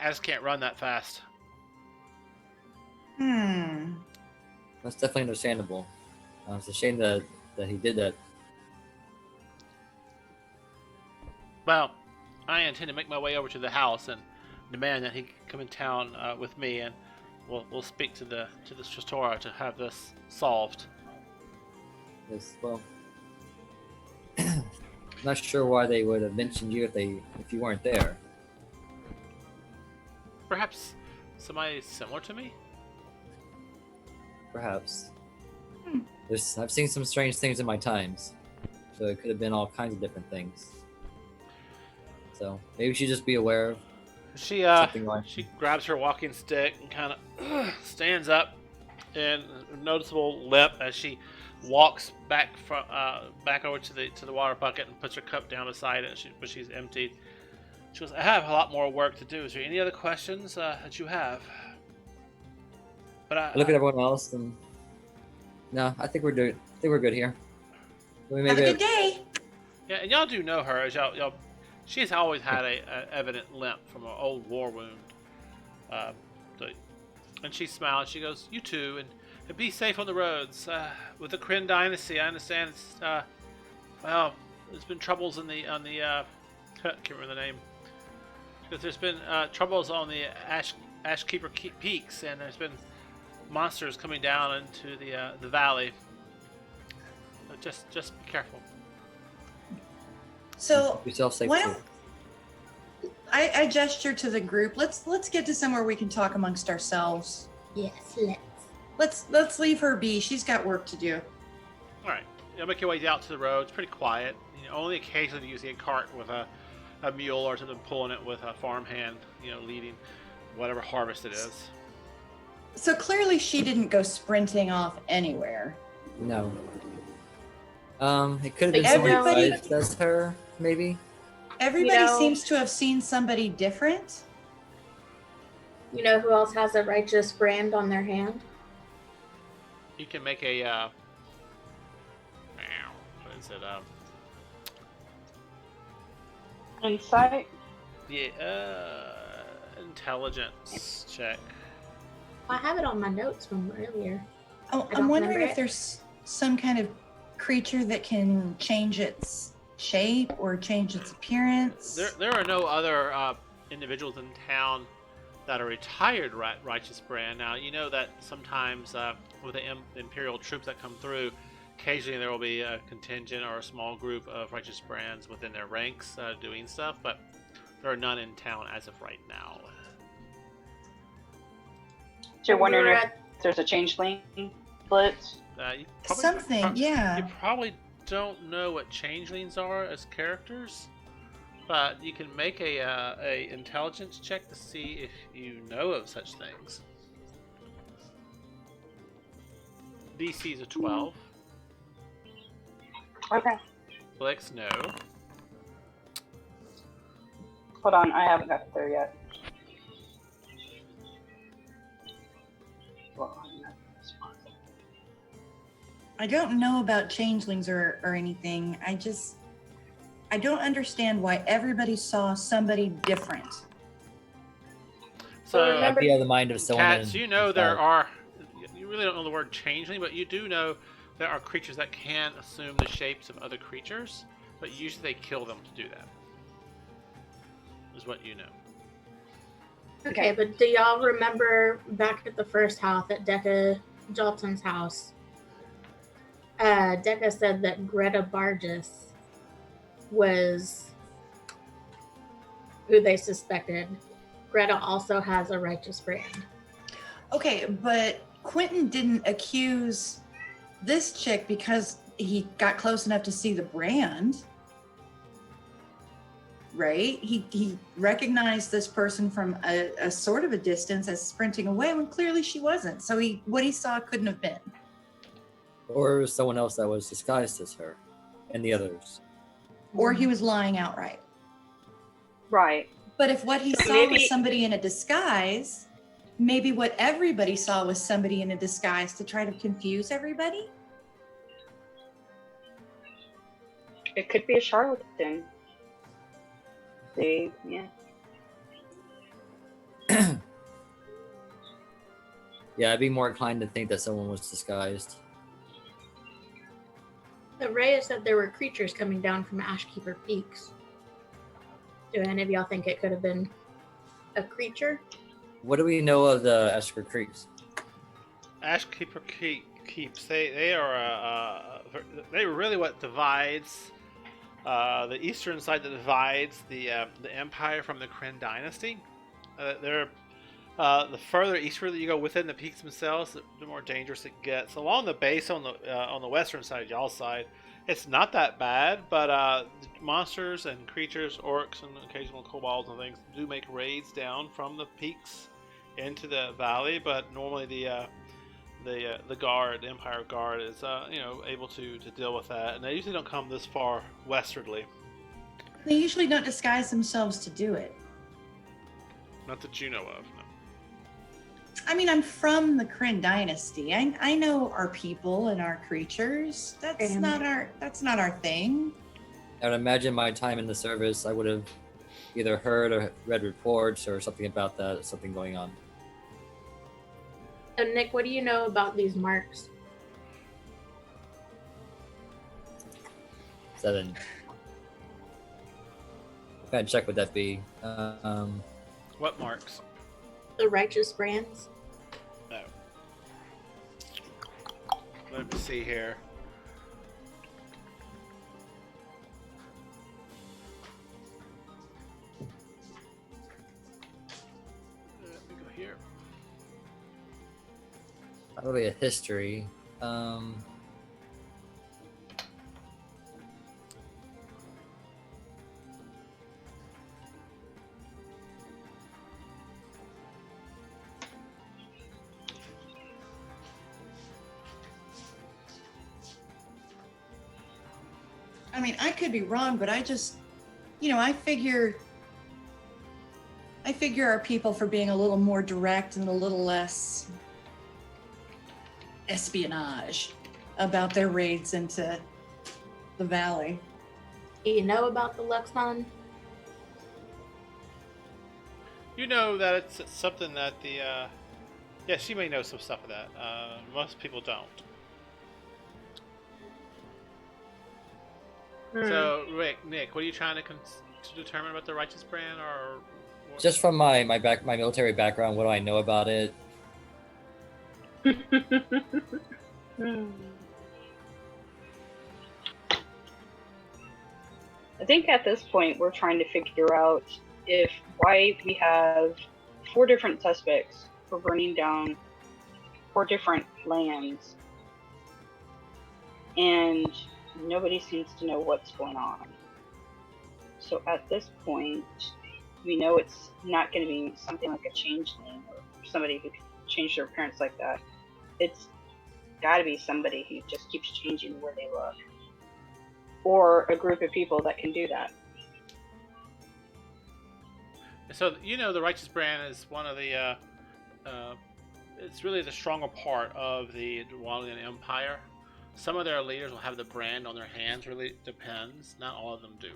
I just can't run that fast. That's definitely understandable. It's a shame that he did that. Well, I intend to make my way over to the house and demand that he come in town with me, and we'll speak to the Trattora to have this solved. Yes, well, not sure why they would have mentioned you if you weren't there. Perhaps somebody similar to me? Perhaps. I've seen some strange things in my times, so it could have been all kinds of different things. So maybe we should just be aware of She something like. she grabs her walking stick and kind of stands up, and a noticeable limp as she walks back over to the water bucket and puts her cup down beside it. But she's emptied. She goes, I have a lot more work to do. Is there any other questions that you have? But I look at everyone else and no, I think we're good. I think we're good here. We Have a maybe good day. Yeah, and y'all do know her as y'all. She's always had a evident limp from an old war wound. And she smiles. She goes, "You too, and be safe on the roads. With the Kryn dynasty, I understand it's well, there's been troubles on the can't remember the name. Because there's been troubles on the Ashkeeper Peaks, and there's been monsters coming down into the valley. So just be careful." So keep yourself safe. why too. don't I gesture to the group? Let's get to somewhere we can talk amongst ourselves. Yes, Let's leave her be. She's got work to do. All right, you'll make your way out to the road. It's pretty quiet. Only occasionally you see a cart with a mule or something pulling it with a farmhand, leading whatever harvest it is. So clearly she didn't go sprinting off anywhere. No. It could have been Everybody- somebody that's her, maybe. Everybody You know- seems to have seen somebody different. You know who else has a righteous brand on their hand? You can make a what is it? Insight. Intelligence check. I have it on my notes from earlier. Oh, I I'm don't wondering remember if it. there's some kind of creature that can change its shape or change its appearance. There are no other individuals in town that are retired righteous brand. Now you know that sometimes with the imperial troops that come through, occasionally there will be a contingent or a small group of righteous brands within their ranks doing stuff, but there are none in town as of right now. So you're wondering We're if at- there's a changeling blitz? You probably, Something, yeah. You probably don't know what changelings are as characters, but you can make a intelligence check to see if you know of such things. DC is a 12. Okay. Flex, no. Hold on, I haven't got there yet. Well, I'm not responsible. I don't know about changelings or anything. I don't understand why everybody saw somebody different. So, I'd be of the mind of someone. Cats, you know there are. You really don't know the word changeling, but you do know there are creatures that can assume the shapes of other creatures, but usually they kill them to do that. Is what you know. Okay, but do y'all remember back at the first house at Decca Jalton's house? Decca said that Greta Bargis was who they suspected. Greta also has a righteous brand. Okay, but Quentin didn't accuse this chick because he got close enough to see the brand, right? He recognized this person from a sort of a distance as sprinting away when clearly she wasn't. So what he saw couldn't have been. Or someone else that was disguised as her and the others. Or he was lying outright. Right. But if what he saw was somebody in a disguise, maybe what everybody saw was somebody in a disguise to try to confuse everybody? It could be a charlatan. See, yeah. Yeah, I'd be more inclined to think that someone was disguised. The Raya said there were creatures coming down from Ashkeeper Peaks. Do any of y'all think it could have been a creature? What do we know of the Ashkeeper Creeks? Ashkeeper Keeps. They are they were really what divides the eastern side that divides the empire from the Kryn dynasty. They're the further eastward that you go within the peaks themselves, the more dangerous it gets. Along the base on the western side, y'all's side, it's not that bad, but monsters and creatures, orcs and occasional kobolds and things do make raids down from the peaks into the valley. But normally the guard, the Empire Guard, is able to deal with that, and they usually don't come this far westwardly. They usually don't disguise themselves to do it. Not that you know of. No. I mean, I'm from the Kryn dynasty. I know our people and our creatures. That's not our thing. I would imagine my time in the service, I would have either heard or read reports or something about that, something going on. So Nick, what do you know about these marks? 7. What kind of check would that be? What marks? The righteous brands? No. Let me see here. Let me go here. Not really a history. I mean, I could be wrong, but I just, I figure our people for being a little more direct and a little less espionage about their raids into the valley. Do you know about the Luxon? You know that it's something that yes, you may know some stuff of that. Most people don't. So, Nick, what are you trying to determine about the righteous brand, or just from my military background, what do I know about it? I think at this point we're trying to figure out why we have 4 different suspects for burning down 4 different lands, and nobody seems to know what's going on. So at this point, we know it's not going to be something like a changeling or somebody who can change their appearance like that. It's got to be somebody who just keeps changing where they look, or a group of people that can do that. So the Righteous Brand is one of the. It's really the stronger part of the Dwalian Empire. Some of their leaders will have the brand on their hands. Really depends. Not all of them do.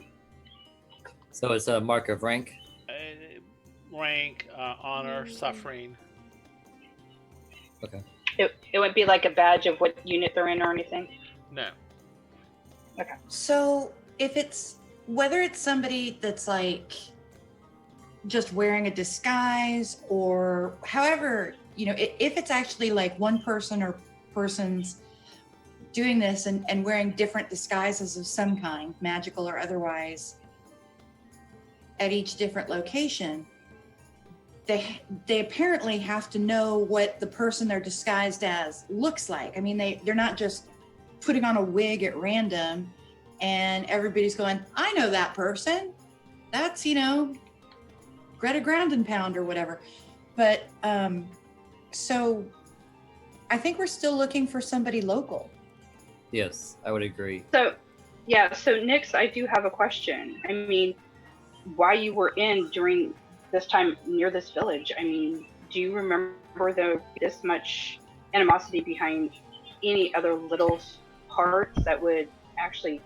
So it's a mark of rank. Rank, honor, suffering. Okay. It wouldn't be like a badge of what unit they're in or anything. No. Okay. So if it's whether it's somebody that's like just wearing a disguise or however, if it's actually like one person or persons doing this and wearing different disguises of some kind, magical or otherwise, at each different location, they apparently have to know what the person they're disguised as looks like. I mean, they're not just putting on a wig at random and everybody's going, I know that person. That's, Greta Groundenpound or whatever. But so I think we're still looking for somebody local. Yes, I would agree. So, yeah. So, Nix, I do have a question. I mean, why you were in during this time near this village? I mean, do you remember this much animosity behind any other little parts that would actually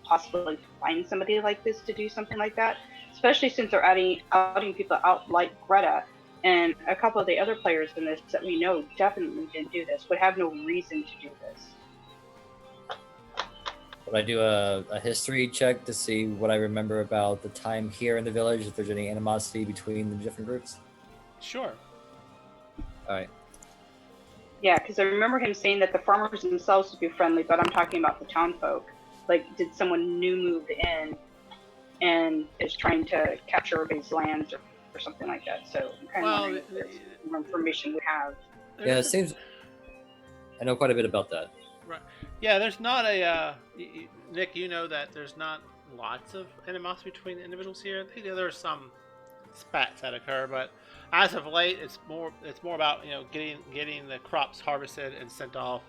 possibly find somebody like this to do something like that? Especially since they're outing people out like Greta, and a couple of the other players in this that we know definitely didn't do this, would have no reason to do this. Would I do a history check to see what I remember about the time here in the village, if there's any animosity between the different groups? Sure. All right. Yeah, because I remember him saying that the farmers themselves would be friendly, but I'm talking about the town folk. Like, did someone new move in and is trying to capture everybody's lands or something like that? So I'm kind of wondering if there's more information we have. Yeah, it seems. I know quite a bit about that. Right. Yeah, there's not a Nick. You know that there's not lots of animosity between the individuals here. I think there are some spats that occur, but as of late, it's more about getting the crops harvested and sent off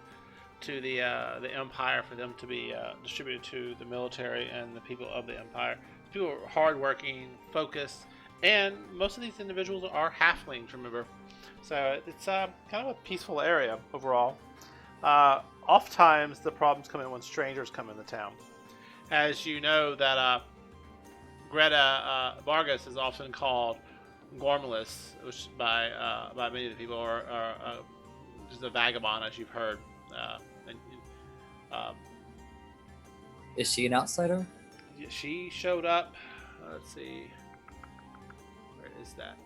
to the empire for them to be distributed to the military and the people of the empire. People are hardworking, focused, and most of these individuals are halflings. Remember, so it's kind of a peaceful area overall. Oftentimes, the problems come in when strangers come into town. As you know, that Greta Vargas is often called Gormless, which by many of the people are just a vagabond, as you've heard. Is she an outsider? She showed up. Let's see. Where is that?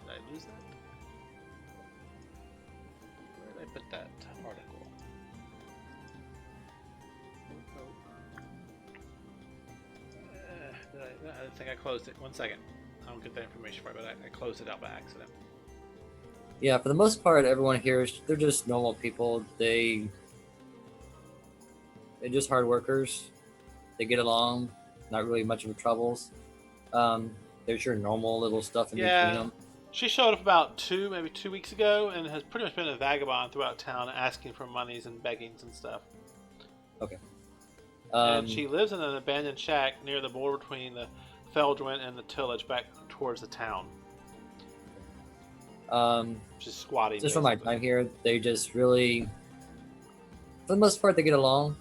Did I lose that? Where did I put that article? I think I closed it. 1 second. I don't get that information for it, but I closed it out by accident. Yeah, for the most part, everyone here, they're just normal people. They're just hard workers. They get along, not really much of a troubles. There's your normal little stuff in between them. She showed up about maybe 2 weeks ago, and has pretty much been a vagabond throughout town, asking for monies and beggings and stuff. Okay. And she lives in an abandoned shack near the border between the Feldwin and the tillage back towards the town. Just squatting. Just from my time here, they just really, for the most part, they get along.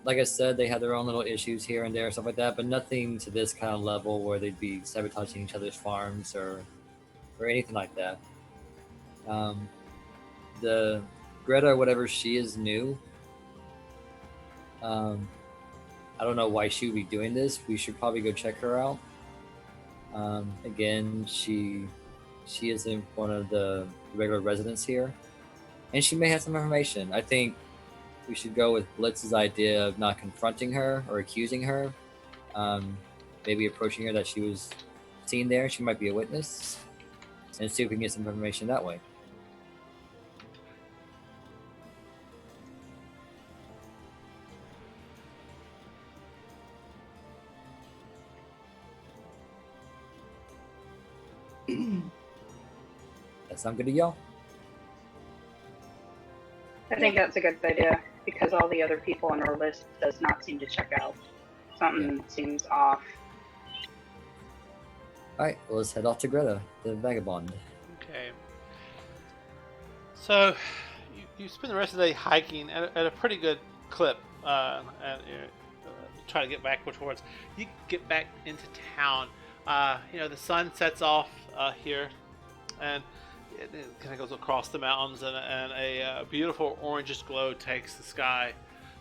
Like I said, they have their own little issues here and there, stuff like that, but nothing to this kind of level where they'd be sabotaging each other's farms or anything like that. The Greta, or whatever she is, new. I don't know why she would be doing this. We should probably go check her out. Again, she isn't one of the regular residents here, and she may have some information. I think we should go with Blitz's idea of not confronting her or accusing her. Maybe approaching her that she was seen there. She might be a witness, and see if we can get some information that way. That sound good to y'all? I think that's a good idea because all the other people on our list does not seem to check out. Something seems off. All right, well, let's head off to Greta, the vagabond. Okay. So, you spend the rest of the day hiking at a pretty good clip, and try to get back towards. You get back into town. The sun sets off here, and it kind of goes across the mountains, and a beautiful orangish glow takes the sky.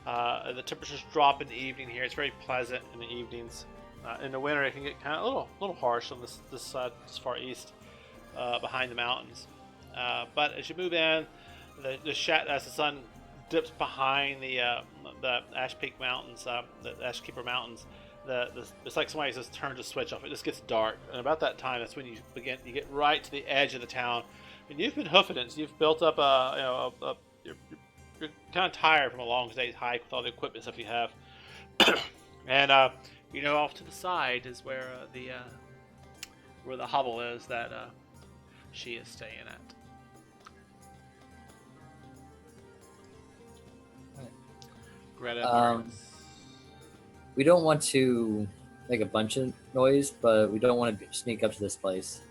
The temperatures drop in the evening here. It's very pleasant in the evenings. In the winter, it can get kind of a little harsh on this side, this far east, behind the mountains. But as you move in, as the sun dips behind the Ash Peak Mountains, the Ash Keeper Mountains, it's like somebody just turned a switch off. It just gets dark, and about that time, that's when you get right to the edge of the town, and you've been hoofing it. So you've built up you're kind of tired from a long day's hike with all the equipment stuff you have, and off to the side is where the hovel is that she is staying at. Greta. We don't want to make a bunch of noise, but we don't want to sneak up to this place.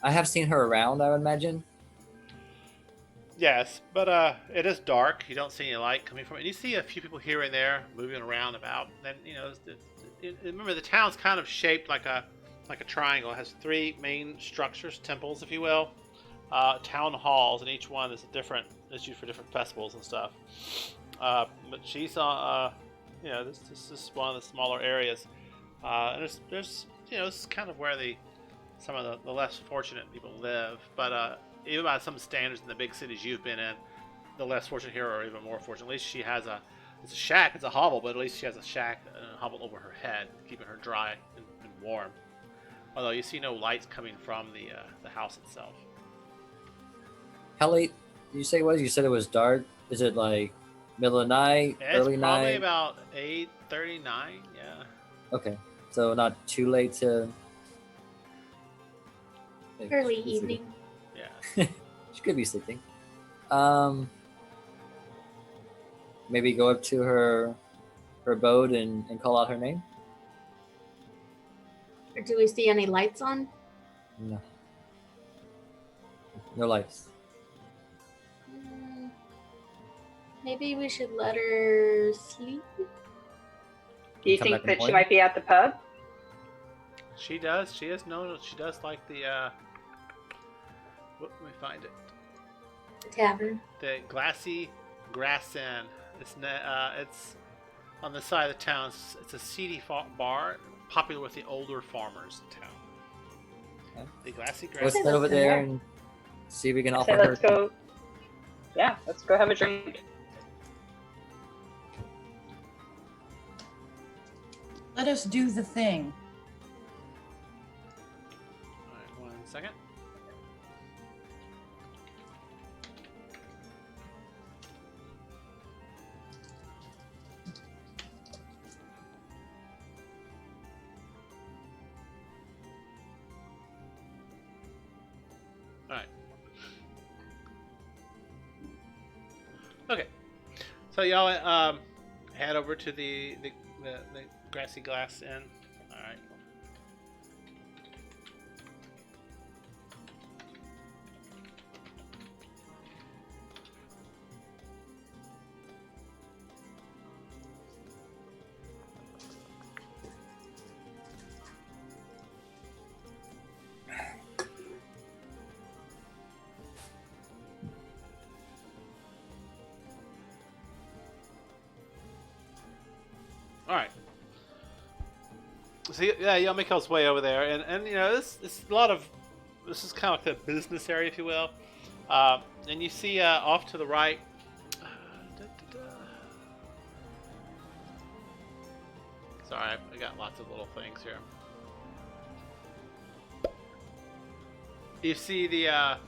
I have seen her around, I would imagine. Yes, but it is dark. You don't see any light coming from it. You see a few people here and there moving around about. And remember the town's kind of shaped like a triangle. It has three main structures, temples, if you will, town halls, and each one is different. It's used for different festivals and stuff. But she's this is one of the smaller areas, and there's this is kind of where some of the less fortunate people live. But even by some standards in the big cities you've been in, the less fortunate here are even more fortunate. At least she has it's a shack, it's a hovel, but at least she has a shack and a hovel over her head, keeping her dry and warm. Although you see no lights coming from the house itself. How late did you say it was? You said it was dark. Is it like middle of the night, early night? It's probably about 8:39. Yeah. Okay, so not too late to. Early evening. Yeah. She could be sleeping. Maybe go up to her abode and call out her name. Or do we see any lights on? No. No lights. Maybe we should let her sleep. Do you Come back think in the that she morning? might be at the pub? She does. She is known. She does like the. Let me find it. The tavern. The Glassy Grass Inn. It's on the side of the town. It's a seedy bar, popular with the older farmers in town. Okay. The Glassy Grass. Let's Inn. head over there and see if we can I offer say her. let's go. Yeah, let's go have a drink. Let us do the thing. All right, 1 second. Alright. Okay. So y'all head over to the Grassy Glass Inn. Alright. Alright. So yeah, y'all make y'all's way over there, and this is a lot of this is kind of like the business area, if you will. And you see off to the right. Sorry, I got lots of little things here. You see the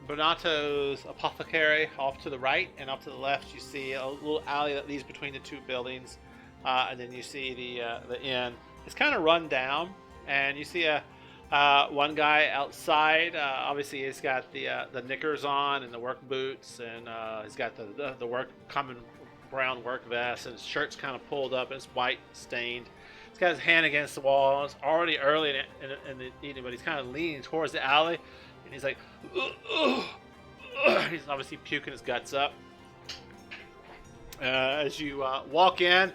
Bonato's Apothecary off to the right, and off to the left you see a little alley that leads between the two buildings, and then you see the inn. It's kind of run down, and you see one guy outside. Obviously, he's got the knickers on and the work boots, and he's got the common brown work vest, and his shirt's kind of pulled up. It's white stained. He's He's got his hand against the wall. It's already early in the evening, but he's kind of leaning towards the alley, and he's like, ugh, ugh, ugh. He's obviously puking his guts up. As you walk in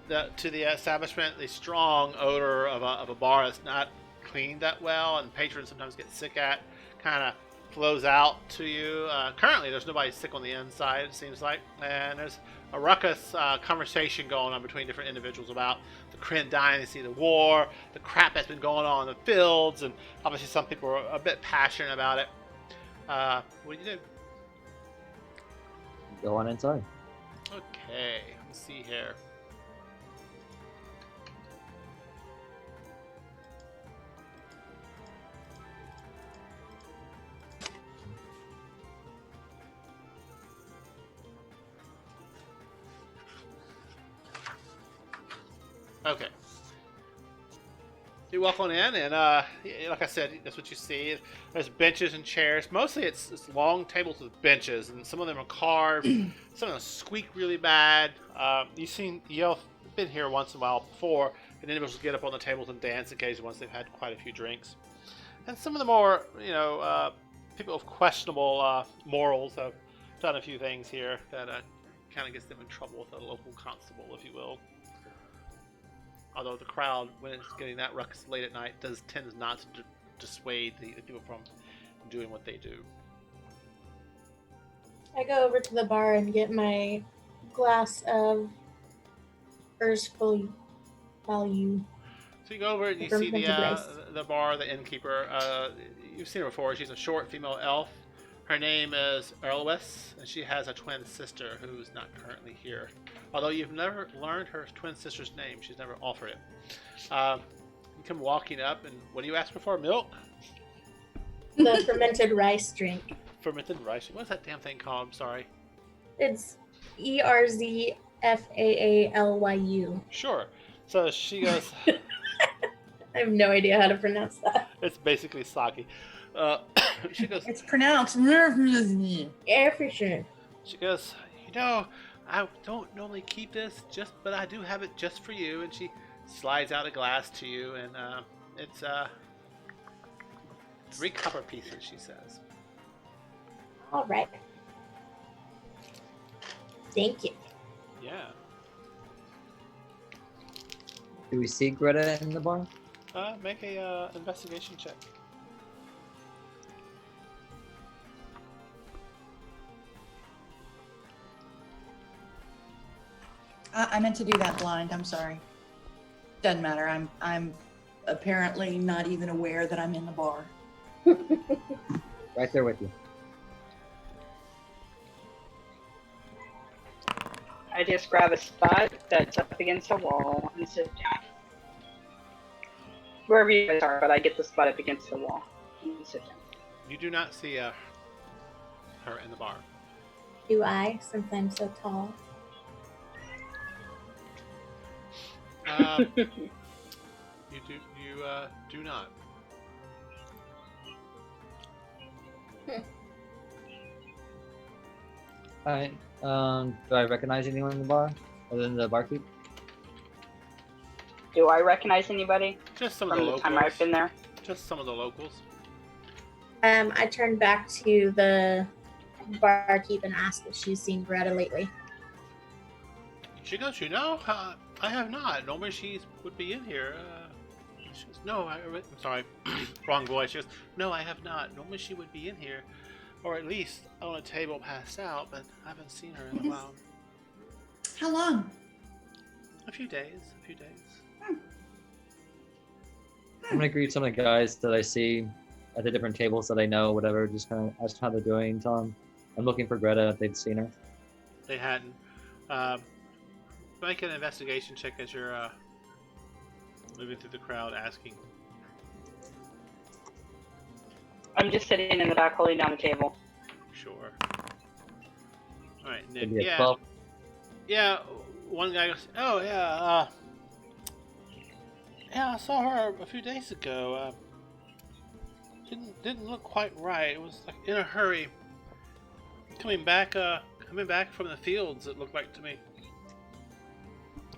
to the establishment, the strong odor of a bar that's not cleaned that well, and patrons sometimes get sick at, kind of flows out to you. Currently, there's nobody sick on the inside, it seems like, and there's a ruckus conversation going on between different individuals about the Kryn dynasty, the war, the crap that's been going on in the fields, and obviously some people are a bit passionate about it. What do you do? Go on inside. Okay, let's see here. Okay. You walk on in, and like I said, that's what you see. There's benches and chairs. Mostly it's long tables with benches, and some of them are carved. Some of them squeak really bad. You've been here once in a while before, and individuals get up on the tables and dance occasionally once they've had quite a few drinks. And some of the more, people of questionable morals have done a few things here that kind of gets them in trouble with a local constable, if you will. Although the crowd, when it's getting that ruckus late at night, tends not to dissuade the people from doing what they do. I go over to the bar and get my glass of Ursful value. So you go over and you see the bar, the innkeeper. You've seen her before. She's a short female elf. Her name is Erlwis, and she has a twin sister who's not currently here. Although you've never learned her twin sister's name, she's never offered it. You come walking up, and what do you ask for? Milk? The fermented rice drink. Fermented rice? What's that damn thing called? I'm sorry. It's Erzfaalyu. Sure. So she goes... I have no idea how to pronounce that. It's basically sake. She goes... It's pronounced. Yeah, for sure. She goes, I don't normally keep this, but I do have it just for you. And she slides out a glass to you, and it's 3 copper pieces, she says. All right. Thank you. Yeah. Do we see Greta in the bar? Make a investigation check. I meant to do that blind. I'm sorry. Doesn't matter. I'm apparently not even aware that I'm in the bar. Right there with you. I just grab a spot that's up against a wall and sit down. Wherever you guys are, but I get the spot up against the wall and sit down. You do not see her in the bar. Do I, since I'm so tall? You do not. Alright. Do I recognize anyone in the bar other than the barkeep? Do I recognize anybody Just some of from the the locals. time I've been there? Just some of the locals. I turn back to the barkeep and ask if she's seen Greta lately. She goes, I have not. Normally she would be in here. She goes, no, I'm sorry, wrong voice. She goes, no, I have not. Normally she would be in here, or at least on a table passed out, but I haven't seen her in a while. How long? A few days. I'm gonna greet some of the guys that I see at the different tables that I know, whatever, just kind of ask how they're doing, tell them I'm looking for Greta if they'd seen her. They hadn't. Make an investigation check as you're moving through the crowd asking. I'm just sitting in the back holding down the table. Sure. Alright, Nick. Maybe a Yeah. 12. Yeah, one guy goes, oh, yeah, I saw her a few days ago. Didn't look quite right. It was like in a hurry. Coming back from the fields, it looked like to me.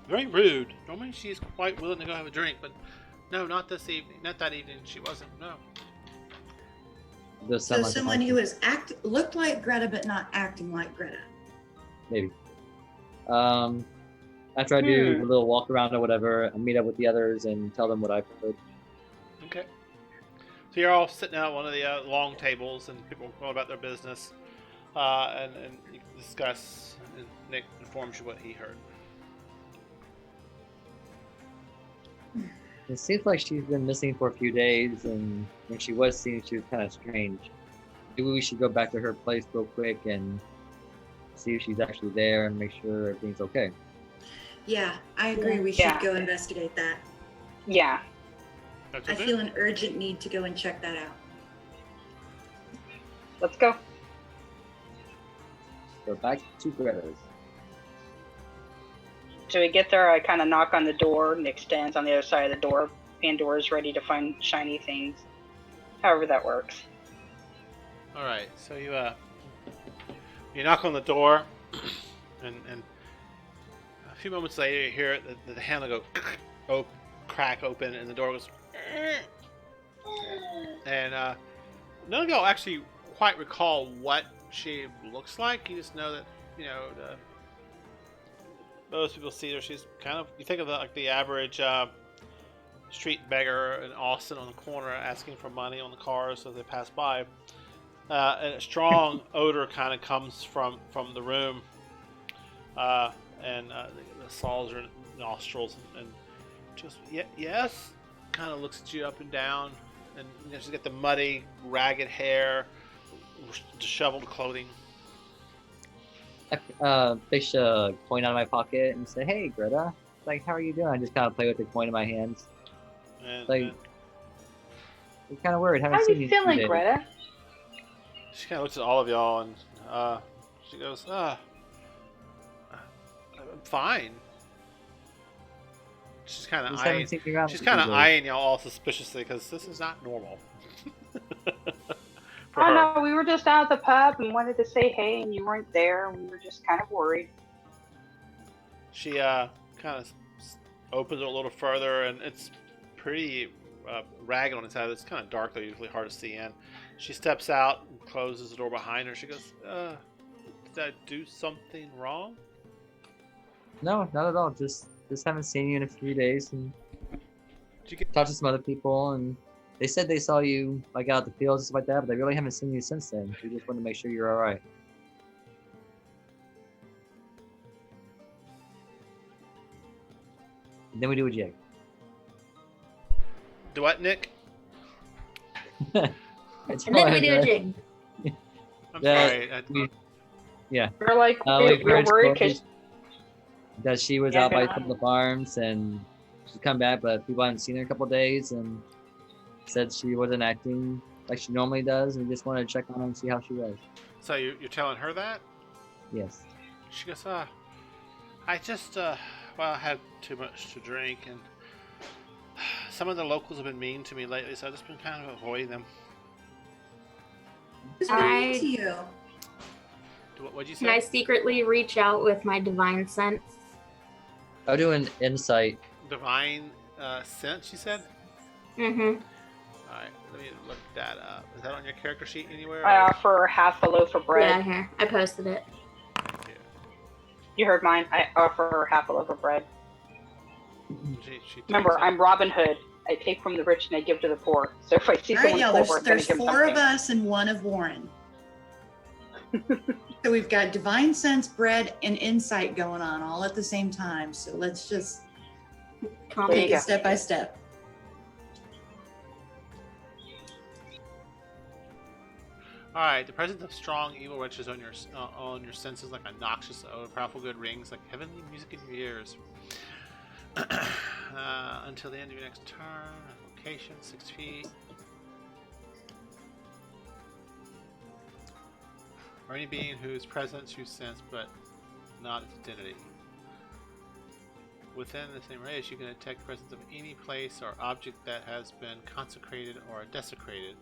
Very rude. Normally she's quite willing to go have a drink, but no, not this evening. Not that evening. She wasn't. No. Does So sound like a someone nice- who is looked like Greta but not acting like Greta. maybe. After I do a little walk around or whatever, I meet up with the others and tell them what I've heard. Okay. So you're all sitting at one of the long tables, and people going about their business, and you can discuss. And Nick informs you what he heard. It seems like she's been missing for a few days, and when she was seen, she was kind of strange. Maybe we should go back to her place real quick and see if she's actually there and make sure everything's okay. Yeah, I agree. We should Yeah. go investigate that. Yeah. That's I okay. feel an urgent need to go and check that out. Let's go. So back to Greta's. So we get there, I kind of knock on the door. Nick stands on the other side of the door. Pandora's ready to find shiny things. However that works. All right. So you knock on the door, and a few moments later you hear the handle go crack open, and the door goes. And none of y'all actually quite recall what she looks like. You just know that most people see her. She's kind of, you think of the average street beggar in Austin on the corner asking for money on the cars as they pass by. And a strong odor kind of comes from the room, and the salts are in the nostrils, and just yes, kind of looks at you up and down, and she's got the muddy, ragged hair, disheveled clothing. I fish a coin out of my pocket and say, "Hey, Greta, like, how are you doing?" I just kind of play with the coin in my hands. And Like, I'm kind of worried. Haven't How are seen you you in a few feeling, days. Greta? she kind of looks at all of y'all, and she goes, I'm fine. She's kind of Just haven't eyeing. seen you around She's for a few kind of days. eyeing y'all all suspiciously because this is not normal. For I her. know, we were just out at the pub and wanted to say hey, and you weren't there. We were just kind of worried. She kind of opens it a little further, and it's pretty ragged on its side. It's kind of dark, though, usually hard to see in. She steps out and closes the door behind her. She goes, did I do something wrong? No, not at all. Just haven't seen you in a few days, and Did you get talked to some other people, and they said they saw you like out the fields and stuff like that, but they really haven't seen you since then. We just wanted to make sure you're all right. And then we do a jig. do what, Nick? It's And then we fine, do a right? jig. I'm Yeah, sorry. We're like, we we're worried told because that she was Yeah, out by go some of the farms and she's come back, but people haven't seen her in a couple of days and said she wasn't acting like she normally does, and we just wanted to check on her and see how she was. So you're telling her that? Yes. She goes, I just, I had too much to drink, and some of the locals have been mean to me lately, so I've just been kind of avoiding them. Who's been I- mean to you? What'd you Can I say? secretly reach out with my divine sense? I'll do an insight. Divine sense, you said? Mm-hmm. Alright, let me look that up. Is that on your character sheet anywhere? I or- offer half a loaf of Yeah, bread. here. I posted it. Yeah. You heard mine. I offer half a loaf of bread. She Remember, takes it. I'm Robin Hood. I take from the rich and I give to the poor. So if I see All right, someone y'all. poor, There's I'm gonna give them 4 of something. us and 1 of Warren. So we've got divine sense, bread, and insight going on all at the same time. So let's just Calm There you take go. it step by step. Alright, the presence of strong evil wrenches on your senses like a noxious odor. Powerful good rings like heavenly music in your ears. Until the end of your next turn. Location 6 feet. Or any being whose presence you sense but not its identity. Within the same radius, you can detect the presence of any place or object that has been consecrated or desecrated.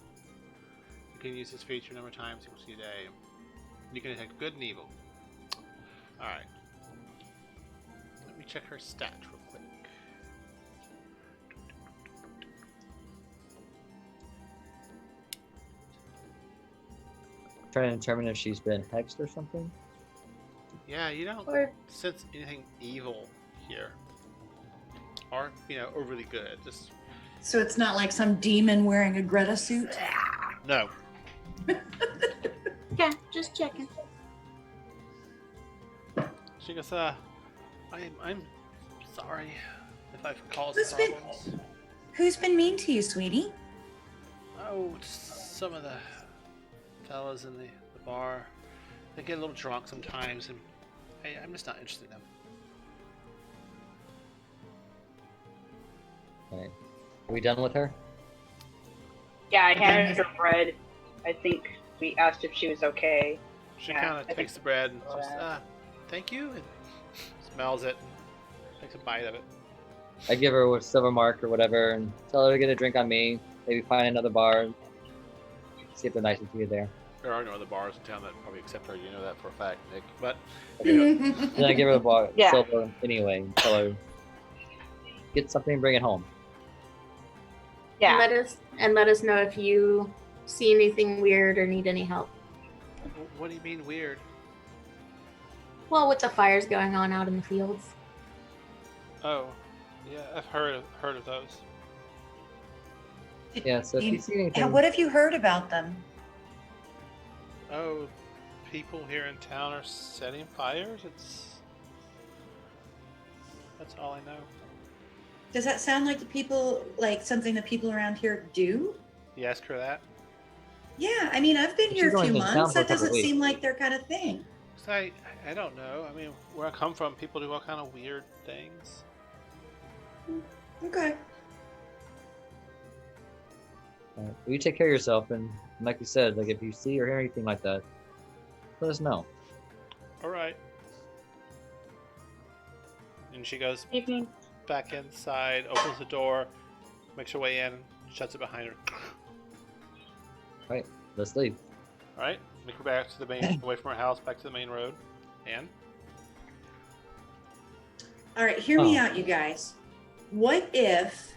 You can use this feature a number of times equal to a day. You can detect good and evil. Alright. Let me me check her stats real quick. Trying to determine if she's been hexed or something. Yeah, you don't Or sense anything evil here. Or, overly good. Just So it's not like some demon wearing a Greta suit? no. yeah, just checking. She goes, I'm sorry if I've caused Who's been- problems. Who's been mean to you, sweetie? Oh, some of the fellas in the bar. They get a little drunk sometimes, and I'm just not interested in them. Alright. Are we done with her? Yeah, I handed her bread. I think we asked if she was okay. She Yeah, kind I of think- takes the bread and just, thank you, and smells it, and takes a bite of it. I give her a silver mark or whatever and tell her to get a drink on me. Maybe find another bar. See if they're nice to you there. There are no other bars in town that probably accept her. You know that for a fact, Nick. But Then I give her the bar Yeah. silver anyway and tell her get something and bring it home. Yeah. Let us know if you see anything weird or need any help. what do you mean weird? Well, with the fires going on out in the fields. Oh, yeah, I've heard of those. Yeah, so if you see anything, What have you heard about them? Oh, people here in town are setting fires. That's all I know. Does that sound like something that people around here do? You ask her that? Yeah, I mean, I've been She's here a only few been down months. for a That couple doesn't weeks. seem like their kind of thing. 'Cause I don't know. I mean, where I come from, people do all kind of weird things. Okay. you take care of yourself, and like you said, like if you see or hear anything like that, let us know. All right. And she goes Evening. back inside, opens the door, makes her way in, shuts it behind her. Let's leave. All right, make her back to the main, away from her house, back to the main road. And All right, hear me Oh. out, you guys. What if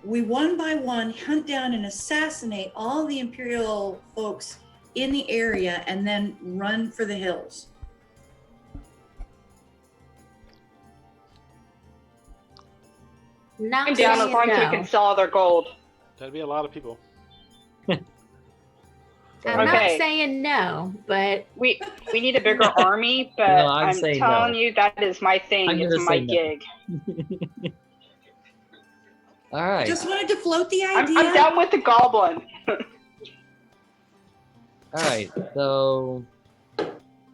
we one by one hunt down and assassinate all the Imperial folks in the area and then run for the hills? Not I'm down as saying long as we no. can sell all their gold. that'd be a lot of people. I'm not Okay. saying no, but We need a bigger army, but No, I'm I'm saying telling no. you that is my thing. I'm It's gonna my say no. gig. All right. Just wanted to float the I'm idea. down with the goblin. All right. So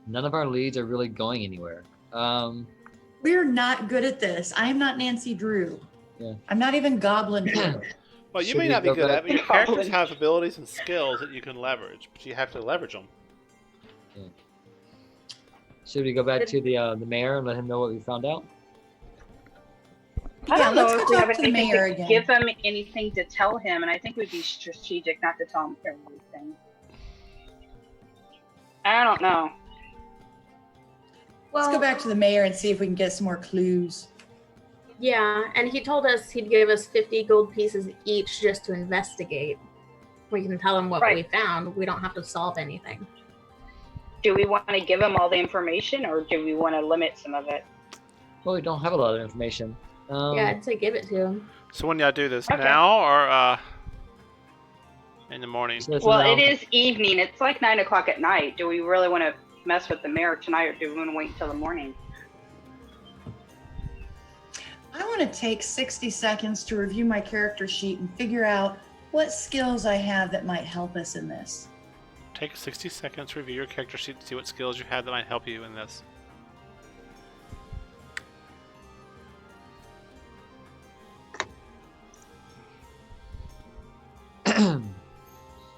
none of our leads are really going anywhere. We're not good at this. I'm not Nancy Drew. Yeah. I'm not even Goblin Drew. Well, you Should may we not be go good back- at it, but your characters have abilities and skills that you can leverage, but you have to leverage them. Should we go back to the mayor and let him know what we found out? I Yeah, don't know let's if go we talk have to the anything mayor to again. give him anything to tell him, and I think we'd be strategic not to tell him everything. I don't know. Let's well, go back to the mayor and see if we can get some more clues. yeah, and he told us he'd give us 50 gold pieces each just to investigate. We can tell him what Right. we found. We don't have to solve anything. Do we want to give him all the information, or do we want to limit some of it? Well, we don't have a lot of information. Yeah, I'd say give it to him. So when y'all do this, Okay. now or in the morning? so it's Well, around- it is evening. It's like 9 o'clock at night. Do we really want to mess with the mayor tonight, or do we want to wait until the morning? I want to take 60 seconds to review my character sheet and figure out what skills I have that might help us in this. Take 60 seconds to review your character sheet to see what skills you have that might help you in this.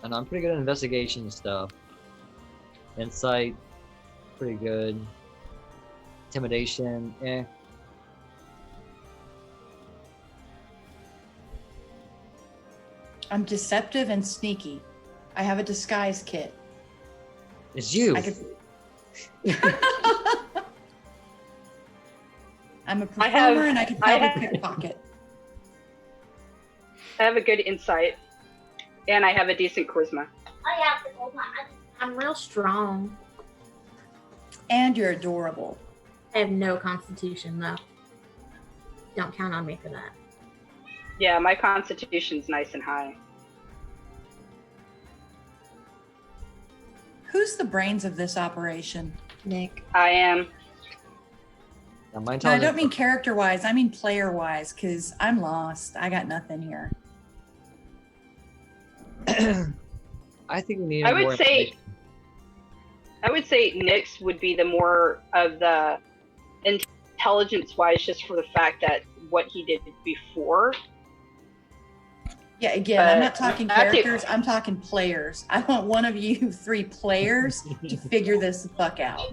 And I'm pretty good at investigation stuff. Insight, pretty good. Intimidation, eh. I'm deceptive and sneaky. I have a disguise kit. It's you. I could... I'm a I have- performer and I could I probably have- pickpocket. I have a good insight, and I have a decent charisma. I have to go back. I'm real strong. And you're adorable. I have no constitution though. Don't count on me for that. Yeah, my constitution's nice and high. Who's the brains of this operation? Nick. I am. Now, my No, I intelligence- don't mean character-wise. I mean player-wise, because I'm lost. I got nothing here. I think we need I more would say information. I would say Nyx would be the more of the intelligence-wise, just for the fact that what he did before. Yeah, again, I'm not But talking Matthew- characters. I'm talking players. I want one of you 3 players to figure this the fuck out.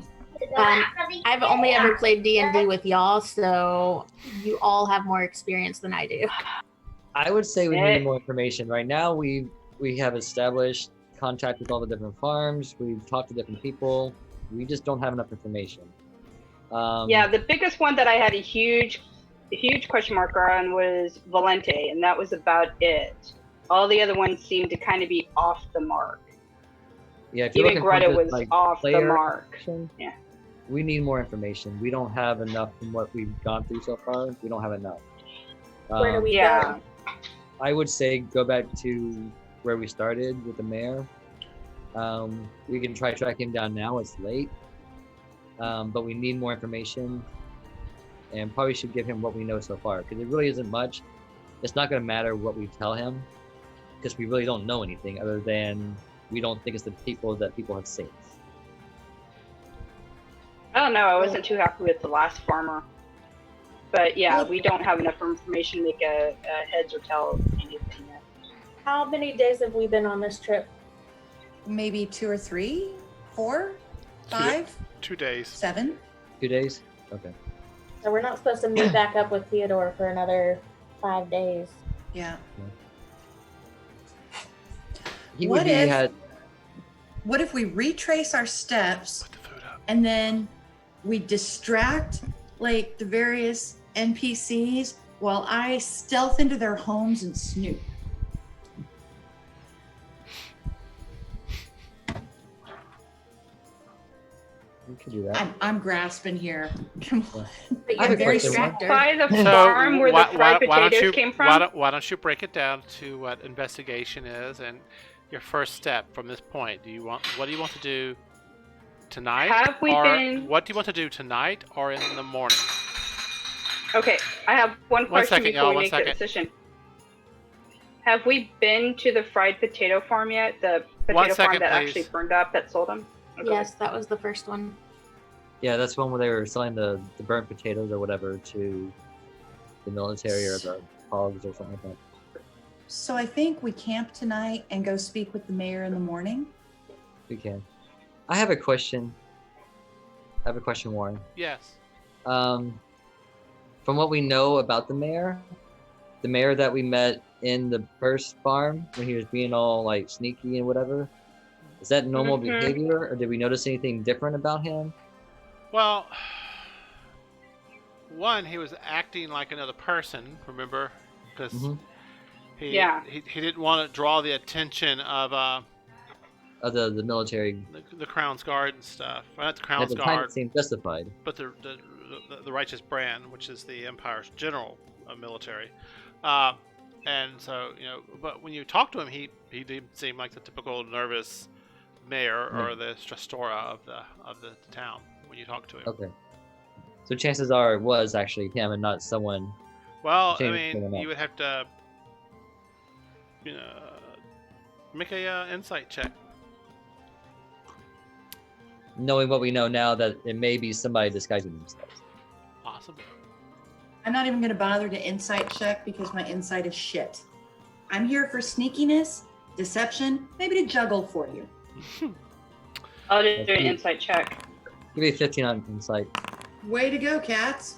I've only ever played D&D with y'all, so you all have more experience than I do. I would say we Eh. need more information. Right now, we have established contact with all the different farms. We've talked to different people. We just don't have enough information. Yeah, the biggest one that I had a huge question mark on was Valente, and that was about it. All the other ones seemed to kind of be off the mark. Yeah, if you're Even looking for Greta just, was like, off the player mark. action, Yeah. we need more information. We don't have enough from what we've gone through so far. We don't have enough. Where do we Yeah. go? I would say go back to where we started with the mayor. We can try track him down now. It's late, but we need more information, and probably should give him what we know so far, because it really isn't much. It's not going to matter what we tell him, because we really don't know anything other than we don't think it's the people that people have seen. I don't know. I wasn't too happy with the last farmer. But yeah, we don't have enough information to make a heads or tails of anything yet. How many days have we been on this trip? Maybe 2 or 3, 4, 5, 2 days. 7. 2 days? Okay. So we're not supposed to meet back up with Theodore for another 5 days. Yeah. He What would be if- had. What if we retrace our steps Put the food up. and then we distract like the various NPCs while I stealth into their homes and snoop? We could do that. I'm grasping here. Come on. But I have you're a very question. distracted. By the So farm where why, the fried why don't potatoes you came from? why don't you break it down to what investigation is and your first step from this point? What do you want to do tonight? Have we or been- What do you want to do tonight or in the morning? Okay, I have one question second, before y'all, we one make the second. decision. Have we been to the fried potato farm yet? The One potato second, farm that please. actually burned up that sold them? Okay. Yes, that was the first one. Yeah, that's one where they were selling the burnt potatoes or whatever to the military or the hogs or something like that. So I think we camp tonight and go speak with the mayor in the morning. We can. I have a question. Warren. Yes. From what we know about the mayor that we met in the first farm when he was being all like sneaky and whatever, is that normal Mhm. behavior, or did we notice anything different about him? Well, one, he was acting like another person. Remember, because Mhm. he, Yeah. he didn't want to draw the attention of The military the Crown's Guard and stuff. Well, not the at Crown's the time Guard, it seemed justified. but the Righteous Brand, which is the Empire's general military. And so, but when you talk to him, he didn't seem like the typical nervous mayor or the Strastora of the town when you talk to him. Okay. So chances are it was actually him and not someone. Well, I Change mean, someone you else. would have to, make a insight check. Knowing what we know now, that it may be somebody disguising themselves. Awesome. I'm not even going to bother to insight check because my insight is shit. I'm here for sneakiness, deception, maybe to juggle for you. I'll do That's an good. insight check. Give me 15 on insight. Way to go, cats.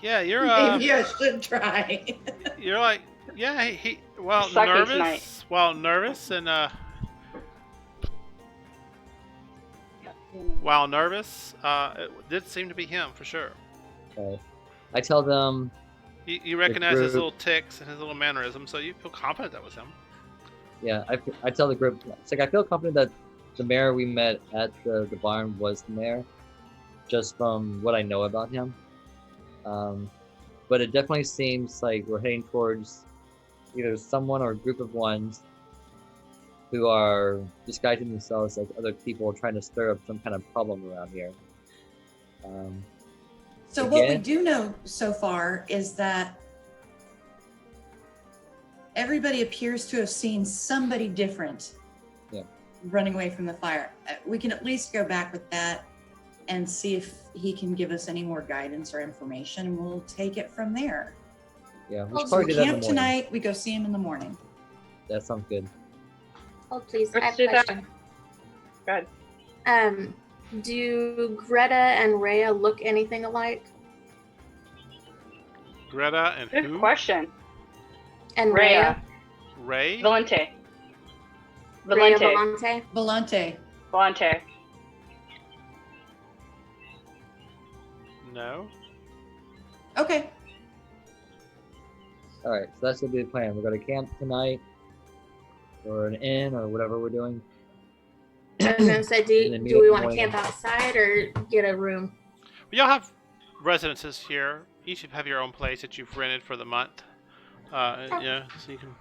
Yeah, you're Maybe I should try. you're like, yeah, he well Sucking nervous, tonight. nervous and while nervous, it did seem to be him for sure. Okay. I tell them. You recognize his group- little ticks and his little mannerisms, so you feel confident that was him. Yeah, I tell the group. It's like I feel confident that the mayor we met at the barn was the mayor, just from what I know about him. But it definitely seems like we're heading towards either someone or a group of ones who are disguising themselves as other people trying to stir up some kind of problem around here. So what we Again? do know so far is that everybody appears to have seen somebody different running away from the fire. We can at least go back with that and see if he can give us any more guidance or information, and we'll take it from there. Yeah, we should So probably we do that in the camp morning. tonight, we go see him in the morning. That sounds good. Oh, please. I Let's have do a that. question. Go ahead. Do Greta and Rhea look anything alike? Greta and Good who? question. And Rhea. Ray? Valente. Rhea Valente. Volante? Volante. Valente. No. Okay. All right, so that's gonna be the plan. We're gonna camp tonight, or an inn, or whatever we're doing. I was gonna say, And then meet do we in the want to morning. camp outside or get a room? We all have residences here. Each have your own place that you've rented for the month. Yeah, so you can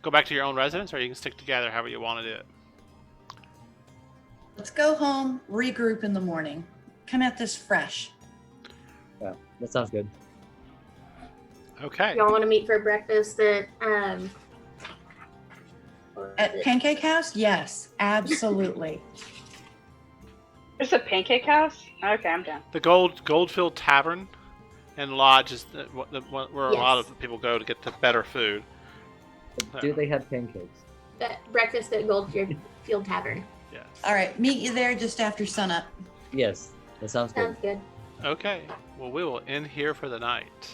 go back to your own residence, or you can stick together however you want to do it. Let's go home, regroup in the morning. Come at this fresh. Yeah, that sounds good. Okay. Y'all want to meet for breakfast at At Pancake House? Yes, absolutely. There's a pancake house? Okay, I'm down. The Goldfield Tavern and Lodge is where a lot Yes. of people go to get the better food. But do they have pancakes? breakfast at Goldfield Tavern. Yes. All right, meet you there just after sunup. Yes, that sounds good. Sounds good. Okay. Well, we will end here for the night.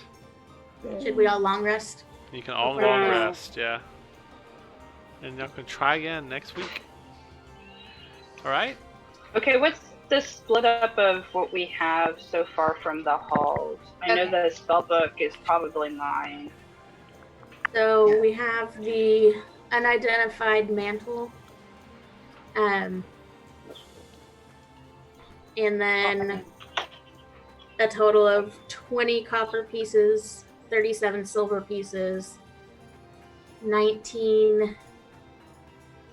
Should we all long rest? You can all Okay. long rest, yeah. And y'all can try again next week. All right. Okay, what's the split up of what we have so far from the halls? I know Okay. the spell book is probably mine. So we have the unidentified mantle. And then a total of 20 copper pieces, 37 silver pieces, 19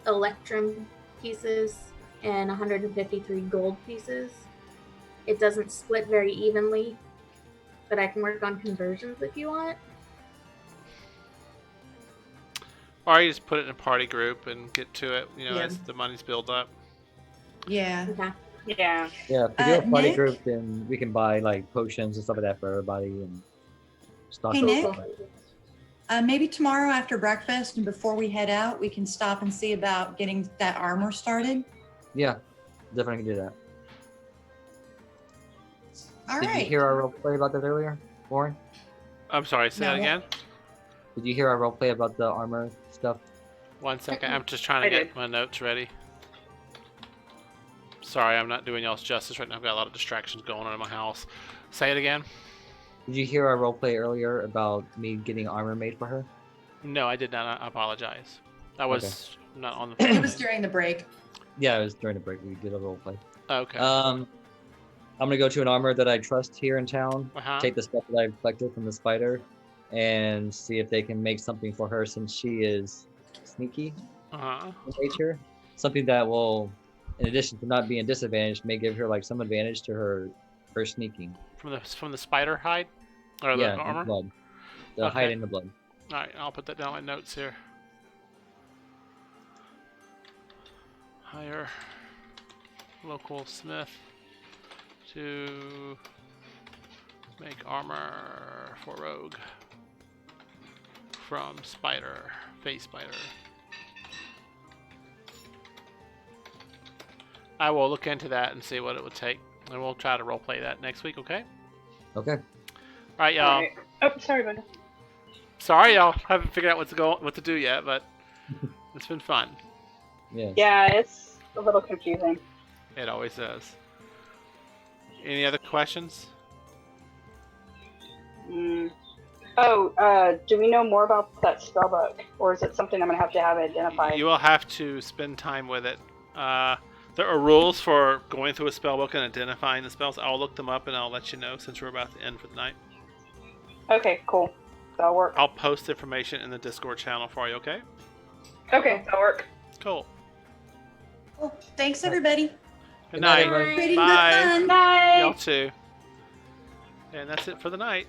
electrum pieces, and 153 gold pieces. It doesn't split very evenly, but I can work on conversions if you want. Or you just put it in a party group and get to it, Yeah. as the money's built up. Yeah. Okay. Yeah. Yeah, if we do a party Nick? group, then we can buy like potions and stuff like that for everybody and stock Hey, up Nick? stuff. Maybe tomorrow after breakfast and before we head out, we can stop and see about getting that armor started. Yeah, definitely can do that. All Did right. you hear our role play about that earlier, Warren? I'm sorry, say No, that again? Did you hear our role play about the armor stuff? 1 second. I'm just trying to I get did. my notes ready. Sorry, I'm not doing y'all's justice right now. I've got a lot of distractions going on in my house. Say it again. Did you hear our role play earlier about me getting armor made for her? No, I did not. I apologize. I was not on the It phone. was during the break. Yeah, it was during the break. We did a role play. Okay. I'm gonna go to an armor that I trust here in town. Uh-huh. Take the stuff that I've collected from the spider, and see if they can make something for her since she is sneaky Uh-huh. in nature. Something that will, in addition to not being disadvantaged, may give her like some advantage to her sneaking. From the spider hide? Or Yeah, the and armor? blood. The Okay. hide in the blood. Alright, I'll put that down in my notes here. Hire local smith to make armor for rogue from spider, face spider. I will look into that and see what it would take, and we'll try to roleplay that next week, okay? Okay. Alright, y'all. Alright. Oh, sorry, Brenda. Sorry, y'all. Haven't figured out what to do yet, but it's been fun. Yeah. Yeah, it's a little confusing. It always is. Any other questions? Oh, do we know more about that spell book, or is it something I'm gonna have to have identified? You will have to spend time with it. There are rules for going through a spell book and identifying the spells. I'll look them up and I'll let you know since we're about to end for the night. Okay, cool. That'll work. I'll post information in the Discord channel for you, okay? Okay, that'll work. Cool. Well, thanks, everybody. Good night. everybody. Pretty Bye. good fun. Bye. Y'all too. And that's it for the night.